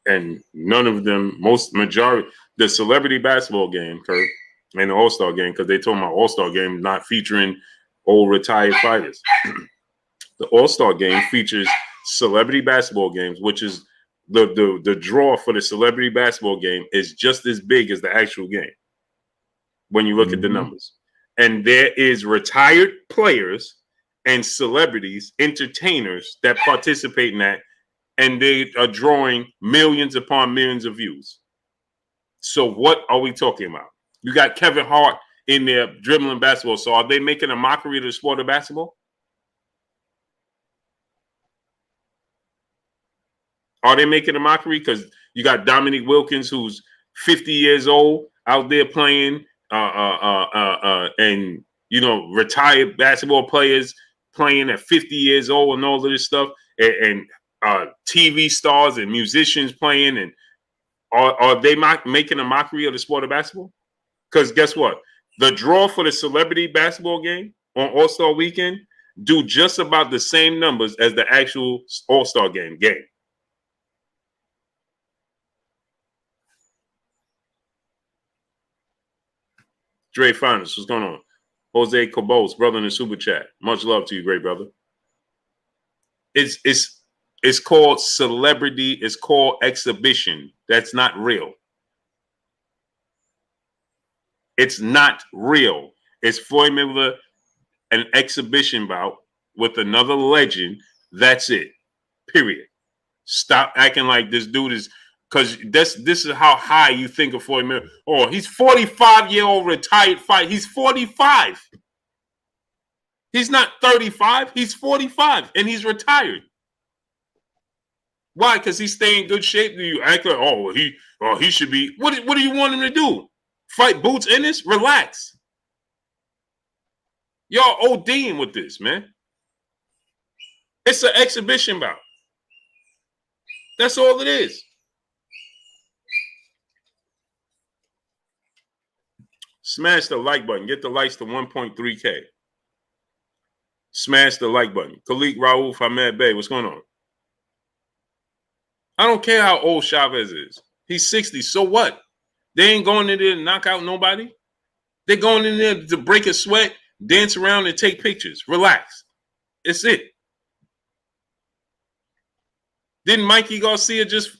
and none of them, the celebrity basketball game, Kurt, and the All-Star game, because they told my All-Star game not featuring old retired fighters. The All-Star game features celebrity basketball games, which is the draw for the celebrity basketball game is just as big as the actual game when you look at the numbers. And there is retired players and celebrities, entertainers that participate in that, and they are drawing millions upon millions of views. So what are we talking about? You got Kevin Hart in there dribbling basketball. So are they making a mockery of the sport of basketball? Are they making a mockery? Because you got Dominique Wilkins, who's 50 years old, out there playing, and you know, retired basketball players playing at 50 years old and all of this stuff, and TV stars and musicians playing. And Are they making a mockery of the sport of basketball? Because guess what? The draw for the celebrity basketball game on All-Star Weekend do just about the same numbers as the actual All-Star game. Dre Finance, what's going on? Jose Cabos, brother in the super chat. Much love to you, great brother. It's called celebrity. It's called exhibition. That's not real. It's not real. It's Floyd Mayweather, an exhibition bout with another legend. That's it. Period. Stop acting like this dude is, because this is how high you think of Floyd Mayweather. Oh, he's 45-year-old retired fight. He's 45. He's not 35. He's 45, and he's retired. Why? Because he stay in good shape. Do you act like, he should be? What do you want him to do? Fight Boots Ennis? Relax. Y'all ODing with this, man. It's an exhibition bout. That's all it is. Smash the like button. Get the likes to 1.3K. Smash the like button. Khalik Raouf Ahmed Bey, what's going on? I don't care how old Chavez is. He's 60. So what? They ain't going in there to knock out nobody. They're going in there to break a sweat, dance around, and take pictures. Relax. It's it. Didn't Mikey Garcia just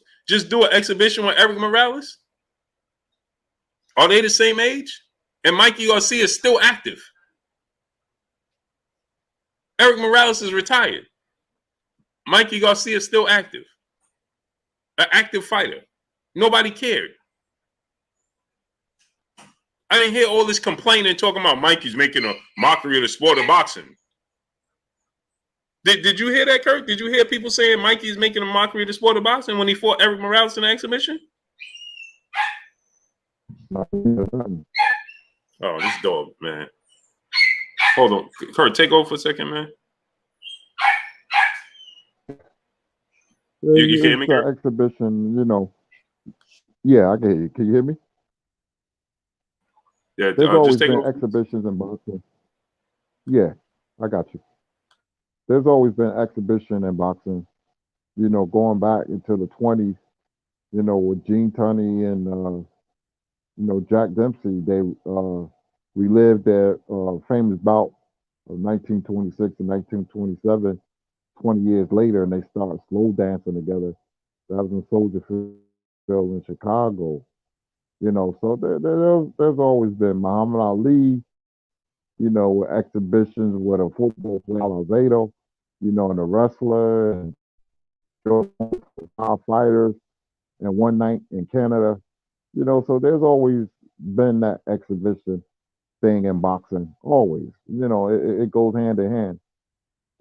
do an exhibition with Eric Morales? Are they the same age? And Mikey Garcia is still active. Eric Morales is retired. Mikey Garcia is still active. An active fighter. Nobody cared. I didn't hear all this complaining talking about Mikey's making a mockery of the sport of boxing. Did you hear that, Kirk? Did you hear people saying Mikey's making a mockery of the sport of boxing when he fought Eric Morales in the exhibition? Oh, this dog, man. Hold on. Kurt, take over for a second, man. You hear me, Kurt? Exhibition, you know. Yeah, I can hear you. Can you hear me? Yeah, there's always been exhibitions in boxing. Yeah, I got you. There's always been exhibition in boxing, you know, going back into the 20s, you know, with Gene Tunney and, you know, Jack Dempsey. They relived their famous bout of 1926 and 1927, 20 years later, and they started slow dancing together. That was in Soldier Field in Chicago. You know, so there's always been Muhammad Ali, you know, with exhibitions with a football player, Alzado, you know, and a wrestler, and fighters, and one night in Canada, you know, so there's always been that exhibition thing in boxing, always. You know, it goes hand in hand.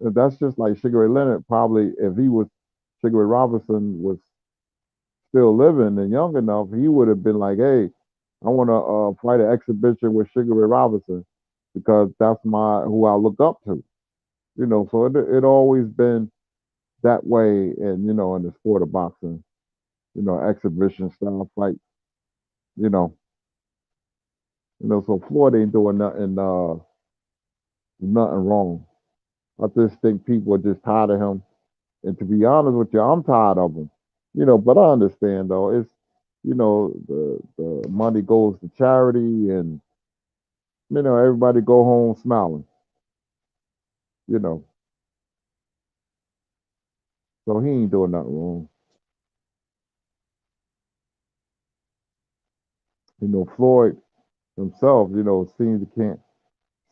That's just like Sugar Ray Leonard, probably, if Sugar Ray Robinson was still living and young enough, he would have been like, hey, I want to fight an exhibition with Sugar Ray Robinson because that's who I look up to. You know, so it always been that way, and you know, in the sport of boxing, you know, exhibition style fight. You know, so Floyd ain't doing nothing wrong. I just think people are just tired of him, and to be honest with you, I'm tired of him. You know, but I understand though. It's, you know, the money goes to charity, and you know, everybody go home smiling. You know, so he ain't doing nothing wrong. You know, Floyd himself, you know, can't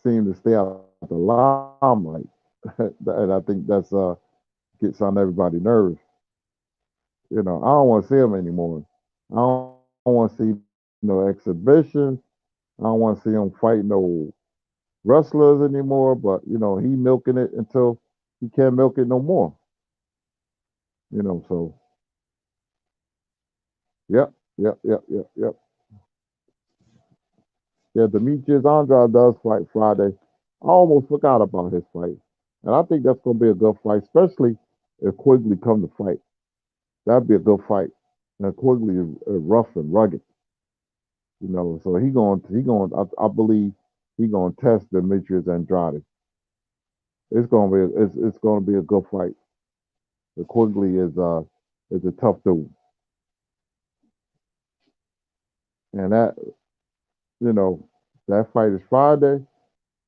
seem to stay out of the limelight, and I think that's gets on everybody's nerves. You know, I don't want to see him anymore. I don't want to see no exhibition. I don't want to see him fight no wrestlers anymore. But you know, he milking it until he can't milk it no more. You know, so yep. Yeah, Demetrius Andrade does fight Friday. I almost forgot about his fight, and I think that's gonna be a good fight, especially if Quigley come to fight. That'd be a good fight. And Quigley is rough and rugged, so I believe he gonna test Demetrius Andrade. It's gonna be a good fight. The Quigley is a tough dude, and that fight is Friday,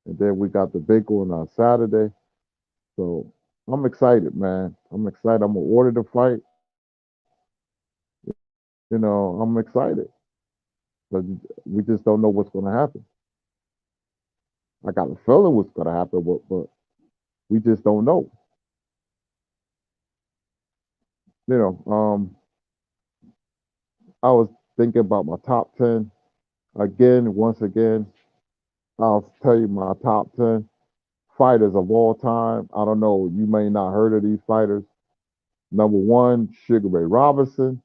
and then we got the big one on Saturday. So I'm excited, man. I'm excited. I'm gonna order the fight. I'm excited, but we just don't know what's gonna happen. I got a feeling what's gonna happen, but we just don't know. I was thinking about my top 10 again. Once again, I'll tell you my top 10 fighters of all time. I don't know. You may not heard of these fighters. Number one, Sugar Ray Robinson.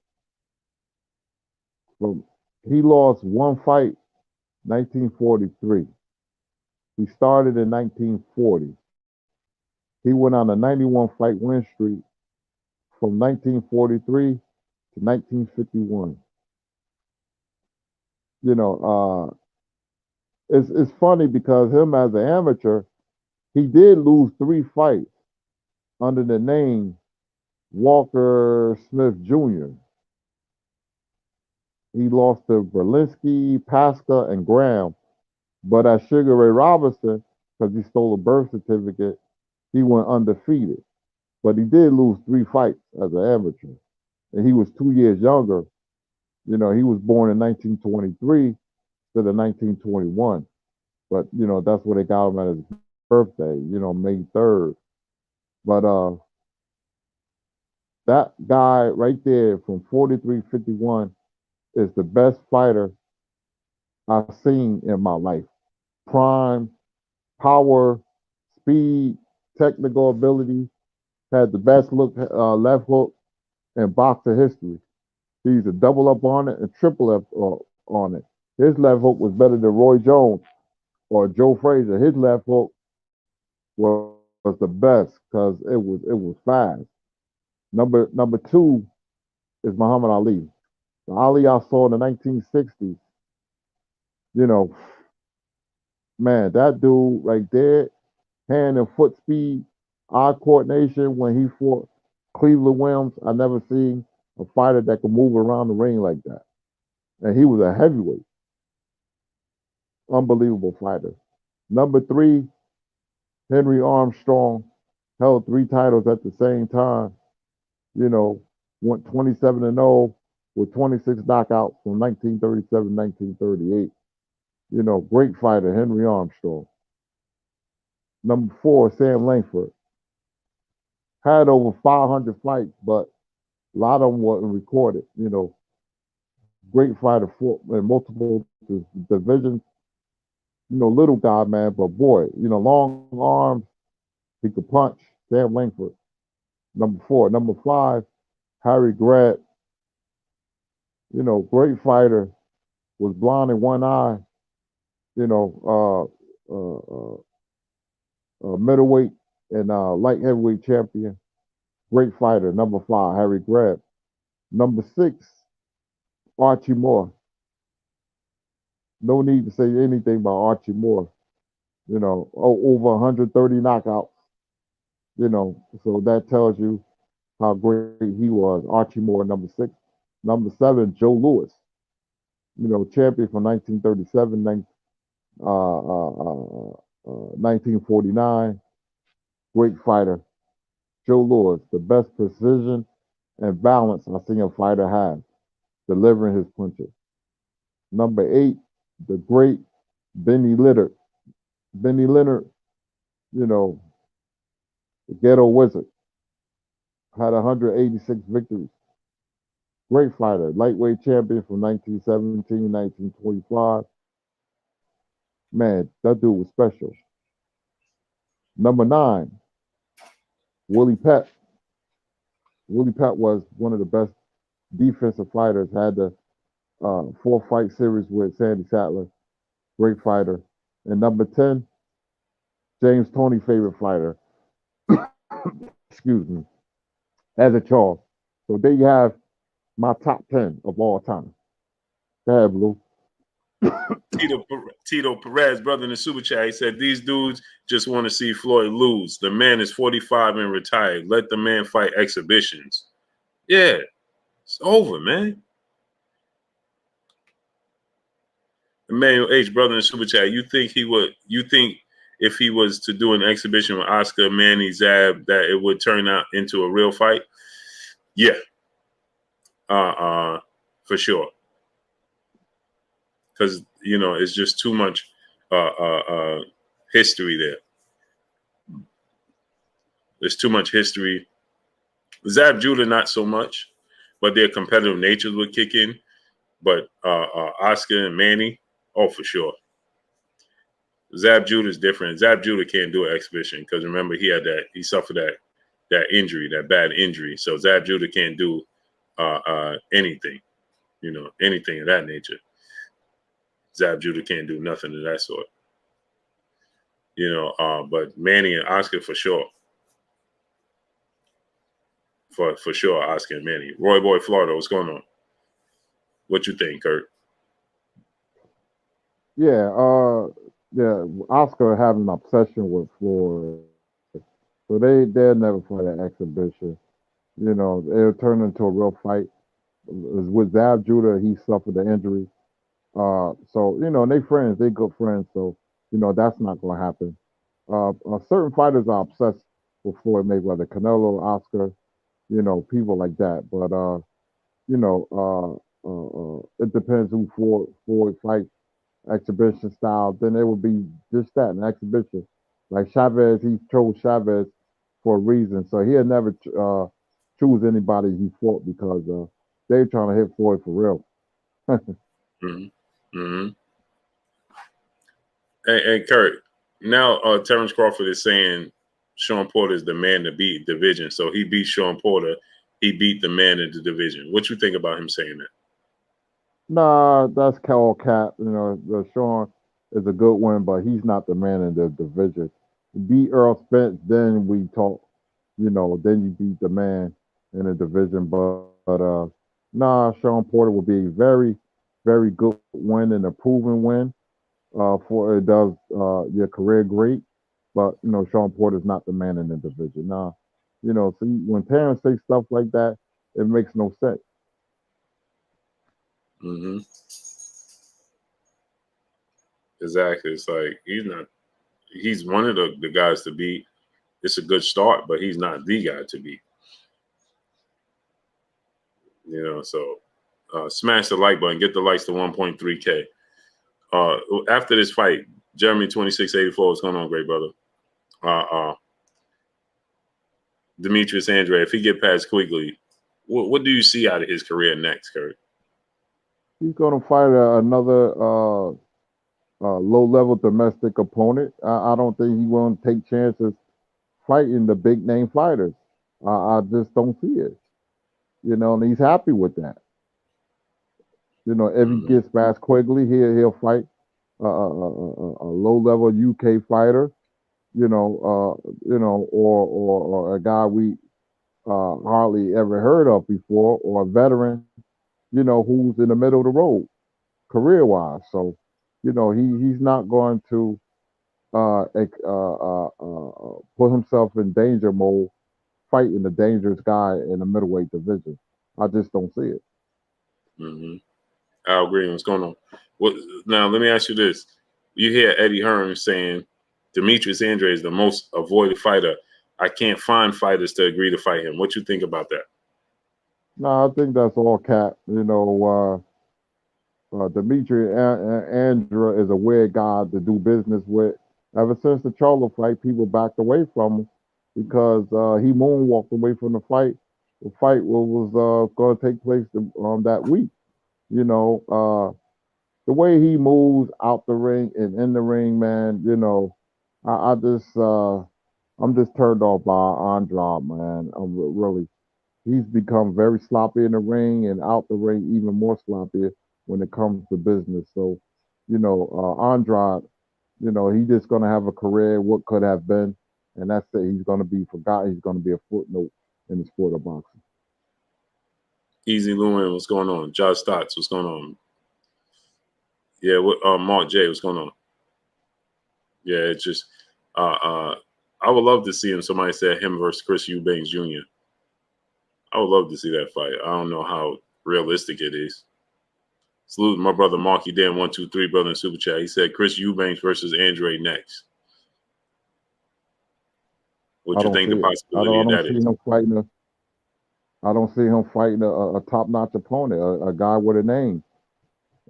He lost one fight, 1943. He started in 1940. He went on a 91 fight win streak from 1943 to 1951. It's funny because him as an amateur, he did lose 3 fights under the name Walker Smith Jr. He lost to Berlinski, Pasca, and Graham. But at Sugar Ray Robinson, because he stole a birth certificate, he went undefeated. But he did lose 3 fights as an amateur. And he was 2 years younger. He was born in 1923 instead of 1921. But, that's where they got him at his birthday, May 3rd. But that guy right there from 43-51 is the best fighter I've seen in my life. Prime, power, speed, technical ability, had the best left hook in boxing history. He used to double up on it and triple up on it. His left hook was better than Roy Jones or Joe Frazier. His left hook was the best because it was fast. Number 2 is Muhammad Ali. The Ali I saw in the 1960s. Man, that dude right there, hand and foot speed, eye coordination when he fought Cleveland Williams. I never seen a fighter that could move around the ring like that. And he was a heavyweight. Unbelievable fighter. Number 3, Henry Armstrong, held 3 titles at the same time. Went 27-0 with 26 knockouts from 1937 1938. Great fighter, Henry Armstrong. Number 4, Sam Langford. Had over 500 fights, but a lot of them wasn't recorded. Great fighter, fought in multiple divisions. Little guy, man, but boy, long arms. He could punch. Sam Langford. Number 4. Number 5, Harry Grant. Great fighter. Was blind in one eye. Middleweight and light heavyweight champion. Great fighter. Number 5, Harry Grant. Number 6, Archie Moore. No need to say anything about Archie Moore. Over 130 knockouts. So that tells you how great he was. Archie Moore, number 6. Number 7, Joe Louis. Champion from 1937, 1949. Great fighter. Joe Louis, the best precision and balance I've seen a fighter have, delivering his punches. Number 8, the great Benny Leonard. Benny Leonard, the ghetto wizard, had 186 victories. Great fighter, lightweight champion from 1917, 1925. Man, that dude was special. Number 9, Willie Pett. Willie Pett was one of the best defensive fighters. Had the 4-fight series with Sandy Sattler. Great fighter. And number 10, James Toney's favorite fighter. Excuse me. As a Charles. So there you have my top 10 of all time. Go ahead, Blue. Tito Perez, brother in the super chat, he said, these dudes just want to see Floyd lose. The man is 45 and retired. Let the man fight exhibitions. Yeah, it's over, man. Emmanuel H, brother in the super chat, you think if he was to do an exhibition with Oscar, Manny, Zab, that it would turn out into a real fight? Yeah. For sure. Because, it's just too much history there. There's too much history. Zab Judah, not so much, but their competitive natures would kick in. But Oscar and Manny, oh, for sure. Zab Judah is different. Zab Judah can't do an exhibition because remember he suffered that injury, that bad injury. So Zab Judah can't do anything, anything of that nature. Zab Judah can't do nothing of that sort. But Manny and Oscar for sure. For sure, Oscar and Manny. Roy Boy, Florida, what's going on? What you think, Kurt? Yeah, Oscar had an obsession with Floyd. So they'll never fight an exhibition. It'll turn into a real fight. With Zab Judah, he suffered the injury. So, they friends, they good friends. So, that's not going to happen. Certain fighters are obsessed with Floyd Mayweather, Canelo, Oscar, people like that. But, it depends who Floyd fights, exhibition style. Then it would be just that, an exhibition. Like Chavez, he chose Chavez for a reason. So he'll never choose anybody he fought because they're trying to hit Floyd for real. Mm-hmm. Mm-hmm. And Kurt, now Terrence Crawford is saying Sean Porter is the man to beat division. So he beat Sean Porter. He beat the man in the division. What you think about him saying that? Nah, that's all cap. Sean is a good one, but he's not the man in the division. You beat Earl Spence, then we talk. Then you beat the man in the division. But nah, Sean Porter will be a very, very good win and a proven win. For it does your career great, but Sean Porter's not the man in the division. Nah, see when Terrence say stuff like that, it makes no sense. Mm-hmm. Exactly. It's like he's one of the guys to beat. It's a good start, but he's not the guy to beat. So smash the like button, get the likes to 1.3K. After this fight, Jeremy 2684, what's going on, great brother? Demetrius Andre, if he get past Quigley, what do you see out of his career next, Kurt? He's gonna fight another low-level domestic opponent. I don't think he won't take chances fighting the big name fighters. I just don't see it. And he's happy with that. If he gets past Quigley, he'll fight a low-level UK fighter. Or a guy we hardly ever heard of before, or a veteran, who's in the middle of the road, career-wise. So, he's not going to put himself in danger mode fighting a dangerous guy in the middleweight division. I just don't see it. Mm-hmm. Al Green, what's going on? Now, let me ask you this. You hear Eddie Hearn saying Demetrius Andre is the most avoided fighter. I can't find fighters to agree to fight him. What you think about that? No, I think that's all cap. Demetrius Andre is a weird guy to do business with. Ever since the Charlo fight, people backed away from him because he moonwalked away from the fight. The fight was going to take place that week. The way he moves out the ring and in the ring, man. I'm just turned off by Andrade, man. Really, he's become very sloppy in the ring and out the ring, even more sloppy when it comes to business. So, Andrade, he's just gonna have a career. What could have been, and that's it. He's gonna be forgotten. He's gonna be a footnote in the sport of boxing. Easy Lewin, what's going on? Josh Stotts, what's going on? Yeah, what Mark J, what's going on? Yeah, it's just I would love to see him. Somebody said him versus Chris Eubanks Jr. I would love to see that fight. I don't know how realistic it is. Salute my brother Marky Dan 123 brother in Super Chat. He said Chris Eubanks versus Andre next. What I you don't think see the it. possibility of I don't that see is? him fighting I don't see him fighting a top-notch opponent, a guy with a name.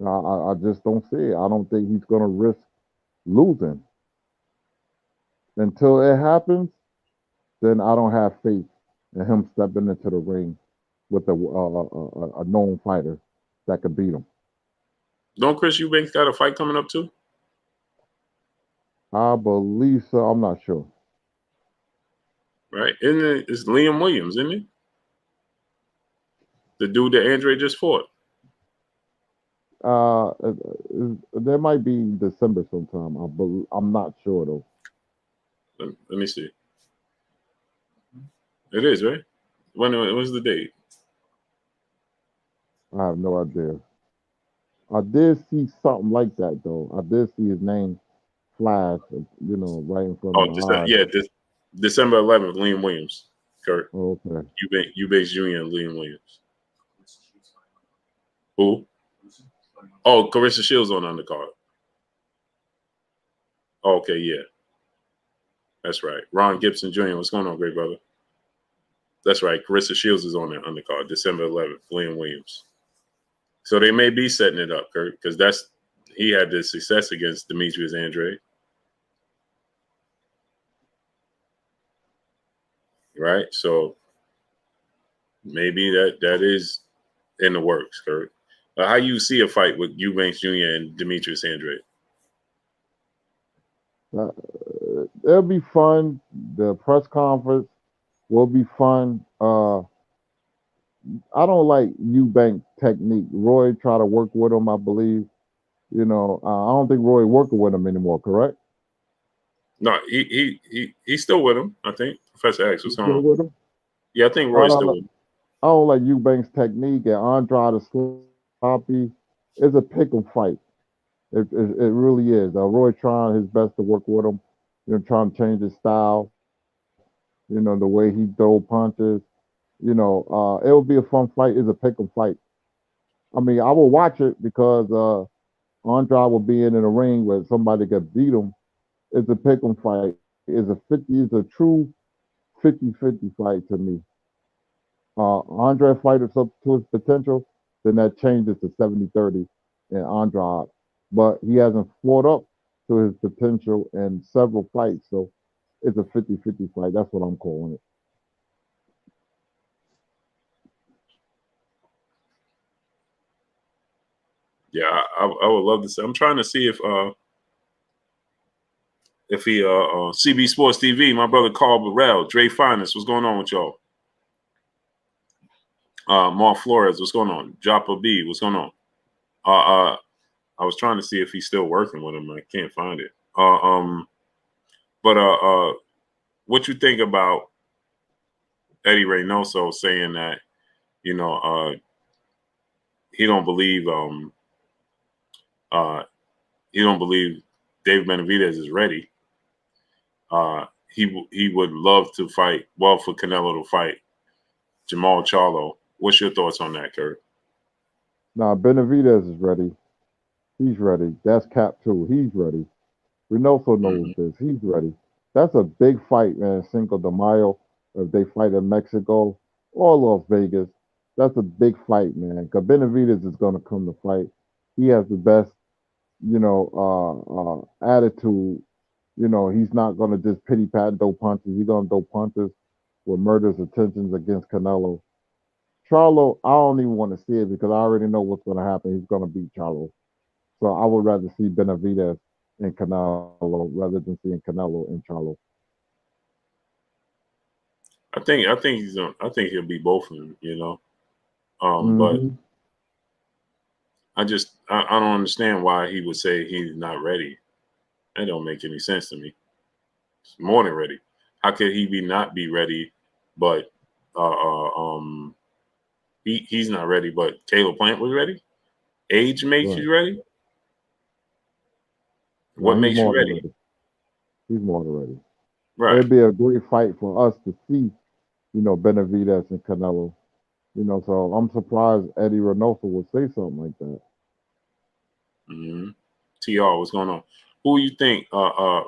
I just don't see it. I don't think he's going to risk losing. Until it happens, then I don't have faith in him stepping into the ring with a known fighter that could beat him. Don't Chris Eubanks got a fight coming up too? I believe so. I'm not sure. Right? Isn't it? It's Liam Williams, isn't it? The dude that Andre just fought. There might be December sometime. I'm not sure though. Let me see. It is, right? When was the date? I have no idea. I did see something like that though. I did see his name flash, right in front of Oh, my eyes. December 11th, Liam Williams. Kurt. Okay. Eubanks Jr. and Liam Williams. Who? Oh, Carissa Shields on the undercard. Okay, yeah. That's right. Ron Gibson Jr. What's going on, great brother? That's right. Carissa Shields is on the undercard, December 11th, Liam Williams. So they may be setting it up, Kurt, because he had the success against Demetrius Andre. Right? So maybe that is in the works, Kurt. How you see a fight with Eubanks Jr. and Demetrius Andre? It'll be fun. The press conference will be fun. I don't like Eubanks' technique. Roy tried to work with him, I believe. I don't think Roy working with him anymore. Correct? No, he's still with him. I think Professor X was Still on. with him? Yeah, I think Roy's still Uh, with him. I don't like Eubanks' technique, and Andrade sloppy. It's a pick 'em fight. It really is. Roy trying his best to work with him. Trying to change his style. The way he throw punches. It will be a fun fight. It's a pick 'em fight. I mean, I will watch it because Andrade will be in the ring where somebody could beat him. It's a pick 'em fight. It's a true 50-50 fight to me. Andre fights up to his potential, then that changes to 70-30 in Andrade. But he hasn't fought up to his potential in several fights, so it's a 50-50 fight. That's what I'm calling it. Yeah, I would love to see. I'm trying to see if he CB Sports TV, my brother Carl Burrell, Dre Finest, what's going on with y'all? Mark Flores, what's going on? Joppa B, what's going on? I was trying to see if he's still working with him. I can't find it. But what you think about Eddie Reynoso saying that he don't believe Dave Benavidez is ready. He would love to fight. Well, for Canelo to fight Jermall Charlo. What's your thoughts on that, Kurt? Now, Benavidez is ready. He's ready. That's Cap too. He's ready. Reynoso knows this. He's ready. That's a big fight, man. Cinco de Mayo. If they fight in Mexico or Las Vegas, that's a big fight, man. Because Benavidez is going to come to fight. He has the best, attitude. He's not going to just pity pat and throw punches. He's going to throw punches with murderous intentions against Canelo. Charlo, I don't even want to see it because I already know what's going to happen. He's going to beat Charlo. So I would rather see Benavidez and Canelo rather than seeing Canelo and Charlo. I think he'll beat both of them. But I don't understand why he would say he's not ready. That don't make any sense to me. He's more than ready. How could he not be ready? But He's not ready, but Caleb Plant was ready. Age makes Right. you ready. No, What he's makes you more than ready? ready. He's more than ready. Right. It'd be a great fight for us to see, Benavidez and Canelo. So I'm surprised Eddie Reynoso would say something like that. Mm-hmm. TR, what's going on? Who you think,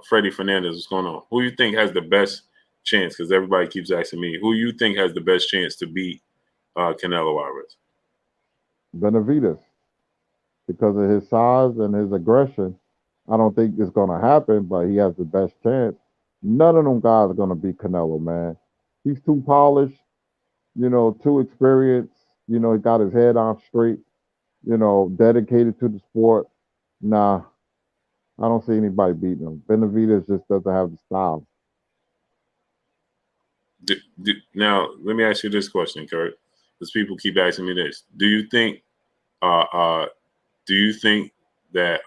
Freddie Fernandez, what's going on? Who you think has the best chance? Because everybody keeps asking me, who you think has the best chance to beat Canelo Alvarez? Benavidez, because of his size and his aggression, I don't think it's going to happen, but he has the best chance. None of them guys are going to beat Canelo, man. He's too polished, too experienced. He got his head on straight, dedicated to the sport. Nah, I don't see anybody beating him. Benavidez just doesn't have the style. Now, let me ask you this question, Kurt, because people keep asking me this. Do you think that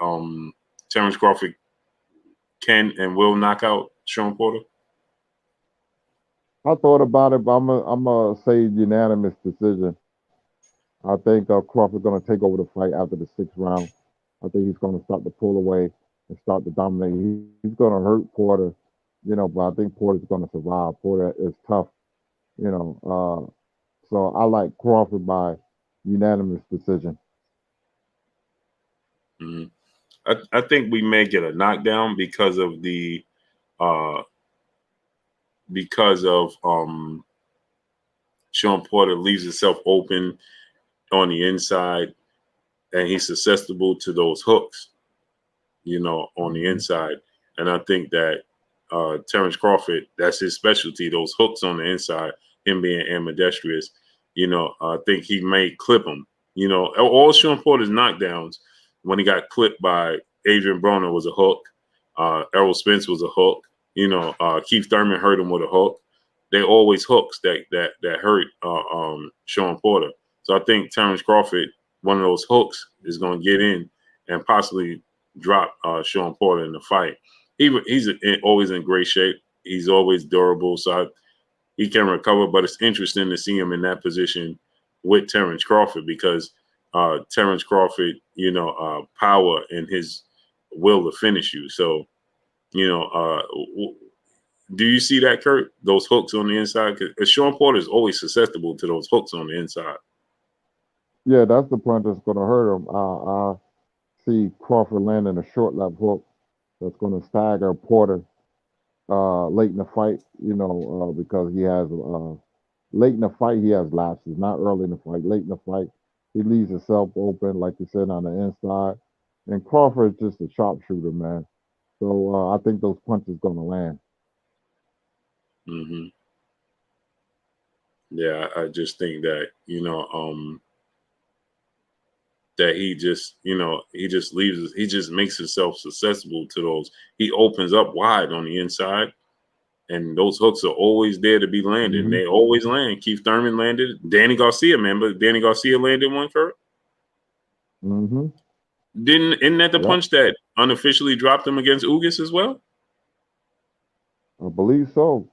Terrence Crawford can and will knock out Sean Porter? I thought about it, but I'm gonna say unanimous decision. I think Crawford's gonna take over the fight after the 6th round. I think he's gonna start to pull away and start to dominate. He's gonna hurt Porter, but I think Porter's gonna survive. Porter is tough, you know. So I like Crawford by unanimous decision. Mm-hmm. I think we may get a knockdown because of Sean Porter leaves himself open on the inside, and he's susceptible to those hooks, on the inside. And I think that Terrence Crawford, that's his specialty, those hooks on the inside, him being ambidextrous, I think he may clip him. All Sean Porter's knockdowns, when he got clipped by Adrian Broner, was a hook. Errol Spence was a hook. Keith Thurman hurt him with a hook. They always hooks that hurt Sean Porter. So I think Terrence Crawford, one of those hooks, is going to get in and possibly drop Sean Porter in the fight. He's always in great shape. He's always durable, so he can recover. But it's interesting to see him in that position with Terrence Crawford because Terrence Crawford, power and his will to finish you. So, do you see that, Kurt? Those hooks on the inside? Because Sean Porter is always susceptible to those hooks on the inside. Yeah, that's the point that's gonna hurt him. I see Crawford landing a short left hook that's gonna stagger Porter late in the fight, because he has late in the fight he has lapses, not early in the fight. Late in the fight, he leaves himself open, like you said, on the inside. And Crawford is just a sharpshooter, man. So I think those punches gonna land. Mm-hmm. Yeah, I just think that that he just makes himself susceptible to those. He opens up wide on the inside. And those hooks are always there to be landed. Mm-hmm. And they always land. Keith Thurman landed. Danny Garcia, remember? Danny Garcia landed one, Kurt? Mm-hmm. Isn't that the Yep, punch that unofficially dropped him against Ugas as well? I believe so.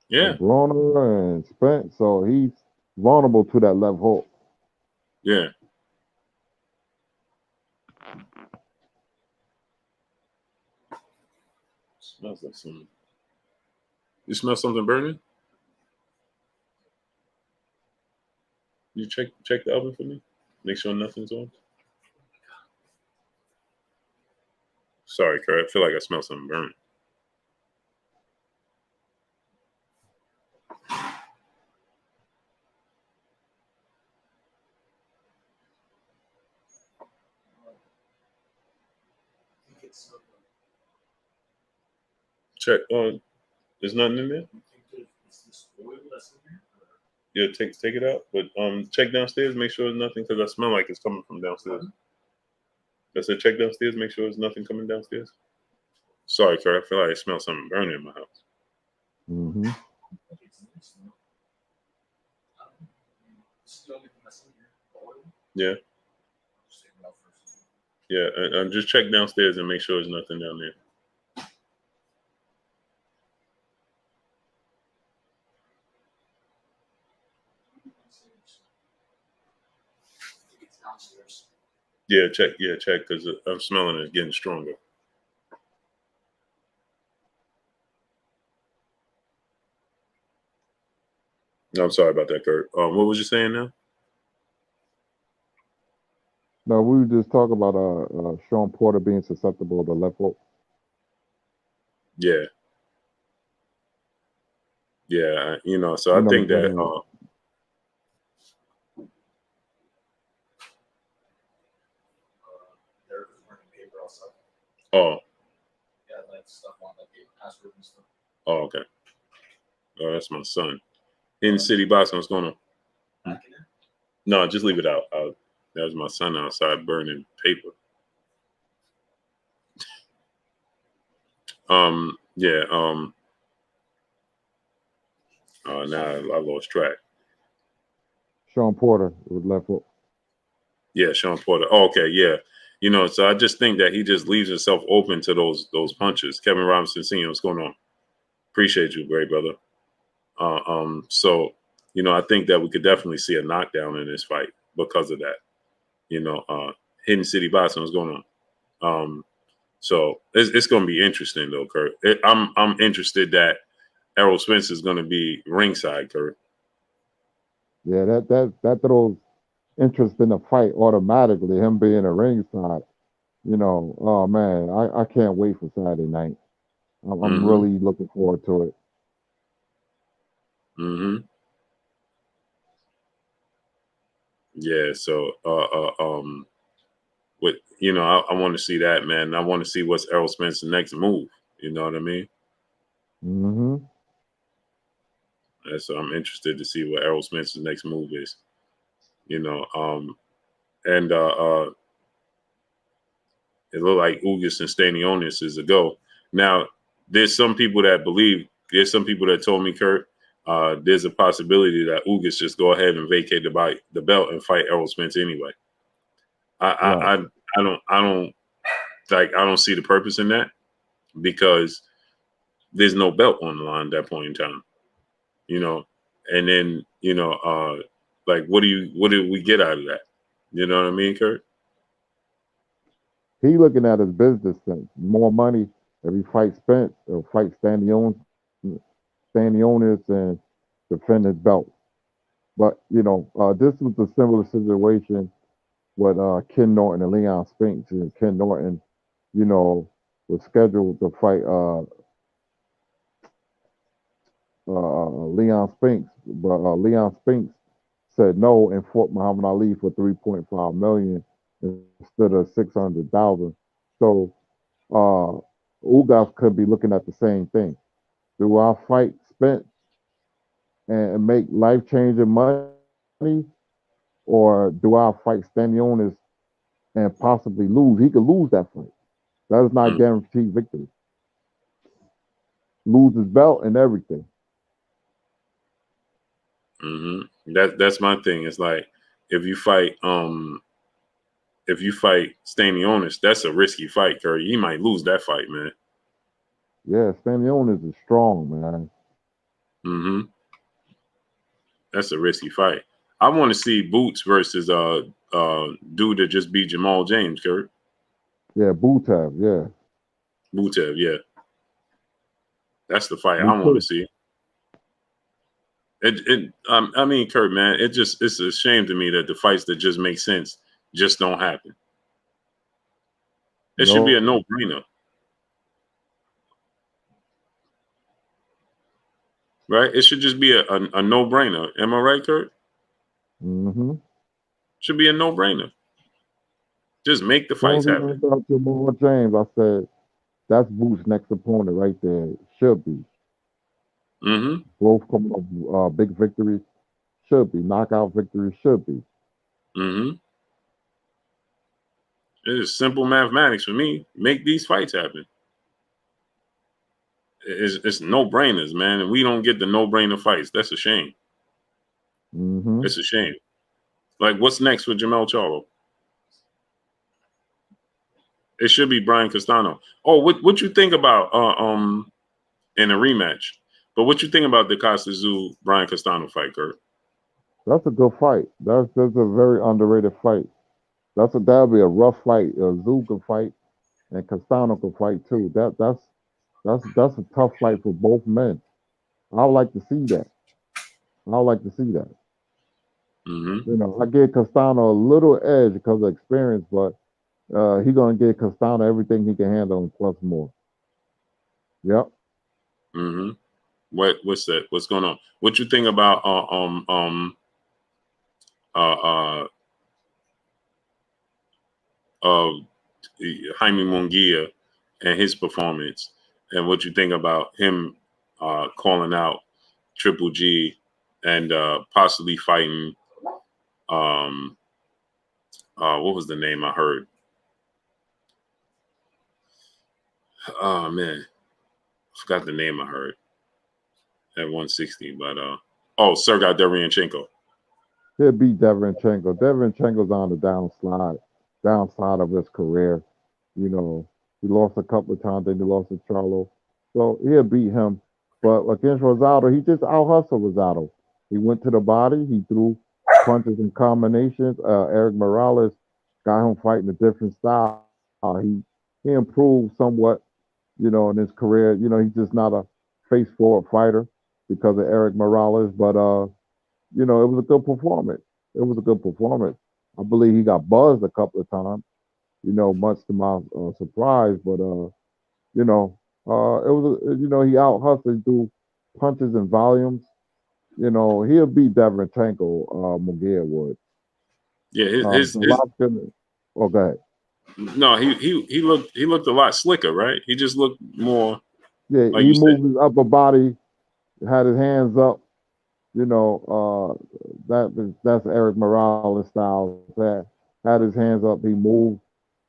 Yeah. Broner and Spence, so he's vulnerable to that left hook. Yeah. Smells like something. You smell something burning? You check the oven for me? Make sure nothing's on. Sorry, Kurt. I feel like I smell something burning. Check. There's nothing in there. Yeah, take it out. But check downstairs. Make sure there's nothing because I smell like it's coming from downstairs. I said check downstairs. Make sure there's nothing coming downstairs. Sorry, Kurt. I feel like I smell something burning in my house. Mm-hmm. Yeah. Yeah, and just check downstairs and make sure there's nothing down there. downstairs. Yeah, check, because I'm smelling it getting stronger. No, I'm sorry about that, Kurt. What was you saying now? No, we were just talking about Sean Porter being susceptible to left hook. Yeah. Yeah, so You I know, think that They're burning paper outside. oh, Yeah, like stuff on like password and stuff. oh, okay. Oh, that's my son. In City Boxing, what's going on? Back in it. No, just leave it out. That was my son outside burning paper. Yeah, now I lost track. Sean Porter with left hook. Yeah, Sean Porter. Oh, okay, yeah. So I just think that he just leaves himself open to those punches. Kevin Robinson Sr., what's going on? Appreciate you, great brother. So, I think that we could definitely see a knockdown in this fight because of that. Hidden City Boxing, what's going on? So it's going to be interesting though, Kurt. I'm interested that Errol Spence is going to be ringside, Kurt. Yeah, that throws interest in the fight automatically. Him being a ringside. Oh man, I can't wait for Saturday night. I'm really looking forward to it. Yeah. So, I want to see that, man. I want to see what's Errol Spence's next move. You know what I mean? Mm-hmm. And so I'm interested to see what Errol Spence's next move is. And it looked like Ugas and Stanionis is a go. Now, there's some people that told me, Kurt, there's a possibility that Ugas just go ahead and vacate the belt and fight Errol Spence anyway. I don't see the purpose in that because there's no belt on the line at that point in time. And then what do we get out of that? You know what I mean, Kurt? He looking at his business sense. More money if he fights Spence or fight Stanionis and defend his belt. But this was a similar situation with Ken Norton and Leon Spinks. And Ken Norton, was scheduled to fight Leon Spinks, but Leon Spinks said no and fought Muhammad Ali for $3.5 million instead of $600,000. So Ugas could be looking at the same thing. Do I fight Spence and make life-changing money, or do I fight Stanionis and possibly lose? He could lose that fight. That is not guaranteed victory. Lose his belt and everything. That's my thing. It's like if you fight Stanionis, that's a risky fight, Curry. You might lose that fight, man. Yeah, Stanionis is strong, man. That's a risky fight. I want to see Boots versus dude that just beat Jermall James, Kurt. Yeah, Butev, yeah. Butev, yeah. That's the fight Me I want to too. see. I mean, Kurt, man, it's a shame to me that the fights that just make sense just don't happen. It should be a no-brainer. Right? It should just be a no-brainer. Am I right, Kurt? Mm-hmm. Should be a no-brainer. Just make the fights happen. Jermall James, I said, that's Boots' next opponent right there. Should be. Both coming off big victories. Should be. Knockout victories. Should be. It is simple mathematics for me. Make these fights happen. It's no-brainers, man. And we don't get the no-brainer fights. That's a shame. It's a shame. Like, what's next for Jermall Charlo? It should be Brian Castano. Oh, what you think about in a rematch? But what you think about the Costa Zoo Brian Castano fight, Kurt? That's a good fight. That's a very underrated fight. that'll be a rough fight. Zoo can fight and Castano can fight too. That's a tough fight for both men. I would like to see that. I would like to see that. Mm-hmm. You know, I give Castano a little edge because of experience, but he's gonna give Castano everything he can handle and plus more. Yep. Mm-hmm. What's that? What's going on? What you think about uh Jaime Munguia and his performance, and what you think about him calling out Triple G and possibly fighting what was the name I heard? Oh man, I forgot the name I heard at 160, but Sergey Derevyanchenko. He'll beat Deverenchenko. Deverenchenko's on the downside of his career. You know, he lost a couple of times, then he lost to Charlo. So he'll beat him. But against Rosado, he just out-hustled Rosado. He went to the body, he threw punches and combinations. Eric Morales got him fighting a different style. He improved somewhat, you know, in his career. You know, he's just not a face-forward fighter because of Eric Morales. But you know, it was a good performance. It was a good performance. I believe he got buzzed a couple of times, you know, much to my surprise. But, you know, it was, you know, he out hustled through punches and volumes. You know, he'll beat Deverenchenko, Munguia would. Yeah, his Golovkin, oh, go ahead. no, he looked a lot slicker, right? He just looked more Yeah, like he you moved said. his upper body, had his hands up. You know, that's Eric Morales style. That had his hands up, he moved.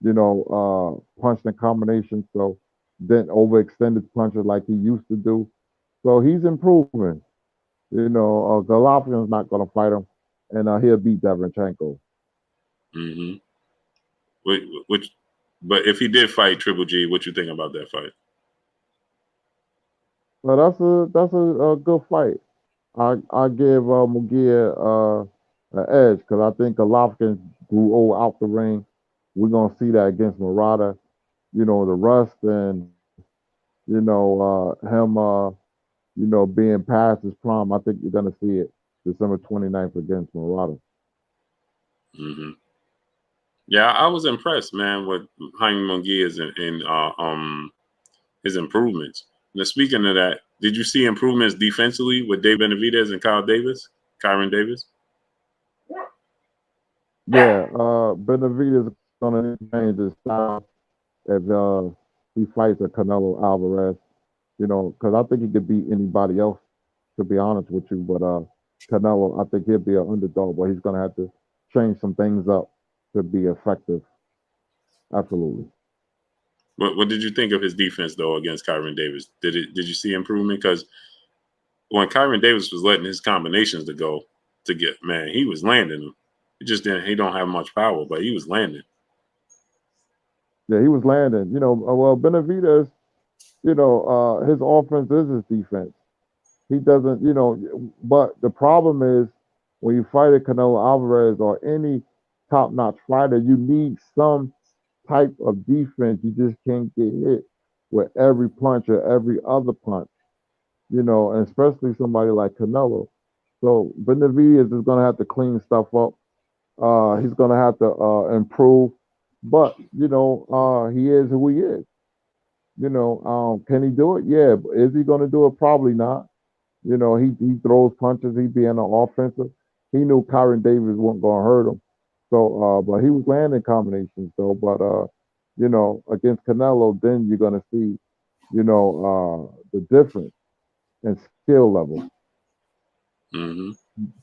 You know, punched in combination, so didn't overextended punches like he used to do. So he's improving. You know, Golovkin's not going to fight him, and he'll beat Deverenchenko. Mm-hmm. Which, but if he did fight Triple G, what you think about that fight? So that's a good fight. I give Munguia an edge because I think Golovkin grew old out the ring. We're gonna see that against Murata. You know, the rust and you know him you know being past his prime. I think you're gonna see it December 29th against Murata. Mm-hmm. Yeah, I was impressed, man, with Jaime Munguia's and his improvements. Now, speaking of that, did you see improvements defensively with Dave Benavidez and Kyron Davis? Yeah, Benavidez is gonna change his style if he fights a Canelo Alvarez. You know, because I think he could beat anybody else. To be honest with you, but Canelo, I think he'll be an underdog, but he's gonna have to change some things up to be effective. Absolutely. What did you think of his defense though against Kyron Davis? Did you see improvement? Because when Kyron Davis was letting his combinations to get, man, he was landing them. He don't have much power, but he was landing. Yeah, he was landing. You know, well, Benavidez, you know, his offense is his defense. He doesn't, you know, but the problem is when you fight a Canelo Alvarez or any top-notch fighter, you need some type of defense. You just can't get hit with every punch or every other punch, you know, and especially somebody like Canelo. So Benavidez is going to have to clean stuff up. He's going to have to improve, but you know, he is who he is. You know, can he do it? Yeah. But is he going to do it? Probably not. You know, he throws punches. He being an offensive. He knew Kyron Davis wasn't going to hurt him. So, but he was landing combinations though. But you know, against Canelo, then you're going to see, you know, the difference in skill level. Mm-hmm.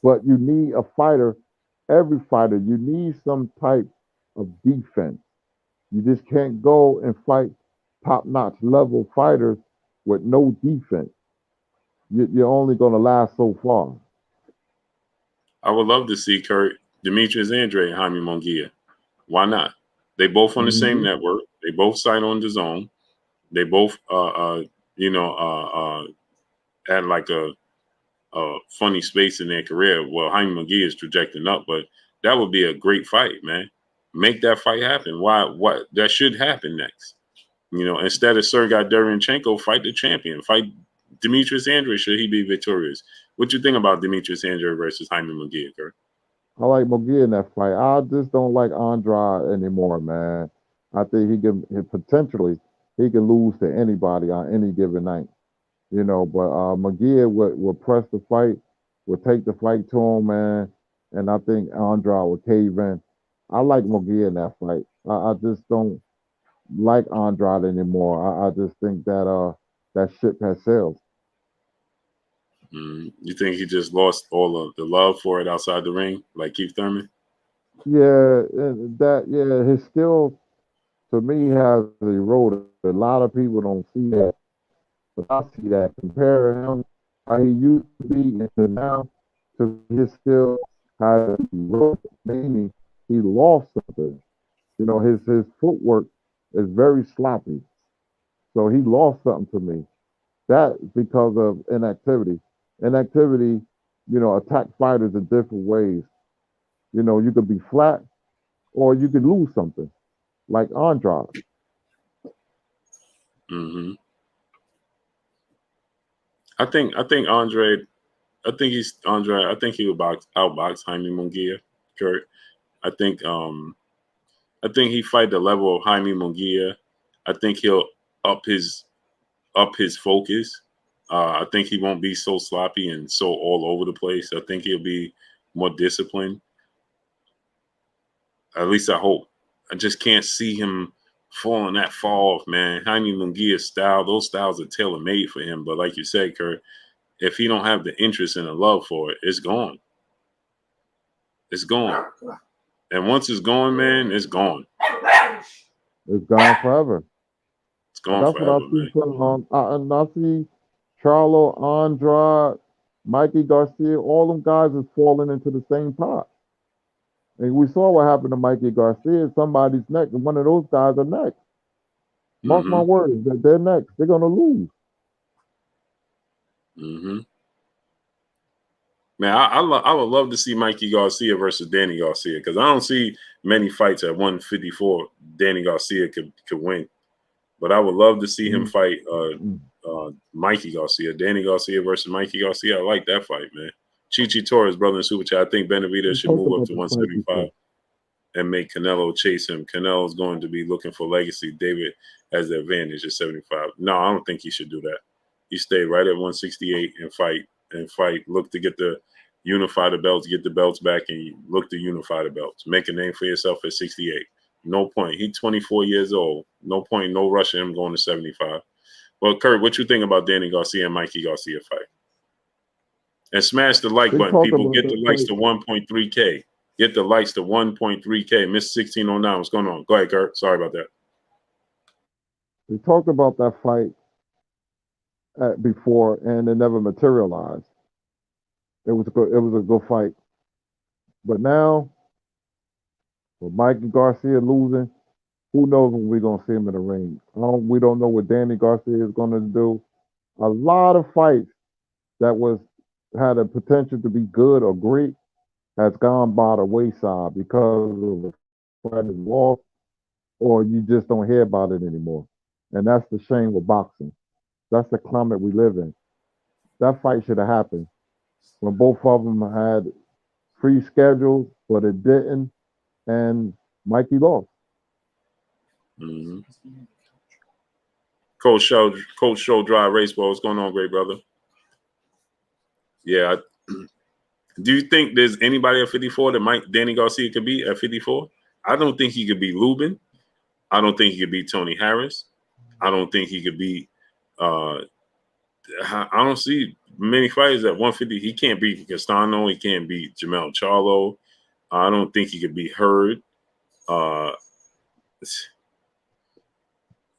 But you need a fighter, every fighter, you need some type of defense. You just can't go and fight top-notch level fighters with no defense. You're only going to last so far. I would love to see Demetrius Andre and Jaime Munguia. Why not? They both on the same Mm-hmm. network. They both signed on the zone. They both had like a funny space in their career. Well, Jaime Munguia is trajecting up, but that would be a great fight, man. make that fight happen. Why? What that should happen next? Instead of Sergey Derevyanchenko, fight the champion. Fight Demetrius Andrade. Should he be victorious? What you think about Demetrius Andrade versus Jaime Munguia, Kurt? I like Munguia in that fight. I just don't like Andrade anymore, man. I think he can potentially lose to anybody on any given night. But Munguia would press the fight, would take the fight to him, man. And I think Andrade would cave in. I like Munguia in that fight. I just don't like Andrade anymore. I just think that ship has sailed. You think he just lost all of the love for it outside the ring, like Keith Thurman? Yeah, his skills to me has eroded. A lot of people don't see that, but I see that. Compare him how he used to be to now, to his skills has eroded. Meaning he lost something. His footwork is very sloppy, so he lost something to me. That because of inactivity. Inactivity, attack fighters in different ways. You could be flat or you could lose something, like Andrade. Mm-hmm. I think Andre. I think he would outbox Jaime Munguia, Kurt. I think he fight the level of Jaime Munguia. I think he'll up his focus. I think he won't be so sloppy and so all over the place. I think he'll be more disciplined. At least I hope. I just can't see him falling that far off, man. Jaime Munguia's style, those styles are tailor made for him. But like you said, Kurt, if he don't have the interest and the love for it, it's gone. It's gone. And once it's gone, man, it's gone. It's gone forever. It's gone That's forever, what I see man. from and I see Charlo, Andrade, Mikey Garcia, all them guys is falling into the same pot. And we saw what happened to Mikey Garcia. Somebody's next, and one of those guys are next. Mark my words, that they're next. They're gonna lose. Mm-hmm. Man, I would love to see Mikey Garcia versus Danny Garcia because I don't see many fights at 154 Danny Garcia could win. But I would love to see him fight Mikey Garcia. Danny Garcia versus Mikey Garcia. I like that fight, man. Chichi Torres, brother in Super Chat. I think Benavidez should move up to 175 and make Canelo chase him. Canelo's going to be looking for legacy. David has the advantage at 75. No, I don't think he should do that. He stay right at 168 and fight. Look to unify the belts, get the belts back, and look to unify the belts. Make a name for yourself at 68. No point. He's 24 years old. No point. No rushing him going to 75. Well, Kurt, what you think about Danny Garcia and Mikey Garcia fight? And smash the like button, people. Get the likes to 1.3K. Get the likes to 1.3K. Miss 1609. What's going on? Go ahead, Kurt. Sorry about that. We talked about that fight before, and it never materialized. It was a good fight. But now, with Mikey Garcia losing, who knows when we're going to see him in the ring. We don't know what Danny Garcia is going to do. A lot of fights that had a potential to be good or great has gone by the wayside because of the fight is lost, or you just don't hear about it anymore. And that's the shame with boxing. That's the climate we live in. That fight should have happened when both of them had free schedules, but it didn't, and Mikey lost. Mm-hmm. Coach Show Dry Raceball. What's going on, great brother? Yeah. Do you think there's anybody at 54 that Danny Garcia could be at 54? I don't think he could be Lubin. I don't think he could be Tony Harris. I don't think he could be I don't see many fighters at 150. He can't beat Castano. He can't beat Jermall Charlo. I don't think he could be Hurd.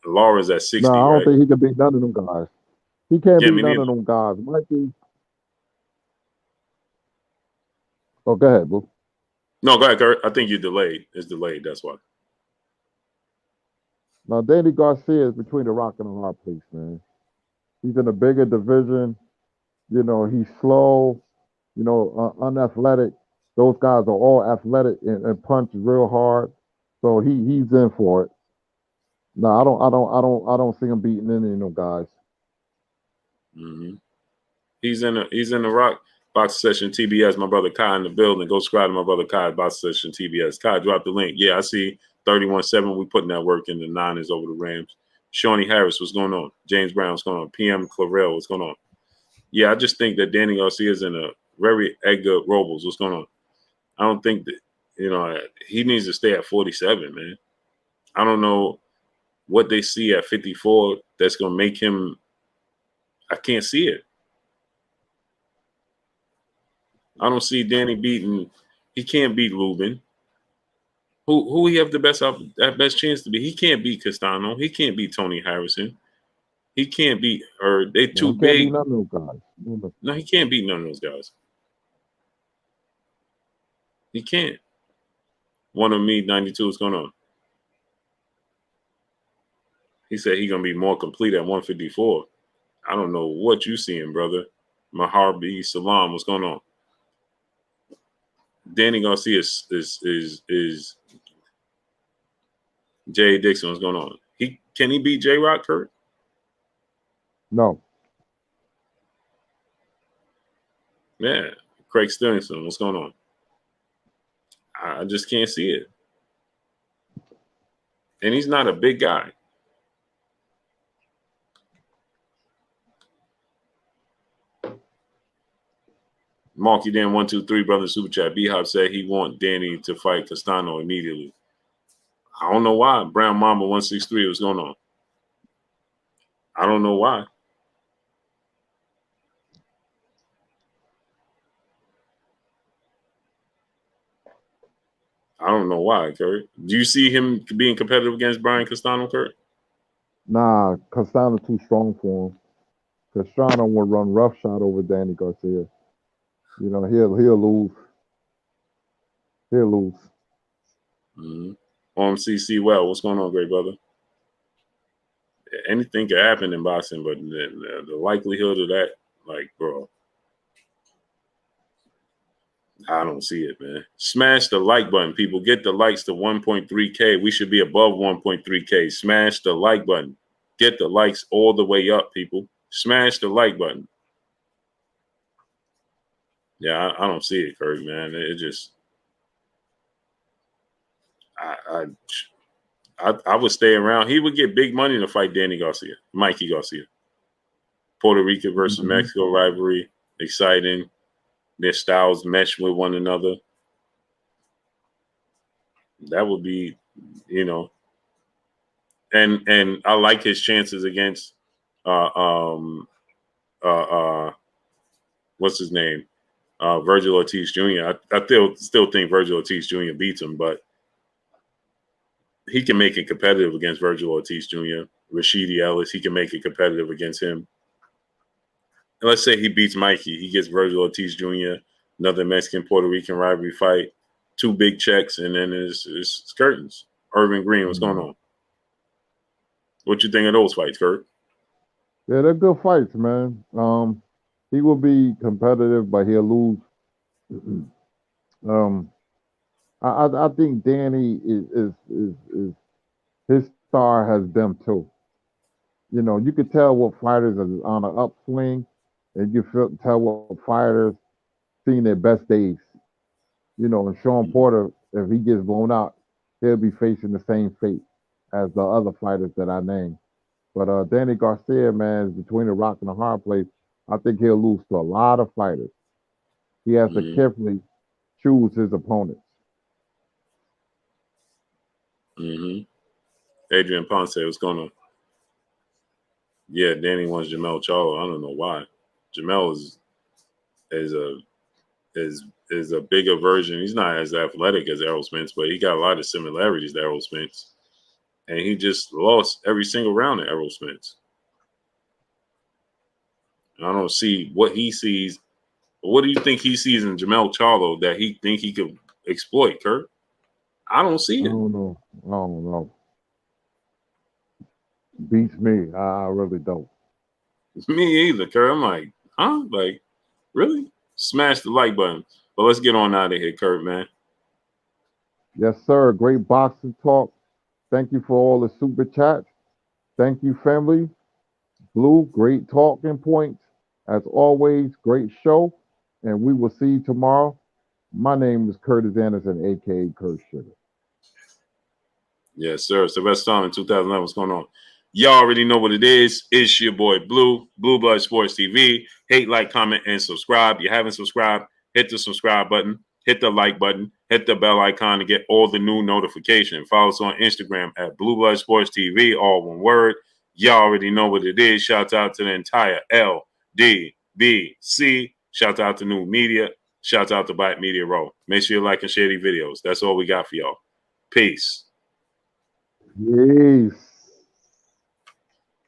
Laura's at 60. No, I don't right? think he can beat none of them guys. He can't beat none of them guys. Mikey. Oh, go ahead, boo. No, go ahead, Kurt. I think you're delayed. It's delayed. That's why. Now, Danny Garcia is between a rock and a hard place, man. He's in a bigger division. He's slow, unathletic. Those guys are all athletic and punch real hard. So he's in for it. No, I don't see him beating any of them guys. Mm-hmm. He's in the Rock Box Session TBS. My brother Kai in the building. Go subscribe to my brother Kai Box Session TBS. Kai, drop the link. Yeah, I see 31-7. We putting that work in the Niners over the Rams. Shawnee Harris, what's going on? James Brown, what's going on? PM Clarell, what's going on? Yeah, I just think that Danny Garcia is in a very Edgar Robles. What's going on? I don't think that, he needs to stay at 47, man. I don't know what they see at 54 that's going to make him. I can't see it. I don't see Danny beating. He can't beat Lubin. Who he have the best chance to be? He can't beat Castano. He can't beat Tony Harrison. He can't beat her. They too He can't big. beat none of those guys. No, he can't beat none of those guys. He can't. One of me, 92, is going on. He said he's going to be more complete at 154. I don't know what you seeing, brother. Maharbi Salam, what's going on? Danny Garcia is Jay Dixon, what's going on? Can he beat J-Rock, Kurt? No. Yeah. Craig Stillinson, what's going on? I just can't see it. And he's not a big guy. Marky Dan 123 brother super chat. B-Hop said he want Danny to fight Castano immediately. I don't know why. Brown Mamba 163, what's going on? I don't know why. I don't know why, Kurt. Do you see him being competitive against Brian Castano, Kurt? Nah, Castano too strong for him. Castano would run roughshod over Danny Garcia. He'll lose. He'll lose. Mm-hmm. OMCC, well, what's going on, great brother? Anything can happen in boxing, but the likelihood of that, like, bro, I don't see it, man. Smash the like button, people. Get the likes to 1.3K. We should be above 1.3K. Smash the like button. Get the likes all the way up, people. Smash the like button. Yeah, I don't see it, Kurt, man. It just, I would stay around. He would get big money to fight Mikey Garcia. Puerto Rico versus Mexico rivalry, exciting. Their styles mesh with one another. That would be, and I like his chances against what's his name? Virgil Ortiz Jr. I still think Virgil Ortiz Jr. beats him, but he can make it competitive against Virgil Ortiz Jr. Rashidi Ellis, he can make it competitive against him. And let's say he beats Mikey. He gets Virgil Ortiz Jr., another Mexican-Puerto Rican rivalry fight, 2 big checks, and then it's curtains. Irvin Green, what's going on? What you think of those fights, Kurt? Yeah, they're good fights, man. He will be competitive, but he'll lose. I think Danny is his star has them too. You could tell what fighters are on an upswing, and you tell what fighters seen their best days. And Sean Porter, if he gets blown out, he'll be facing the same fate as the other fighters that I named. But Danny Garcia, man, is between a rock and a hard place. I think he'll lose to a lot of fighters. He has to carefully choose his opponents. Adrian Ponce, what's going on? Yeah, Danny wants Jermall Charlo. I don't know why. Jermall is a bigger version. He's not as athletic as Errol Spence, but he got a lot of similarities to Errol Spence. And he just lost every single round at Errol Spence. I don't see what he sees. What do you think he sees in Jermall Charlo that he think he could exploit, Kurt? I don't see it. I don't know. Beats me. I really don't. Me either, Kurt. I'm like, huh? Like, really? Smash the like button. But let's get on out of here, Kurt, man. Yes, sir. Great boxing talk. Thank you for all the super chats. Thank you, family. Blue, great talking points. As always, great show. And we will see you tomorrow. My name is Curtis Anderson, aka Kurt Sugar. Yes, sir. It's the best time in 2011. What's going on? Y'all already know what it is. It's your boy Blue, Blue Blood Sports TV. Hate, like, comment, and subscribe. If you haven't subscribed, hit the subscribe button, hit the like button, hit the bell icon to get all the new notifications. Follow us on Instagram at Blue Blood Sports TV, all one word. Y'all already know what it is. Shout out to the entire LDBC. Shout out to New Media. Shout out to Black Media Row. Make sure you like and share these videos. That's all we got for y'all. Peace. Peace.